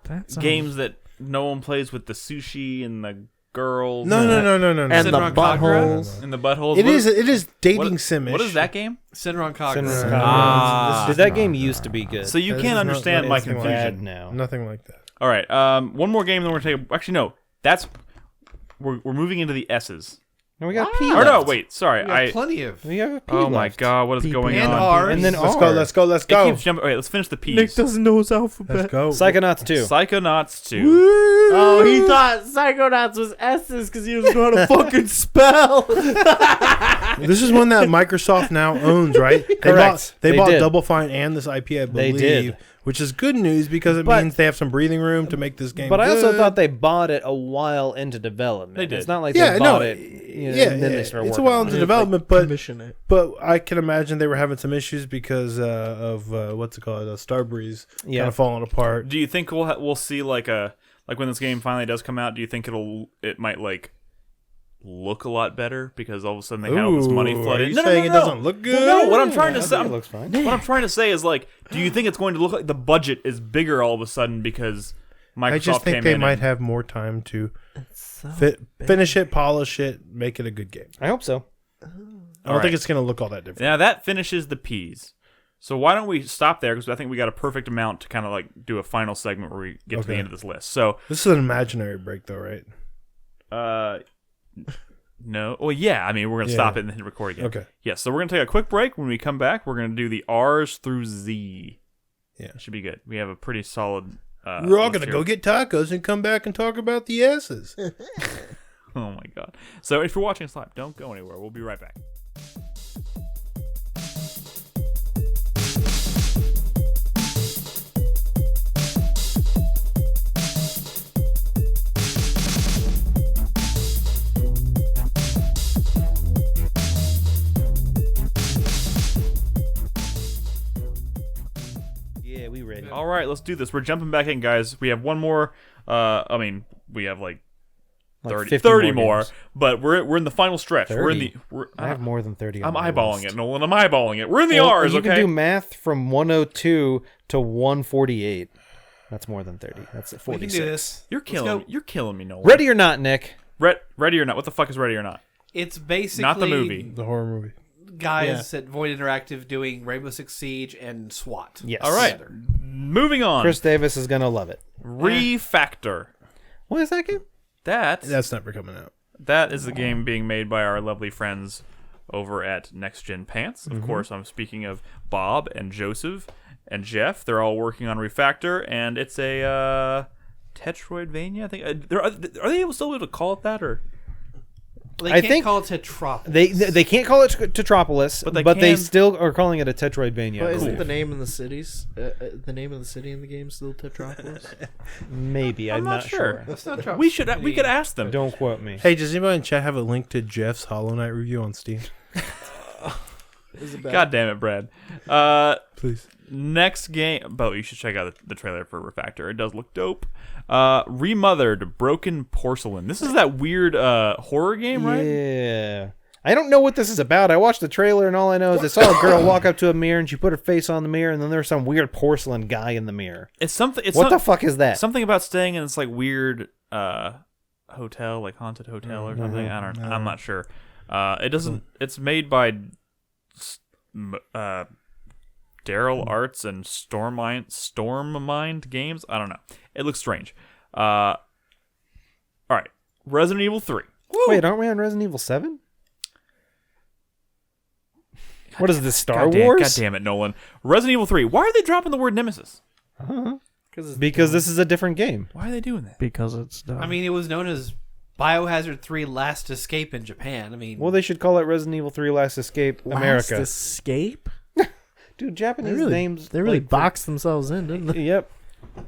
sounds games that no one plays with the sushi and the girls. No. and the Sinron Kagura? buttholes. And the buttholes. It What is dating what- simish. What is that game? Sinron Kagura. Sinron Kagura. Ah. Dude, that game used to be good. So you This can't is not understand my anything like confusion. Bad now. Nothing like that. All right. One more game, then we're gonna take. Actually, no. We're moving into the S's. No, we got P Or no, left. wait. Sorry. We have plenty of. We have a P Oh my left. God! What is P going and on? R. And then Let's R. go. Let's go. Let's It go. keeps jumping. Wait, let's finish the P's. Nick doesn't know his alphabet. Let's go. Psychonauts 2. Psychonauts 2. Oh, he thought Psychonauts was S's because he doesn't know how to fucking spell. This is one that Microsoft now owns, right? Correct. They They bought did. Double Fine and this IP, I They believe, did. which is good news because it But- means they have some breathing room to make this game. But I also good. thought they bought it a while into development. They did. It's not like Yeah, they no, bought it, yeah, and then yeah, they started it's a working while on into it. development, but Commission it. I can imagine they were having some issues because of what's it called, Starbreeze Yeah. kind of falling apart. Do you think we'll see like when this game finally does come out? Do you think it might like look a lot better because all of a sudden they had all this money Ooh, flooded? Are you saying it doesn't look good? No, what I'm trying to I say. think it looks fine. What I'm trying to say is like, do you think it's going to look like the budget is bigger all of a sudden because Microsoft I just think came they in might and- have more time to finish it, polish it, make it a good game. I hope so. I don't Alright. think it's going to look all that different. Now that finishes the P's. So why don't we stop there? Because I think we got a perfect amount to kind of like do a final segment where we get to the Okay. end of this list. So, This is an imaginary break, though, right? no. Well, yeah. I mean, we're gonna Yeah. stop it and then record again. Okay. Yes. So we're gonna take a quick break. When we come back, we're gonna do the R's through Z. Yeah. It should be good. We have a pretty solid. We're all list going to here. go get tacos and come back and talk about the S's. Oh my god. So if you're watching us live, don't go anywhere. We'll be right back. Yeah, we ready. All right, let's do this. We're jumping back in, guys. We have one more. We have like Like 30, 50 30 more more, games. but we're in the final stretch. We're in 30? the. I have more than 30. I'm on my eyeballing list. it, Nolan. I'm eyeballing it. We're in the Well, R's. you Okay. can do math from 102 to 148. That's more than 30. That's We 46. can do this. You're Let's killing. go. You're killing me, Nolan. Ready or not, Nick? Ready or not? What the fuck is ready or not? It's basically Not the movie. The horror movie. guys at Void Interactive doing Rainbow Six Siege and SWAT. Yes. All right. Moving on. Chris Davis is gonna love it. Refactor. What is that game? That's never coming out. That is the game being made by our lovely friends over at Next Gen Pants. Of course, I'm speaking of Bob and Joseph and Jeff. They're all working on Refactor, and it's a Tetroidvania. I think are they still able to call it that, or They I can't think call it Tetropolis. They can't call it Tetropolis, But but they they can- still are calling it a Tetroidvania. But I isn't believe. the name in the cities, the name of the city in the game still Tetropolis? Maybe I'm not sure. That's not Trop- we could ask them. Don't quote me. Hey, does anybody in chat have a link to Jeff's Hollow Knight review on Steam? God damn it, Brad. Please. Next game, but you should check out the trailer for Refactor. It does look dope. Remothered Broken Porcelain. This is that weird horror game, right? Yeah. I don't know what this is about. I watched the trailer and all I know is I saw a girl walk up to a mirror and she put her face on the mirror and then there's some weird porcelain guy in the mirror. It's something. It's What the fuck is that? Something about staying in this like weird hotel, like haunted hotel or something. I don't. I'm not sure. It doesn't. It's made by Daryl Arts and Stormmind Games. I don't know. It looks strange. All right, Resident Evil 3. Wait, aren't we on Resident Evil 7? What is this, Star God Wars? damn it, Nolan. Resident Evil 3. Why are they dropping the word Nemesis? Because this is a different game. Why are they doing that? Because it's dumb. I mean, it was known as Biohazard 3 Last Escape in Japan. I mean, Well, they should call it Resident Evil 3 Last Escape America. Last Escape? Dude, Japanese They really, names. they really like, boxed themselves in, didn't they? Yep.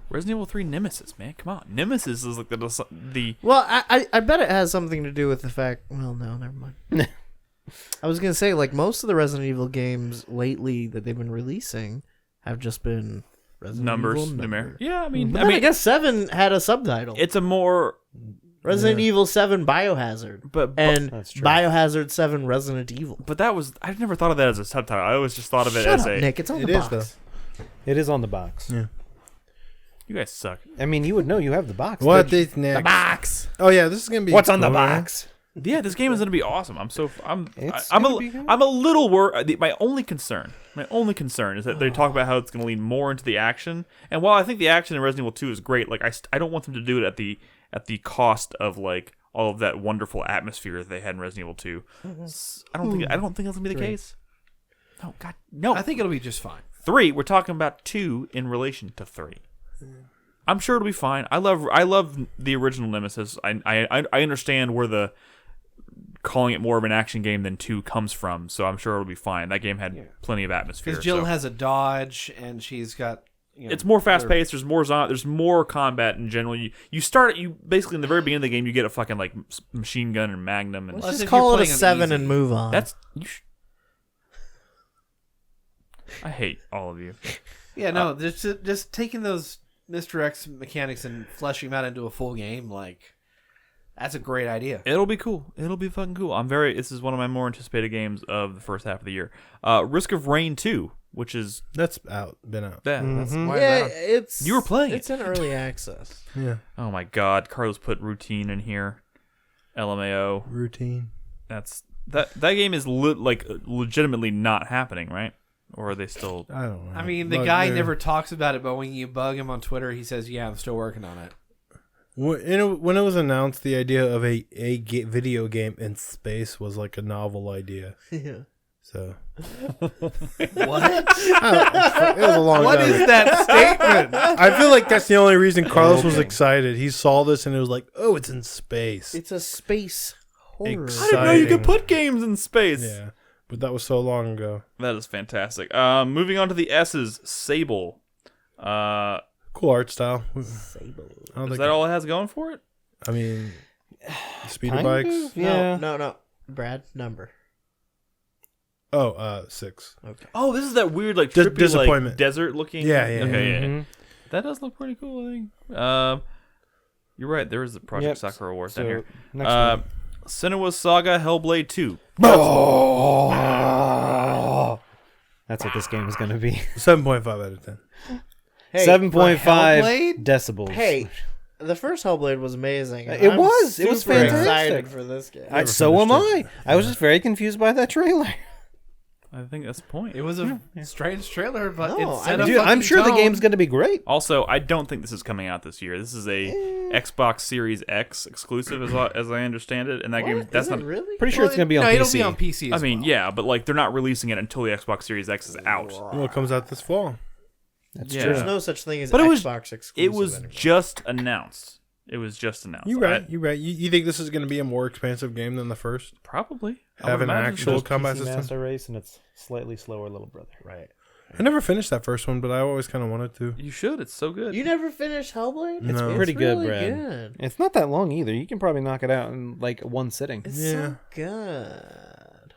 Resident Evil 3 Nemesis, man. Come on. Nemesis is like the Well, I bet it has something to do with the fact. Well, no, never mind. I was gonna say, like, most of the Resident Evil games lately that they've been releasing have just been Resident numbers. Evil Numeric. Yeah, I mean, But then I guess 7 had a subtitle. it's a more Resident Evil 7 Biohazard, but and That's true. Biohazard 7 Resident Evil. But that was I never thought of that as a subtitle. I always just thought of it Shut as up, a Nick. It's on It the is, box. It is on the box. Yeah. You guys suck. I mean, you would know you have the box. What don't you? is next? Box. Oh yeah, this is gonna be. What's on the cool, man. box? Yeah, this game is gonna be awesome. I'm It's I'm gonna be good. I'm a little worried. My only concern is that they talk about how it's gonna lean more into the action. And while I think the action in Resident Evil 2 is great, like I don't want them to do it at the cost of like all of that wonderful atmosphere that they had in Resident Evil 2. I don't think that's gonna be the case. No, God, no. I think it'll be just fine. 3, we're talking about 2 in relation to 3. I'm sure it'll be fine. I love the original Nemesis. I understand where the calling it more of an action game than 2 comes from, so I'm sure it'll be fine. That game had plenty of atmosphere. Because Jill so. has a dodge, and she's got. It's more fast paced. There's more combat in general. You basically in the very beginning of the game you get a fucking like machine gun and magnum and Let's Just if call you're it a playing on 7 easy. and move on. that's. I hate all of you. Yeah, no, just taking those Mr. X mechanics and fleshing them out into a full game, like, that's a great idea. It'll be cool. It'll be fucking cool. This is one of my more anticipated games of the first half of the year. Risk of Rain 2, which is That's been out. that's why yeah, that- it's You were playing It's in early access. Yeah. Oh my God, Carlos put routine in here. LMAO. Routine. That game is legitimately not happening, right? Or are they still? I don't know. I mean, the But guy they're- never talks about it, but when you bug him on Twitter, he says, "Yeah, I'm still working on it." When it was announced, the idea of a video game in space was like a novel idea. Yeah. So What? it was a long What time. is that statement? I feel like that's the only reason Carlos was excited. He saw this and it was like, "Oh, it's in space." It's a space horror. I didn't know you could exciting. put games in space. Yeah, but that was so long ago. That is fantastic. Moving on to the S's, Sable. Cool art style. I don't Is think that all it has going for it? I mean, speeder Kind bikes. of, yeah. No. Brad, number. Oh, 6. Oh, this is that weird like Dis- trippy disappointment. Desert looking. Yeah, yeah, Okay, yeah. Mhm. That does look pretty cool. I think. You're right. There is the Project Yep. Sakura Wars So, down here. next one. Senua's Saga Hellblade 2. Oh, that's what this game is going to be. 7.5 out of 10. Hey, 7.5 Hellblade? decibels. Hey, the first Hellblade was amazing. and It I'm was. It was super fantastic. excited for this game. So am finished I. I was just very confused by that trailer. I think that's the point. It was a strange trailer, but No, it set I a Dude, I'm fucking sure the tone. game's going to be great. Also, I don't think this is coming out this year. This is a Xbox Series X exclusive, as I understand it. And that game, What? that's Is not. it really? Pretty sure it's going to be on no, PC. it'll be on PC. I As mean, well. yeah, but like they're not releasing it until the Xbox Series X is out. Well, it comes out this fall. That's Yeah. true. There's no such thing as But it was- Xbox exclusive. It was anymore. just announced. It was just announced. You're right. You're right. You think this is going to be a more expansive game than the first? Probably. I Have would an imagine actual so. combat PC system? Master Race, and it's slightly slower little brother. right. I never finished that first one, but I always kind of wanted to. You should. It's so good. You never finished Hellblade? It's No. pretty good, really Brad. Good. It's not that long either. You can probably knock it out in like one sitting. It's Yeah. so good.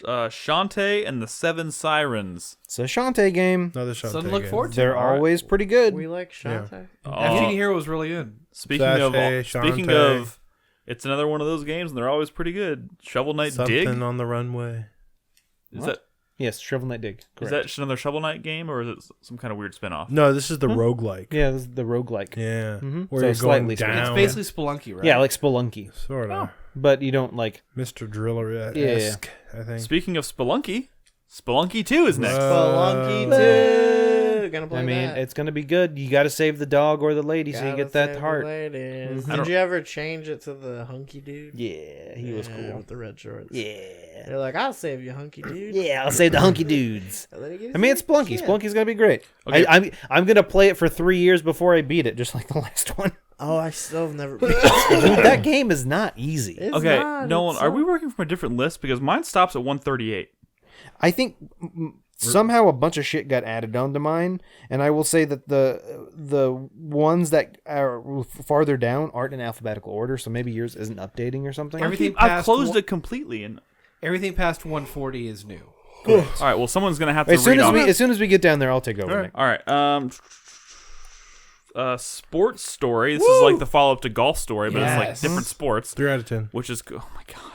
Shantae and the Seven Sirens. It's a Shantae game. Another shot. Something to look forward to. They're All right. always pretty good. We like Shantae. FGD Hero was really good. Speaking Shantae. of, it's another one of those games, and they're always pretty good. Shovel Knight Something Dig. on the runway. Is What? that Yes, Shovel Knight Dig. is Correct. that another Shovel Knight game, or is it some kind of weird spinoff? No, this is the roguelike. Yeah, this is the roguelike. Yeah. Mhm. Where So you're slightly going similar. down. It's basically Spelunky, right? Yeah, like Spelunky. Sort of. But you don't like. Mr. Driller Yeah. esque, I think. Speaking of Spelunky, Spelunky 2 is next. Spelunky 2. Gonna play I mean, that. it's gonna be good. You got to save the dog or the lady so you Gotta get that save the heart. ladies. I don't- Did you ever change it to the hunky dude? Yeah, he was cool. With the red shorts. Yeah. They're like, I'll save you, hunky dude. Yeah, I'll save the hunky dudes. And then he gives I mean, you it's a Spelunky. kiss. Spelunky's gonna be great. Okay. I'm gonna play it for 3 years before I beat it, just like the last one. Oh, I still have never. Dude, that game is not easy. It's Okay, not, Nolan, it's are we working from a different list? Because mine stops at 138. I think somehow a bunch of shit got added onto mine, and I will say that the ones that are farther down aren't in alphabetical order, so maybe yours isn't updating or something. Everything I've past closed one- it completely, and Everything past 140 is new. all right. Well, someone's gonna have to As soon read as off. as soon as we get down there, I'll take over. Nick. All right. Sports Story. This is like the follow up to Golf Story, but it's like Yes. different sports, 3 out of 10. which is oh my god.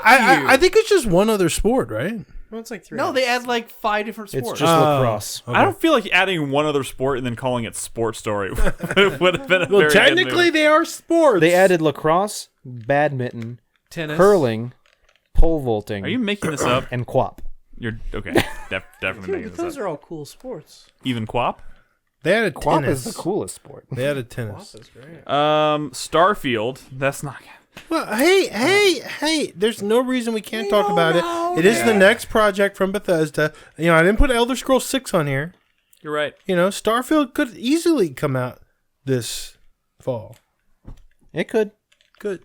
I hate I think it's just one other sport, right? Well, it's like 3 No, hours. they add like 5 different It's sports. just Oh. lacrosse. Okay. I don't feel like adding one other sport and then calling it Sports Story would have been a Well, very good technically, move. they are sports. They added lacrosse, badminton, Tennis. curling, pole vaulting, Are you making this up? and quap. You're okay. Definitely Dude, making but this those up. are all cool sports. Even Quap. They added Quap tennis. is the coolest sport. They added tennis. That's great. Starfield. That's not. Well, hey! There's no reason we can't talk about it. It is the next project from Bethesda. You know, I didn't put Elder Scrolls 6 on here. You're right. You know, Starfield could easily come out this fall. It could.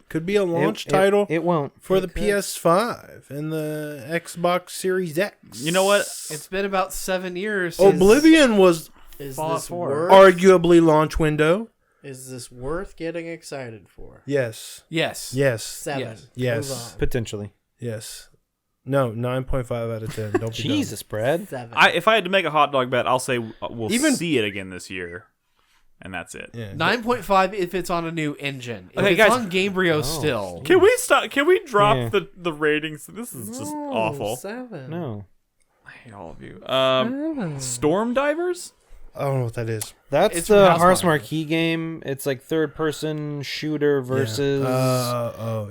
Could be a launch It- title It won't. for the PS5 and the Xbox Series X. You know what? It's been about 7 years. Since Oblivion was Is Fallout this 4. worth? arguably launch window. Is this worth getting excited for? Yes. Yes. Yes. 7. Yes. Yes. Move on. Potentially. Yes. No, 9.5 out of 10. Don't be Jesus, Brad. 7. If I had to make a hot dog bet, I'll say we'll Even- see it again this year, and that's it. dumb. Yeah. 9.5 if it's on a new engine. If Okay, it's guys. on Gamebryo still. Can we stop? Can we drop Yeah. the ratings? This is just awful. 7. No. I hate all of you. Storm Divers. I don't know what that is. That's It's the from Harsh Housemarque. Marquee game. It's like third-person shooter versus.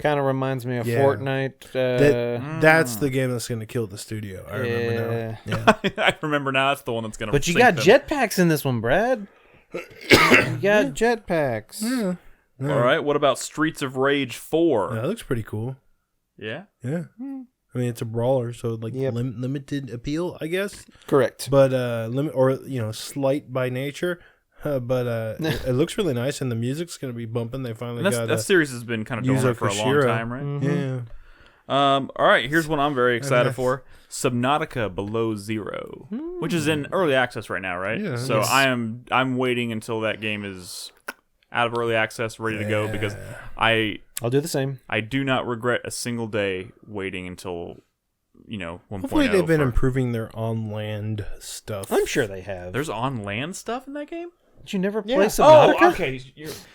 Kind of reminds me of Yeah. Fortnite. That's the game that's going to kill the studio. I remember now. Yeah. I remember now. That's the one that's gonna. But you sink got them. jetpacks in this one, Brad. You got jetpacks. All right. What about Streets of Rage 4? That looks pretty cool. Yeah. Yeah. I mean, it's a brawler, so like Yep. limited appeal, I guess. Correct. But slight by nature. But it looks really nice, and the music's going to be bumping. They finally And got that series has been kind of Yuzo dormant for a long Koshiro. time, right? yeah. All right. Here's one I'm very excited nice. for: Subnautica Below Zero, which is in early access right now, right? Yeah, so yes. I'm waiting until that game is out of early access, ready to go, because I I'll do the same. do not regret a single day waiting until 1.0. Hopefully, they've been for- improving their on land stuff. I'm sure they have. There's on land stuff in that game. Did you never play Yeah. Subnautica? Oh, okay.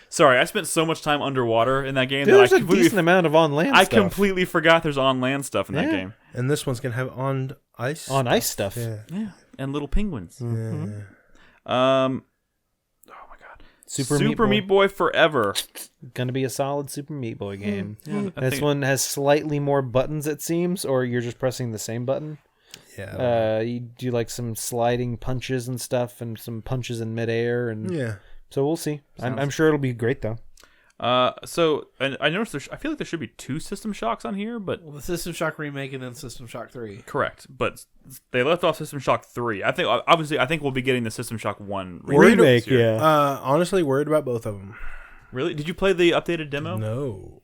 Sorry, I spent so much time underwater in that game Dude, that I there's a completely, decent amount of on-land I stuff. completely forgot there's on-land stuff in that Yeah. game. And this one's gonna have on ice. On ice stuff. Yeah. Yeah, and little penguins. Mm-hmm. Oh my god, Super Meat Boy Forever. Gonna be a solid Super Meat Boy game. I This think- one has slightly more buttons, it seems, or you're just pressing the same button. Yeah. You do like some sliding punches and stuff, and some punches in midair, and yeah. so we'll see. I'm sure it'll be great though. So and I noticed I feel like there should be 2 System Shocks on here, but Well, the System Shock remake and then System Shock 3. correct. But they left off System Shock 3. I think obviously we'll be getting the System Shock 1 Remake, this year. yeah. Honestly, worried about both of them. Really? Did you play the updated demo? No.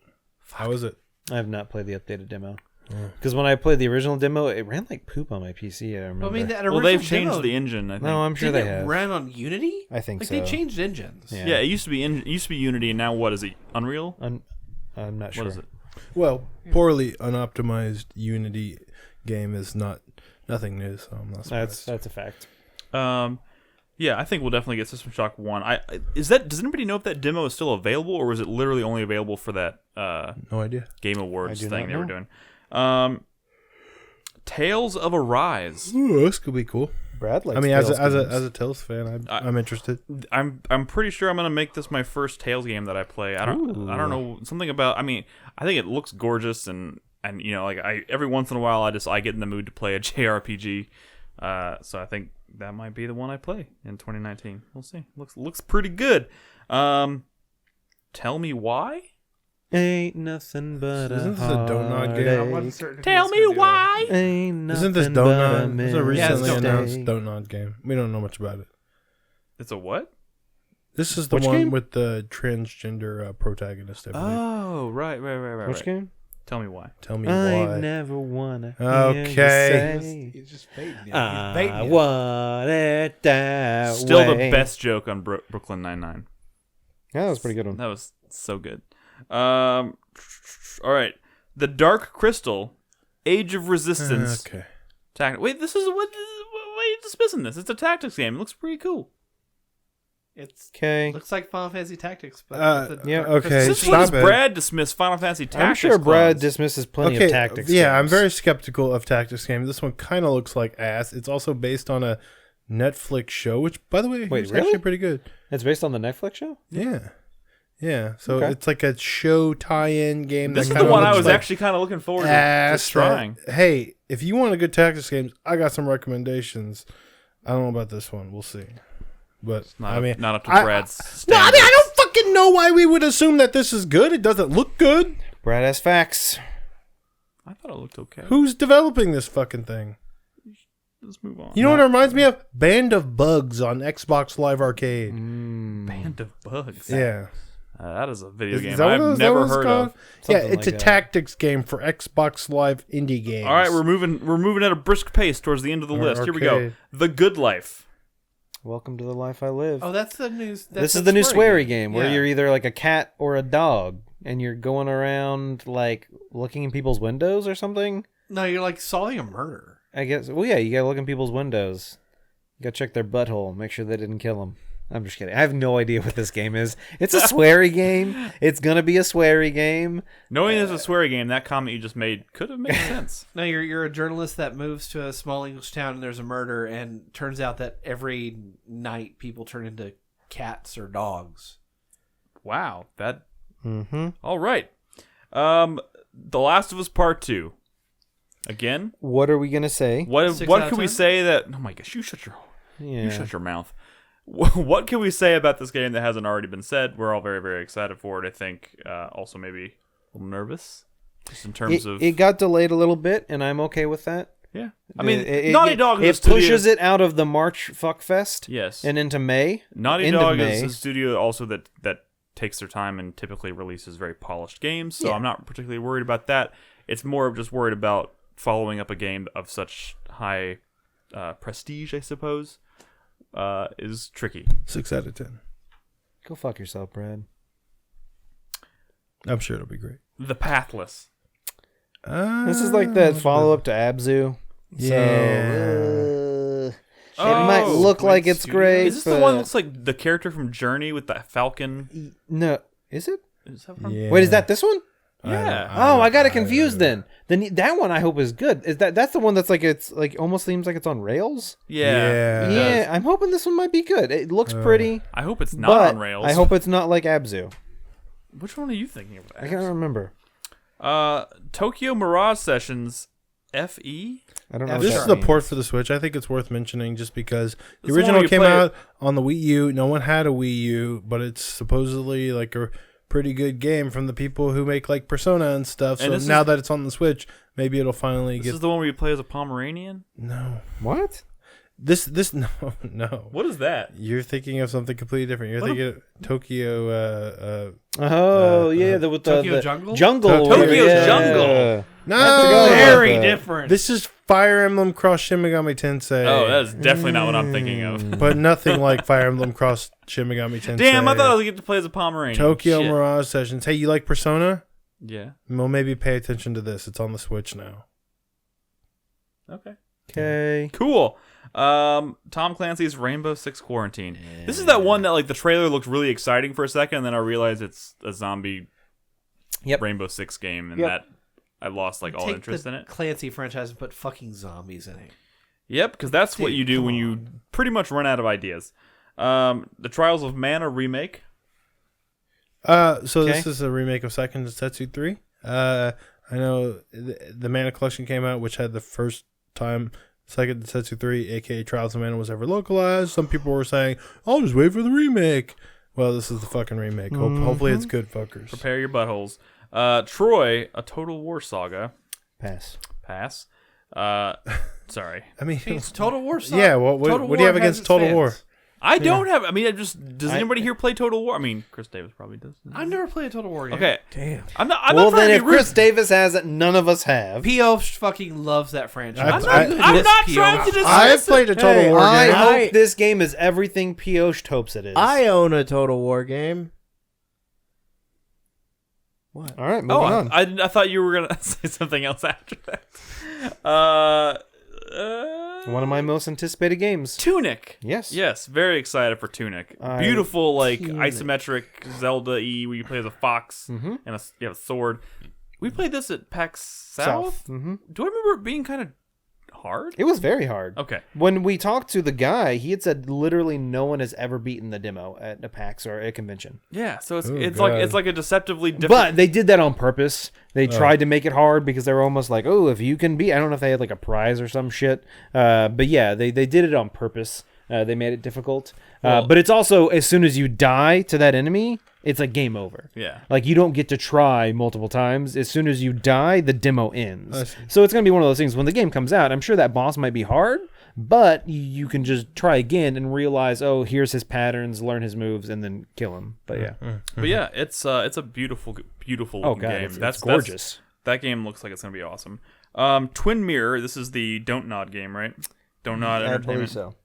How is it? I have not played the updated demo because when I played the original demo, it ran like poop on my PC. I remember. I mean, that Well, original they've changed demo, the engine. I think. no, I'm sure didn't they it have. ran on Unity? I think like so. they changed engines. Yeah. Yeah, it used to be Unity, and now what is it? Unreal? I'm not sure. What is it? Well, poorly unoptimized Unity game is nothing new, so I'm not surprised. That's a fact. Yeah, I think we'll definitely get System Shock 1. Does anybody know if that demo is still available, or was it literally only available for that No idea. Game Awards I do thing not they were know. doing? Tales of Arise. Ooh, this could be cool. Brad likes. I mean, as Tales a games. as a Tales fan, I'm interested. I'm pretty sure I'm gonna make this my first Tales game that I play. I don't know, something about. I mean, I think it looks gorgeous, and you know, like every once in a while I get in the mood to play a JRPG. So I think that might be the one I play in 2019. We'll see. Looks pretty good. Tell me why? Ain't nothing but Isn't a this a donut game? I'm heartache. uncertain who Tell it's me gonna do. why? Ain't nothing Isn't this but Donut? It's a recently Donut. announced Donut game. We don't know much about it. It's a what? This is the Which one game? with the transgender protagonist, I believe. Oh, right. Which game? Tell me why. Tell me I why. never wanna. Okay. Hear you say, He's just fading. I want it that Still way. the best joke on Brooklyn Nine-Nine. Yeah, that was a pretty good one. That was so good. All right. The Dark Crystal, Age of Resistance. Okay. Wait, this is what? Why are you dismissing this? It's a tactics game. It looks pretty cool. It's Okay. looks like Final Fantasy Tactics, but with the yeah, Dark okay. Crystal. Since when does stop it. Brad dismiss Final Fantasy Tactics? I'm sure Brad clones? dismisses plenty of tactics. Yeah, I'm games. very skeptical of tactics games. This one kind of looks like ass. It's also based on a Netflix show, which, by the way, Wait, is really? actually pretty good. It's based on the Netflix show. Yeah. Yeah. So Okay. it's like a show tie-in game. This that is the kinda one I looks was like actually kind of looking forward to ass trying. that- Hey, if you want a good tactics game, I got some recommendations. I don't know about this one. We'll see. But Not, I mean, not up to I- Brad's no, I mean, I standards. don't fucking know why we would assume that this is good. It doesn't look good. Brad has facts. I thought it looked okay. Who's developing this fucking thing? Let's move on. You know what it reminds me of? Band of Bugs on Xbox Live Arcade. Band of Bugs. Yeah. That is a video Is game that what I've is that never what it's heard called? of. Yeah, Something it's like a that. tactics game for Xbox Live indie games. All right, we're moving at a brisk pace towards the end of the list. Here we go. Arcade. The Good Life. Welcome to the life I live. Oh, that's the news. This is the new sweary game where Yeah. you're either like a cat or a dog, and you're going around like looking in people's windows or something. No, you're like solving a murder. I guess. Well, yeah, you gotta look in people's windows. You gotta check their butthole, make sure they didn't kill them. I'm just kidding. I have no idea what this game is. It's a sweary game. It's gonna be a sweary game. Knowing it's a sweary game, that comment you just made could have made sense. No, you're a journalist that moves to a small English town and there's a murder, and turns out that every night people turn into cats or dogs. Wow. That. Mm-hmm. All right. The Last of Us Part 2. Again, What are we gonna say? what 6 what out of can we 10? say that? Oh my gosh, you shut your mouth. What can we say about this game that hasn't already been said? We're all very, very excited for it. I think also maybe a little nervous, just in terms of It got delayed a little bit, and I'm okay with that. yeah. I mean, It- Naughty Dog is It a studio. pushes it out of the March fuckfest Yes, and into May. Naughty end of Dog May. is a studio also that takes their time and typically releases very polished games. So Yeah. I'm not particularly worried about that. It's more of just worried about following up a game of such high prestige, I suppose, is tricky. 6 out of 10. Go fuck yourself, Brad. I'm sure it'll be great. The Pathless. This is like that follow up to Abzu. Yeah. It might Oh. look like it's great. Is this the one that looks like the character from Journey with that falcon? No, is it? Is that from? Yeah. Wait, is that this one? Yeah. Oh, I got it confused then. Then that one I hope is good. Is that's the one that's like it's like almost seems like it's on rails? Yeah. Yeah, I'm hoping this one might be good. It looks pretty, I hope it's not but on rails. I hope it's not like Abzu. Which one are you thinking of? I can't remember. Tokyo Mirage Sessions FE? I don't know. This what is that a port means. for the Switch. I think it's worth mentioning just because the This is the one original you came play- out on the Wii U. No one had a Wii U, but it's supposedly like a pretty good game from the people who make like Persona and stuff. And So this now is- that it's on the Switch, maybe it'll finally This get. is the one where you play as a Pomeranian? No, What? this no. What is that? You're thinking of something completely different. You're thinking of Tokyo. Oh yeah, with the Tokyo the Jungle? Jungle. Tokyo yeah. Jungle. No, Very different. This is Fire Emblem Cross Shin Megami Tensei. Oh, that's definitely not what I'm thinking of. but nothing like Fire Emblem Cross Shin Megami Tensei. Damn, I thought I was going to play as a Pomeranian. Tokyo Shit. Mirage Sessions. Hey, you like Persona? Yeah. Well, maybe pay attention to this. It's on the Switch now. Okay. Okay. Cool. Tom Clancy's Rainbow Six Quarantine. This is that one that like the trailer looked really exciting for a second, and then I realized it's a zombie Rainbow Six game, and that I lost like all Take interest the in it. Clancy franchise and put fucking zombies in it. Yep, because that's what Dude, you do come when you pretty much run out of ideas. The Trials of Mana remake. So Okay. this is a remake of Second Setsu 3. I know the Mana Collection came out, which had the first time Second Setsu 3, aka Trials of Mana, was ever localized. Some people were saying, "I'll just wait for the remake." Well, this is the fucking remake. Hopefully, it's good, fuckers. Prepare your buttholes. Troy, a Total War saga. Pass. Pass. Sorry. I mean, It's Total War. yeah. What do you have against Total War? I don't have. I mean, does anybody here play Total War? I mean, Chris Davis probably does. I've never played a Total War game. Okay. Damn. I'm not Well, trying then to if be rude. Chris Davis has it, none of us have. P.O. fucking loves that franchise. I'm not trying to dismiss I've played a Total War I game. hope this game is everything Pioche hopes it is. I own a Total War game. All right, moving on. I thought you were gonna say something else after that. One of my most anticipated games. Tunic. Yes. Yes, very excited for Tunic. Beautiful, like isometric Zelda-y where you play as a fox and you have a sword. We played this at PAX South. Mm-hmm. Do I remember it being kind of hard? It was very hard. Okay. When we talked to the guy, he had said literally no one has ever beaten the demo at a PAX or a convention. Yeah, so it's Oh, it's God. like it's like a deceptively different. But they did that on purpose. They tried to make it hard because they were almost like, oh, if you can beat, I don't know if they had like a prize or some shit. But yeah, they did it on purpose. They made it difficult. But it's also, as soon as you die to that enemy, it's like game over. Yeah. Like you don't get to try multiple times. As soon as you die, the demo I ends. see. So it's going to be one of those things when the game comes out, I'm sure that boss might be hard, but you can just try again and realize, oh, here's his patterns, learn his moves, and then kill him. But yeah. But yeah, it's a beautiful Oh looking god, game. it's gorgeous. That game looks like it's gonna be awesome. Twin Mirror. This is the Don't Nod game, right? Don't Nod I Entertainment. believe so.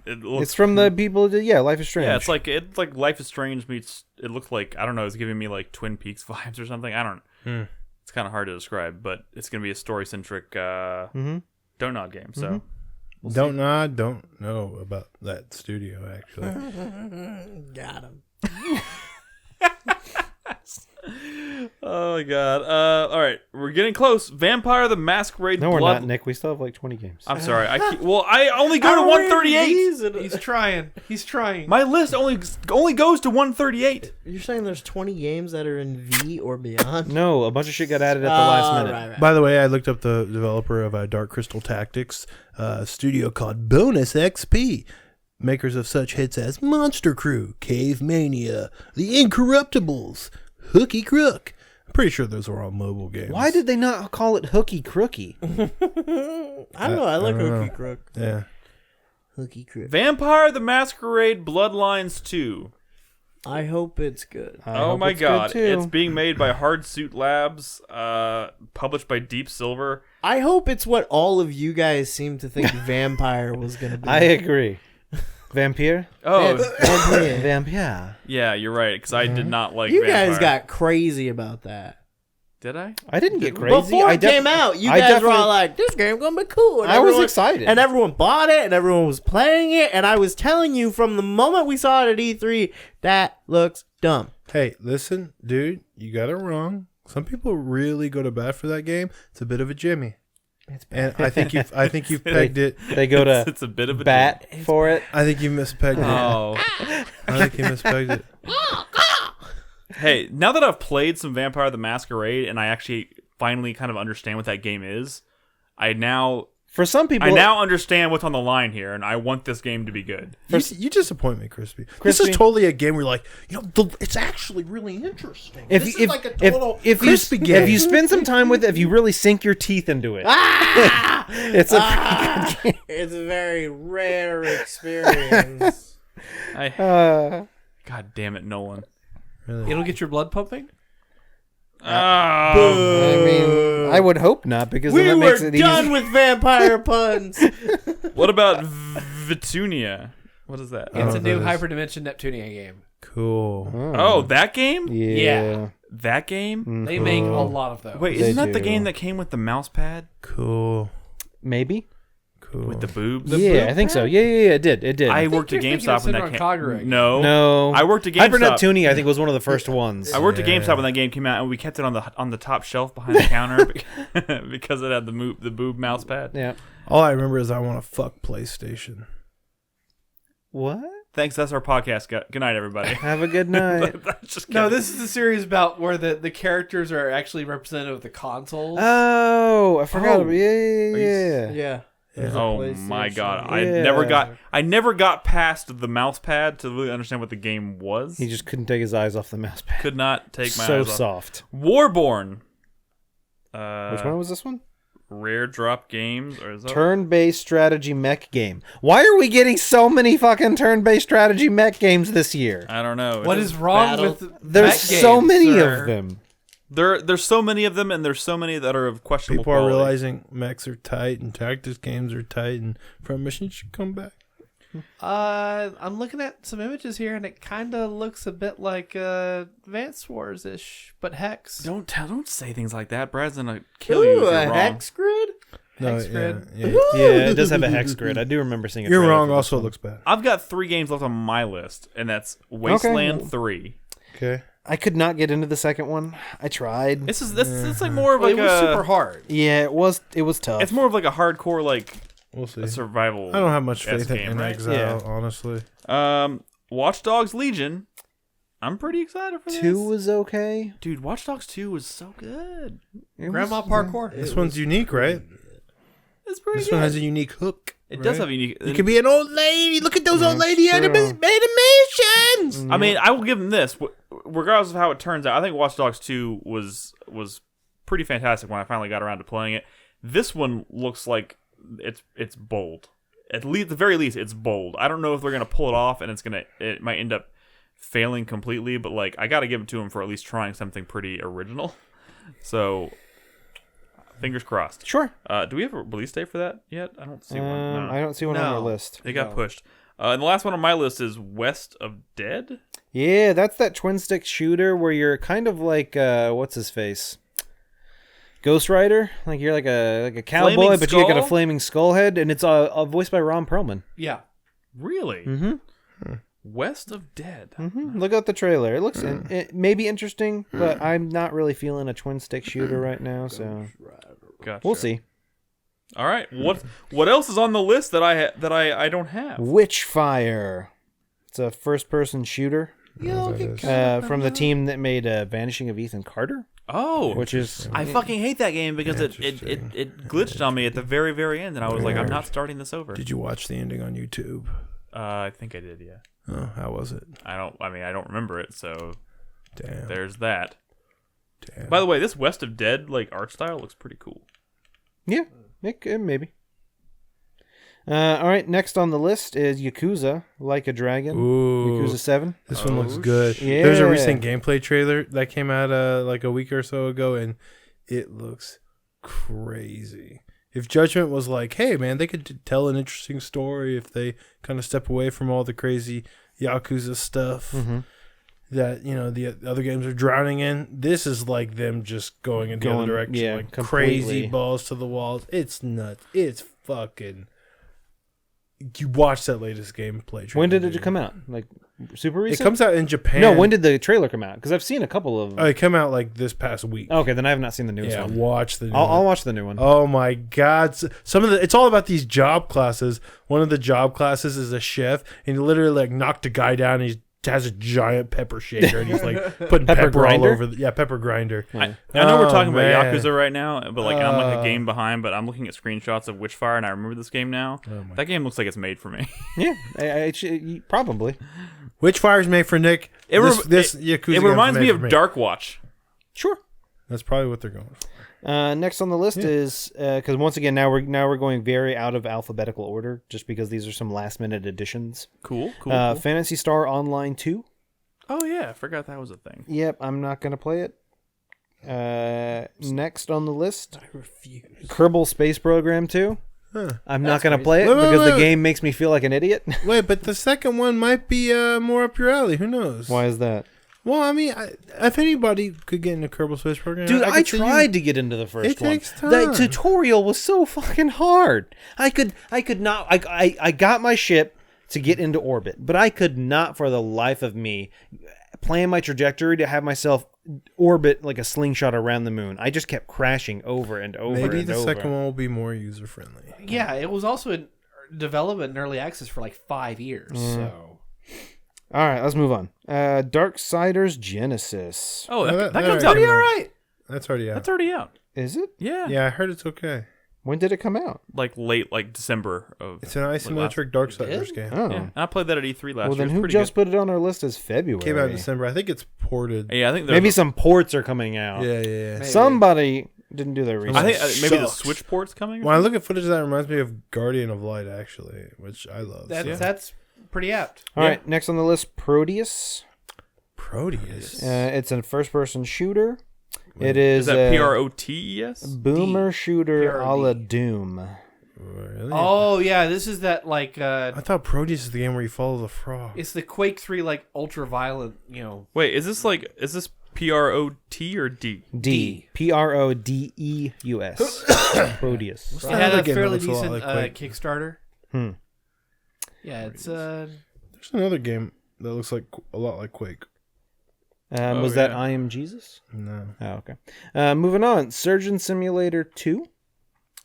It looks. It's from the people that, Life is Strange. Yeah, it's like Life is Strange meets. It looked like, I don't know. It's giving me like Twin Peaks vibes or something. I don't know. It's kind of hard to describe, but it's gonna be a story centric Don't Nod game. So Don't know about that studio actually. Got him. oh my god. All right, we're getting close. Vampire the Masquerade. No, we're Blood. not, Nick. We still have like 20 games. I'm sorry. I only go to 138. He's trying. He's trying. My list only goes to 138. You're saying there's 20 games that are in V or beyond? No, a bunch of shit got added at the last minute. Right. By the way, I looked up the developer of Dark Crystal Tactics, a studio called Bonus XP, makers of such hits as Monster Crew, Cave Mania, The Incorruptibles, Hooky Crook. I'm pretty sure those were all mobile games. Why did they not call it Hooky Crooky? I don't know. I like Hooky Crook. Yeah. Hooky Crook. Vampire the Masquerade Bloodlines 2. I hope it's good. Oh my god. It's being made by Hardsuit Labs, published by Deep Silver. I hope it's what all of you guys seem to think Vampire was going to be. I agree. Vampire? Oh, Vampire. yeah, you're right, because I did not like You Vampire. guys got crazy about that. Did I? I didn't get crazy. Before it came out, you I guys were all definitely- like, "This game gonna be cool." And I was everyone- excited. and everyone bought it, and everyone was playing it. And I was telling you from the moment we saw it at E3, that looks dumb. Hey, listen, dude, you got it wrong. Some people really go to bat for that game. It's a bit of a Jimmy. And I think you've pegged it. They go to It's a bit of a bat for it. I think you mispegged it. Oh. I think you mispegged it. Hey, now that I've played some Vampire the Masquerade and I actually finally kind of understand what that game is, I now For some people, understand what's on the line here, and I want this game to be good. You disappoint me, Crispy. This is totally a game where you're like, it's actually really interesting. if This you, is like a total if crispy you game. if you spend some time with it, if you really sink your teeth into it, it's a pretty good game. It's a very rare experience. God damn it, Nolan. It'll get your blood pumping. I mean, I would hope not, because then We that makes were it done easy. with vampire puns. What about Vitunia? What is that? It's a new that is- Hyperdimension Neptunia game. Cool. Oh, that game? Yeah. That game? They make a lot of those. Wait, They isn't that the do. game that came with the mouse pad? Cool. Maybe. Cool. With the boobs? Yeah, I think so. Yeah, it did. It did. I worked at you're thinking GameStop of when that Cinnamon came Kagura. No. I worked at Hyper GameStop. Neptunia, I think, was one of the first ones. I worked at Yeah. GameStop when that game came out, and we kept it on the top shelf behind the counter because it had the boob mouse pad. Yeah. All I remember is I want to fuck PlayStation. What? Thanks. That's our podcast. Good night, everybody. Have a good night. Just No, kidding. this is a series about where the characters are actually represented with the consoles. Oh, I forgot. Oh. Yeah. Yeah. Oh my god! Yeah. I never got past the mouse pad to really understand what the game was. He just couldn't take his eyes off the mouse pad. could not take my So eyes off. soft. Warborn. Which one was this one? Rare Drop Games, or is that Turn-based strategy mech game. Why are we getting so many fucking turn-based strategy mech games this year? I don't know. What is wrong Battle- with There's mech so games, many sir? of them. There's so many of them, and there's so many that are of questionable People are quality. realizing mechs are tight and tactics games are tight and front missions should come back. I'm looking at some images here, and it kind of looks a bit like Advance Wars ish, but Hex. Don't say things like that. Brad's gonna kill you Ooh, if you're a wrong. hex grid? No, Hex grid. Yeah. Yeah, it does have a hex grid. I do remember seeing it. You're wrong. Also looks bad. I've got 3 games left on my list, and that's Wasteland 3. Okay. I could not get into the second one. I tried. This is like more of Well, like it was a super hard. Yeah, it was tough. It's more of like a hardcore like We'll see. a survival. I don't have much S faith in game, right? Exile, Yeah. honestly. Watch Dogs Legion. I'm pretty excited for this. 2 was okay. Dude, Watch Dogs 2 was so good. Grandma Parkour. This one's unique, right? It's pretty This good. one has a unique hook. It does right? have a unique. You could be an old lady. Look at those old lady true. animations. I mean, I will give them this. Regardless of how it turns out, I think Watch Dogs 2 was pretty fantastic when I finally got around to playing it. This one looks like it's bold. At the very least, it's bold. I don't know if they're gonna pull it off, and it might end up failing completely. But like, I got to give it to them for at least trying something pretty original. So, fingers crossed. Sure. Do we have a release date for that yet? I don't see one. No. I don't see one on our No. list. It got pushed. And the last one on my list is West of Dead. Yeah, that's that twin stick shooter where you're kind of like what's his face? Ghost Rider, like you're like a cowboy, Flaming but you got a Skull? flaming skull head, and it's voiced by Ron Perlman. Yeah. Really? Mm-hmm. West of Dead. Look out the trailer. It looks it may be interesting, but I'm not really feeling a twin stick shooter right now, so Gotcha. we'll see. All right. What else is on the list that I don't have? Witchfire. It's a first-person shooter That is. from the team that made Vanishing of Ethan Carter, Oh, which is I fucking hate that game because it glitched on me at the very, very end, and I was like, I'm not starting this over. Did you watch the ending on YouTube? I think I did. Yeah. Oh, how was it? I don't remember it. So Damn. there's that. Damn. By the way, this West of Dead like art style looks pretty cool. yeah, maybe. All right, next on the list is Yakuza Like a Dragon. Ooh. Yakuza 7. This one looks Oh, good. shit. There's a Yeah. recent gameplay trailer that came out like a week or so ago, and it looks crazy. If Judgment was like, hey, man, they could tell an interesting story if they kind of step away from all the crazy Yakuza stuff, that the other games are drowning in. This is like them just going in the other direction, yeah, like completely. crazy balls to the walls. It's nuts. It's fucking. You watch that latest gameplay. When did trailer, it come out? Like super It recent? comes out in Japan. No, when did the trailer come out? Because I've seen a couple of them. It came out like this past week. Okay, then I have not seen the newest yeah, one. watch the. New I'll one. watch the new one. Oh my God! Some of it's all about these job classes. One of the job classes is a chef, and he literally like knocked a guy down. And he has a giant pepper shaker, and he's like putting Pepper pepper all grinder? over. Pepper grinder. I know we're talking man. about Yakuza right now, but like I'm like a game behind. But I'm looking at screenshots of Witchfire, and I remember this game now. That game looks like it's made for me. Yeah, probably. Witchfire's made for Nick. It Yakuza game reminds is me made of for Dark Watch. Sure. That's probably what they're going for. Next on the list is because once again now we're going very out of alphabetical order just because these are some last minute additions. Cool. Phantasy Star Online 2. Oh yeah, I forgot that was a thing. Yep, I'm not gonna play it. Next on the list, I refuse. Kerbal Space Program 2. Huh. I'm not gonna play it Wait, wait, because the wait. game makes me feel like an idiot. Wait, but the second one might be more up your alley. Who knows? Why is that? Well, I mean, if anybody could get into Kerbal Space Program, Dude, I could see you- tried to get into the first It one. takes time. The tutorial was so fucking hard. I could not. I got my ship to get into orbit, but I could not, for the life of me, plan my trajectory to have myself orbit like a slingshot around the moon. I just kept crashing over and over. Maybe and the over. second one will be more user friendly. Yeah, it was also in development and early access for like 5 years. So All right, let's move on. Darksiders Genesis. Oh, No, that that comes already out. came out. Right. That's already out. That's already out. Is it? Yeah. Yeah, I heard it's okay. When did it come out? Like late, like December of. It's an isometric Darksiders game. Oh. Yeah, and I played that at E3 last Well, year. then It's who pretty just good. put it on our list as February? Came out in December. I think it's ported. Yeah, I think Maybe there's some ports are coming out. Yeah. Somebody didn't do their research. I think maybe the Sucks. Switch port's coming. or When I look at footage, that reminds me of Guardian of Light, actually, which I love. that's pretty apt. All right, next on the list, Proteus. Proteus. It's a first-person shooter. It Is is that a PROTES? boomer shooter a la PROD. Doom. Really? Oh yeah, this is that like I thought Proteus is the game where you follow the frog. it's the Quake 3 like ultra violent, Wait, is this PROT or D? D. Prodeus. Proteus. it that had other a game that fairly looks a lot decent like Quake? Kickstarter. Yeah, it's There's another game that looks like a lot like Quake. Was that I Am Jesus? No. Oh, okay. Moving on. Surgeon Simulator 2.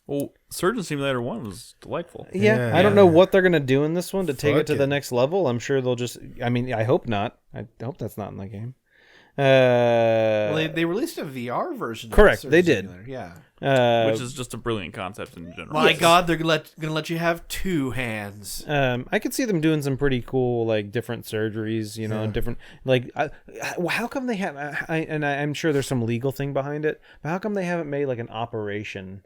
Well, Surgeon Simulator 1 was delightful. Yeah, Yeah. I don't know what they're going to do in this one to take it Fuck to the it. next level. I'm sure they'll just... I mean, I hope not. I hope that's not in the game. well, they released a VR version. Correct, of they Surgeon did. Simulator, Yeah. Which is just a brilliant concept in general. My God, they're gonna let you have 2 hands. I could see them doing some pretty cool, like, different surgeries, different, like, how come they have, I'm sure there's some legal thing behind it, but how come they haven't made, like, an operation,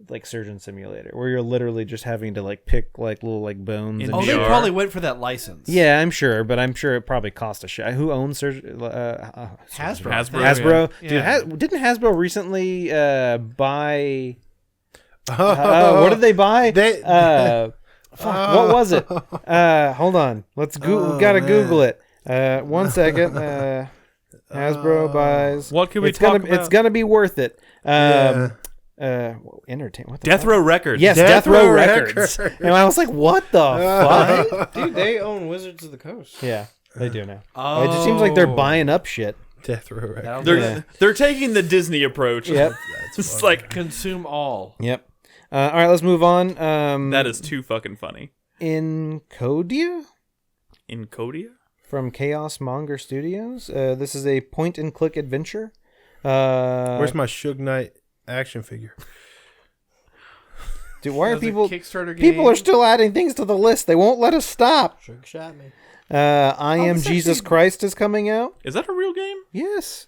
like, Surgeon Simulator, where you're literally just having to, like, pick, like, little, like, bones and Oh, they VR. probably went for that license. Yeah, I'm sure, but I'm sure it probably cost a shit. Who owns Hasbro. Hasbro. Dude, Yeah. didn't Hasbro recently buy... Oh, what did they buy? They- Fuck, what was it? Hold on. Let's we gotta man. Google it. 1 second. Hasbro buys. What can we it's talk gonna, about? It's gonna be worth it. Entertain. What the Death fuck? Row Records. Yes, Death Death Row Row Records. And I was like, what the fuck? Dude, they own Wizards of the Coast. Yeah, they do now. Oh. It just seems like they're buying up shit. Death Row Records. They're taking the Disney approach. Yep. It's like Consume all. Yep. All right, let's move on. that is too fucking funny. Encodia Encodia? from Chaos Monger Studios. This is a point-and-click adventure. Where's my Suge Knight action figure? Dude, why are That's a people... Kickstarter game. People are still adding things to the list. They won't let us stop. Sugar shot me. I Am this Jesus actually- Christ is coming out. Is that a real game? Yes.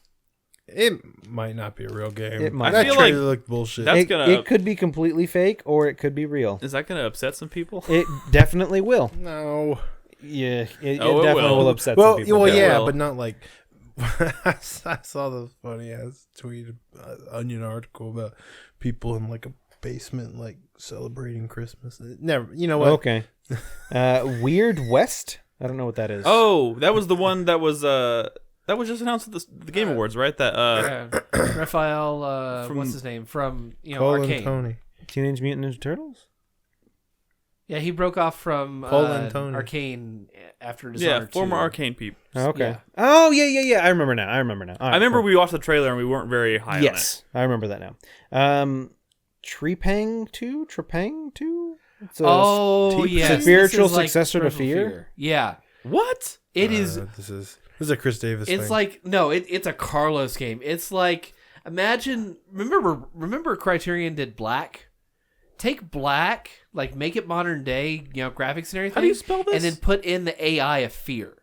It might not be a real game. It might. That I feel trailer like looked bullshit. that's It, gonna- it could be completely fake or it could be real. Is that going to upset some people? It definitely will. No. Yeah, it Oh, it definitely will. will upset Well, some people. well, It yeah, will. but not like. I saw the funny ass tweet, Onion article about people in like a basement, like celebrating Christmas. Never, you know what? Okay. Weird West? I don't know what that is. Oh, that was the one that was That was just announced at the Game Awards, right? That Raphael, from- what's his name from Cole and Arcane? Tony. Teenage Mutant Ninja Turtles. Yeah, he broke off from Cole and Tony. Arcane after Dishonored 2. former Arcane peep. Oh, okay. Yeah. Oh yeah. I remember now. All I right, remember cool. we watched the trailer and we weren't very high Yes, I remember that now. Trepang 2? It's a Oh yeah, spiritual successor to Fear? Yeah, on it. What? it is. This is a Chris Davis It's thing. like no, it's a Carlos game. It's like imagine remember Criterion did Black. Take Black, like make it modern day, graphics and everything. How do you spell this? And then put in the AI of Fear.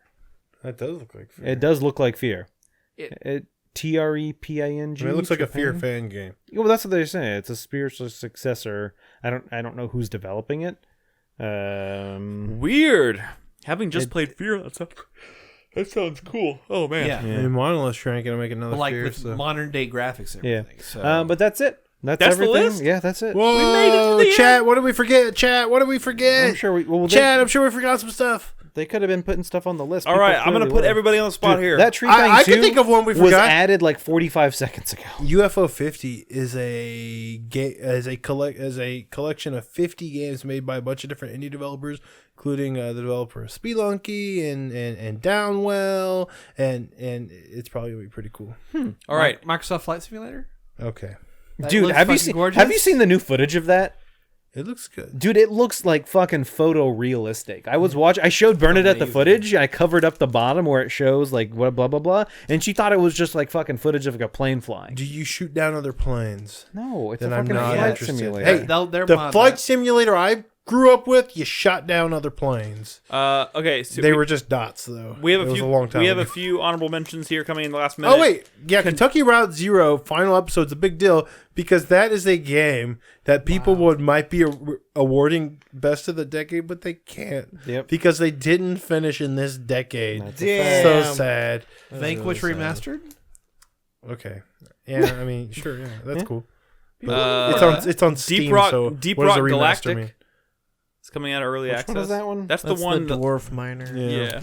That does look like Fear. It does look like Fear. It- Trepang. I mean, it looks like a Fear fan game. Yeah, well, that's what they're saying. It's a spiritual successor. I don't know who's developing it. Weird. Having just played Fear, that sounds cool. Oh man. Yeah. I mean, Monolith's trying to make another But like Fear. with So. modern day graphics and Yeah. everything. So. But that's it. That's That's the everything. list? Yeah, that's it. Whoa, made it to the chat! end. What did we forget? Chat! What did we forget? I'm sure Chat! I'm sure we forgot some stuff. they could have been putting stuff on the list. All right, I'm gonna put everybody on the spot here. That Trepang I 2 could think of one we was forgot. added like 45 seconds ago. UFO 50 is a collection of 50 games made by a bunch of different indie developers, including the developer of Spelunky and Downwell, and it's probably gonna be pretty cool. All right. Microsoft Flight Simulator. Okay, That Dude, looks have you fucking seen gorgeous. have you seen the new footage of that? it looks good. Dude, it looks like fucking photorealistic. I showed Bernadette the Amazing. footage. I covered up the bottom where it shows like what blah blah blah, and she thought it was just like fucking footage of like a plane flying. Do you shoot down other planes? No, it's Then a I'm fucking not flight interested. simulator. Hey, They're the mod flight that. simulator I grew up with, you shot down other planes. Okay. So They were just dots, though. We have It a was few. a long time We have a ago. few honorable mentions here coming in the last minute. Oh wait, yeah, Kentucky Route Zero final episode's a big deal because that is a game that people might be awarding best of the decade, but they can't. Yep. Because they didn't finish in this decade. That's a fact. So Damn. sad. Vanquish So sad. remastered. Okay. Yeah, I mean, sure, yeah, that's Yeah. cool. It's on Steam. Deep Rock- so Deep what does Rock a remaster Galactic. mean? It's coming out early Which access. one is that one? That's the That's one. the dwarf miner. yeah.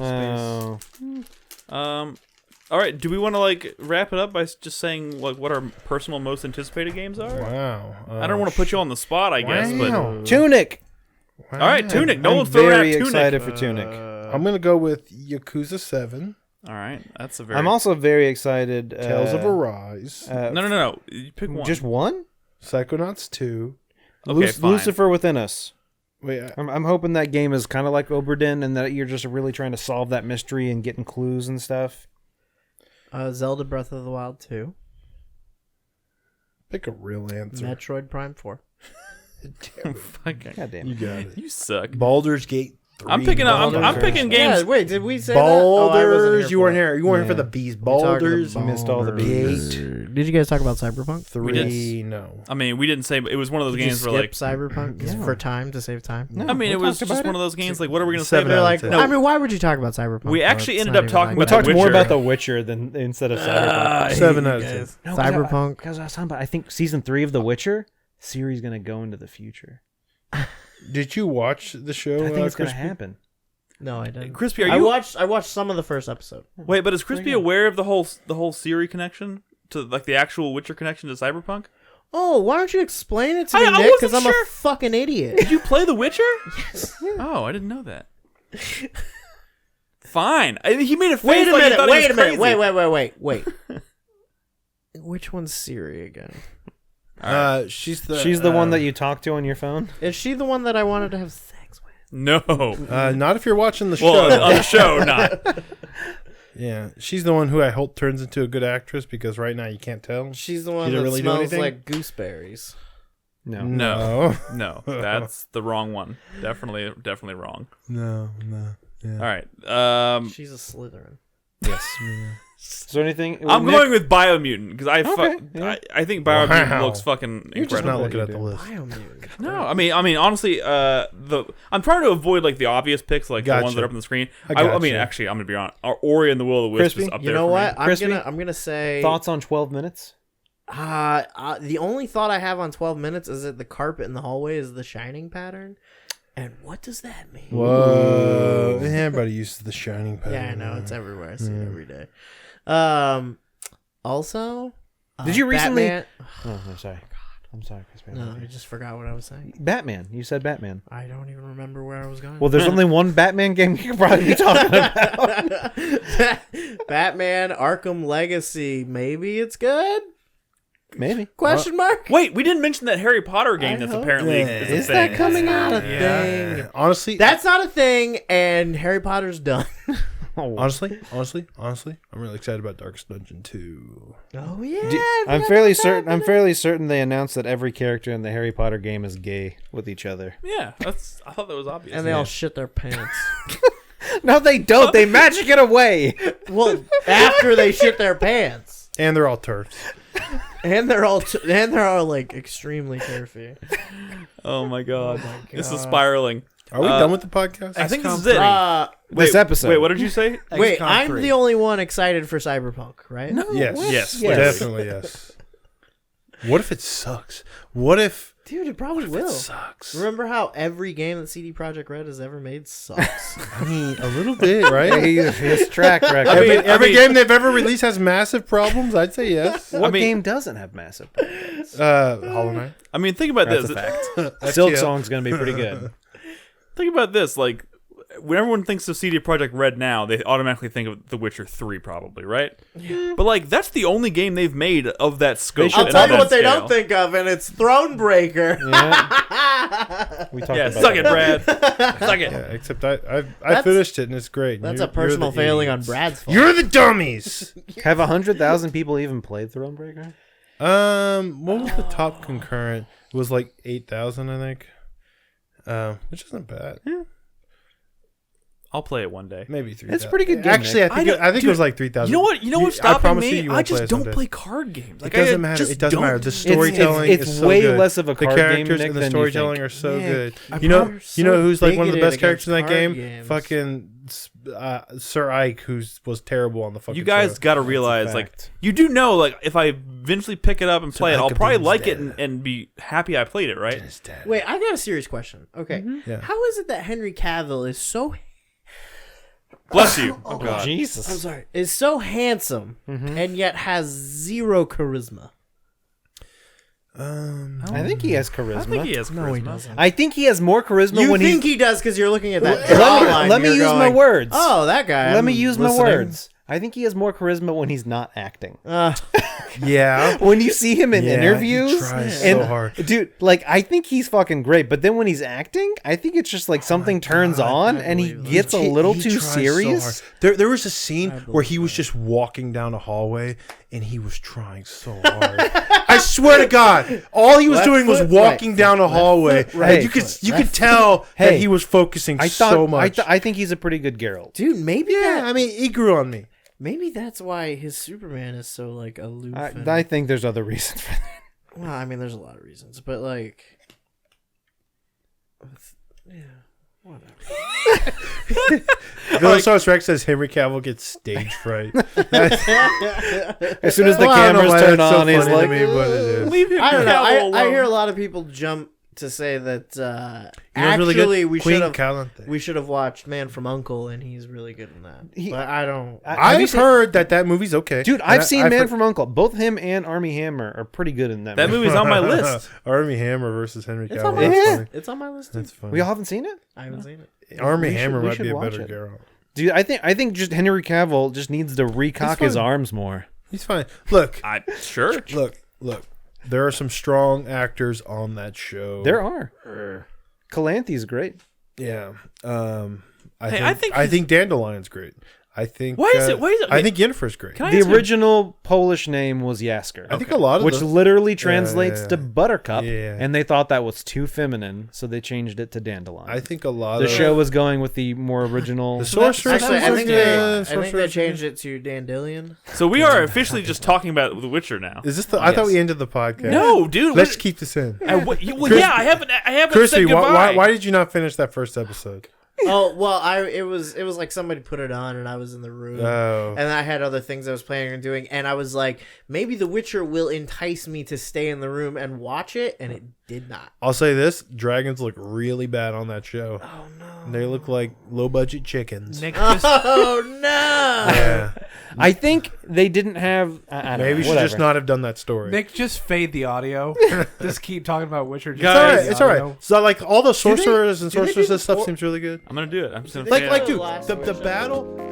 Oh, All right. Do we want to like wrap it up by just saying like what our personal most anticipated games are? Wow. I don't want to put you on the spot, I guess, but all Wow. Tunic. right, Tunic. No I'm one's throwing very out Tunic. excited for Tunic. I'm gonna go with Yakuza 7, All right, that's a very. I'm also very excited. Tales of Arise, No. You pick one. Just one? Psychonauts 2. Okay, fine. Lucifer Within Us. Wait, I'm hoping that game is kind of like Oberdin and that you're just really trying to solve that mystery and getting clues and stuff. Zelda Breath of the Wild 2. pick a real answer. Metroid Prime 4. Fucking- God damn You it. got it. You suck. Baldur's Gate 3. I'm picking. I'm picking games. Yeah, wait, did we say that? Oh, I wasn't Baldur's. You weren't for it. here. You weren't here Yeah. for the bees. We talked Baldur's. about missed all the Baldur's. Gate. Did you guys talk about Cyberpunk? 3. No. I mean, we didn't say, but it was one of those Did you games skip where like. Cyberpunk Yeah. for time to save time? No, I mean, we it was talked just about one it. of those games. Like, what are we gonna say? 7 about They're out like, of 10. No. I mean, why would you talk about Cyberpunk? We though? actually It's ended not up even talking We about talked The more Witcher. about The Witcher than instead of Cyberpunk. 7 out of 10. No, Cyberpunk. Because I was talking about, I think season 3 of The Witcher series gonna go into the future. Did you watch the show? I think it's gonna Crispy? happen. No, I didn't. Crispy, are I you? watched some of the first episode. Wait, but is Crispy aware of the whole Siri connection to like the actual Witcher connection to Cyberpunk? Oh, why don't you explain it to I me, Nick? wasn't Because I'm sure. a fucking idiot. Did you play The Witcher? Yes. Oh, I didn't know that. Fine. He made a face Wait a like he minute. thought he Wait was a minute. crazy. Wait. Which one's Siri again? She's She's the one that you talk to on your phone. Is she the one that I wanted to have sex with? No. Not if you're watching the Well, show. on the show, not. Yeah, she's the one who I hope turns into a good actress because right now you can't tell. She's the one She that didn't really do smells anything? like gooseberries. No. No. No, that's the wrong one. Definitely wrong. no. Yeah. All right. She's a Slytherin. Yes. Is there anything? I'm Nick- going with Biomutant because yeah. I think Biomutant Wow. looks fucking You're just not incredible. looking at the do. list. Biomutant. No, I mean, honestly, I'm trying to avoid like the obvious picks, like the ones Gotcha. that are up on the screen. I I mean, gotcha. actually, I'm gonna be honest. Ori and the Will of the Wisp is Crispy? up You there. know for what? Me. Crispy? I'm gonna say Thoughts on 12 minutes? the only thought I have on 12 minutes is that the carpet in the hallway is the shining pattern. And what does that mean? Whoa! Everybody uses the shining powder. Yeah, I know it's everywhere. I see it every day. Also, Did you recently? Batman... Oh, I'm sorry. I'm sorry, Chris. No, I just forgot what I was saying. Batman. You said Batman. I don't even remember where I was going. Well, there's only one Batman game you could probably be talking about. Batman Arkham Legacy. Maybe it's good? Maybe. Question mark? Wait, we didn't mention that Harry Potter game I that's hope- apparently Yeah. is a Is thing. that coming Not out? a thing. Honestly, That's not a thing, and Harry Potter's done. honestly, I'm really excited about Darkest Dungeon 2. Oh yeah, I'm fairly certain they announced that every character in the Harry Potter game is gay with each other. Yeah, I thought that was obvious. and they all shit their pants. No, they don't. They magic it away. Well, after they shit their pants, And they're all turfs. and they're all like extremely turfy. Oh my god, this is God. spiraling. Are we done with the podcast? I think this XCOM is it. 3. This episode. Wait, what did you say? Wait, XCOM I'm 3. the only one excited for Cyberpunk, right? No, Yes. Yes, Definitely yes. What if it sucks? What if dude, it probably will. it sucks? Remember how every game that CD Projekt Red has ever made sucks? I mean, a little bit, right? His track record. Every game they've ever released has massive problems. I'd say yes. What I mean- game doesn't have massive problems? Hollow Knight. I mean, think about That's this. a fact. FTL. Silk Song's gonna be pretty good. Think about this. Like, when everyone thinks of CD Projekt Red now, they automatically think of The Witcher 3, probably, right? Yeah. But like, that's the only game they've made of that scope. I'll and tell of you that what they scale. don't think of, and it's Thronebreaker. We talked Yeah, about suck that. it, Brad. Suck it. Yeah, except I That's- finished it and it's great. That's You're- a personal you're the failing on idiots. Brad's fault. You're the dummies. Have 100,000 people even played Thronebreaker? What was the top concurrent? It was like 8,000, I think. Which isn't bad. I'll play it one day. Maybe 3,000. It's a pretty good game, Actually, Nick. I think it was like 3,000. You know what? You know what's I stopping promise me? you I won't just it don't someday. play card games. Like, It doesn't I matter. just It doesn't don't. matter. The storytelling it's is so way good. less of a The card game, characters Nick, and the than you storytelling think. are so Yeah, good. I'm You know so who's like one of the bigoted best characters in that against game? card games. Fucking Sir Ike, who was terrible on the fucking You guys show. got to realize, like, fact. you do know, like, if I eventually pick it up and play it, Ike I'll probably Abin's like it dead. and be happy I played it, right? His dad. Wait, I got a serious question. Okay, Yeah. how is it that Henry Cavill is so? Bless you. Oh god. I'm Jesus. sorry, is so handsome and yet has zero charisma? I think he has charisma. I think he has charisma. No, he doesn't. I think he has more charisma You when think he's. he does because you're looking at that. Let jawline, me you're use my going, words. Oh, that guy. Let I'm me use my listening." words. I think he has more charisma when he's not acting. Yeah. When you see him in Yeah, he interviews, tries and so hard. dude, like I think he's fucking great. But then when he's acting, I think it's just like something turns on, and he gets a little He too tries so serious. hard. There was a scene where he was just walking down a hallway and he was trying so hard. I swear to God, all he was Left doing was foot, walking right down a hallway. right And you could foot, you could tell that Hey, he was focusing I thought so much. I think he's a pretty good Geralt. Dude, maybe yeah, I mean, he grew on me. maybe that's why his Superman is so like aloof. and- I think there's other reasons for that. well, I mean, there's a lot of reasons, but like, yeah, whatever. Velociraptor Rex says Henry Cavill gets stage fright. As soon as the Well, I don't know cameras why turn that's so on, he's funny to like, me, but it is. Leave him I don't know. Cavill I alone. hear a lot of people jump to say that You know what's actually really good? we Queen should have Calanthe. we should have watched Man from U.N.C.L.E. and he's really good in that. But I don't. Have you I've seen- heard that movie's okay. Dude, And I've seen I've Man heard- from U.N.C.L.E. Both him and Armie Hammer are pretty good in that. That movie. movie's on my list. Armie Hammer versus Henry It's Cavill. on my That's list. funny. It's on my list. Too. That's funny. We all haven't seen it, I haven't seen it. Armie we should- Hammer we might should be a watch better it. Geralt. dude. I think just Henry Cavill just needs to recock his fine. arms more. He's fine. Look, Sure. look. There are some strong actors on that show. There are. Calanthe's great. Yeah. Hey, I think I think Dandelion's great. I think. Why is it- I think Yennefer's great. Can I The ask you- original Polish name was Yasker. I think a lot of which the- literally translates yeah. to buttercup, Yeah. and they thought that was too feminine, so they changed it to dandelion. I think a lot the of show was going with the more original. the sorceress. Actually, I think they Sorceress- changed it to Dandelion. So we are officially just talking about The Witcher now. Is this the? I thought we ended the podcast. No, dude. Let's what- keep this in. well, Chris- yeah, I haven't said Crispy, goodbye. why did you not finish that first episode? Oh well, it was like somebody put it on and I was in the room, Oh. and I had other things I was planning on doing, and I was like, maybe The Witcher will entice me to stay in the room and watch it, and it did not. I'll say this: dragons look really bad on that show. Oh no! They look like low-budget chickens. Nick just, Oh no! Yeah, I think they didn't have. I don't maybe know, we should whatever. just not have done that story. Nick, just fade the audio. Just keep talking about Witcher. Just It's all fade right. the It's all audio. right. So like all the sorcerers and do they do sorceresses the stuff four- seems really good. I'm gonna do it. I'm just gonna Like fade like out. dude, Last the Witcher. battle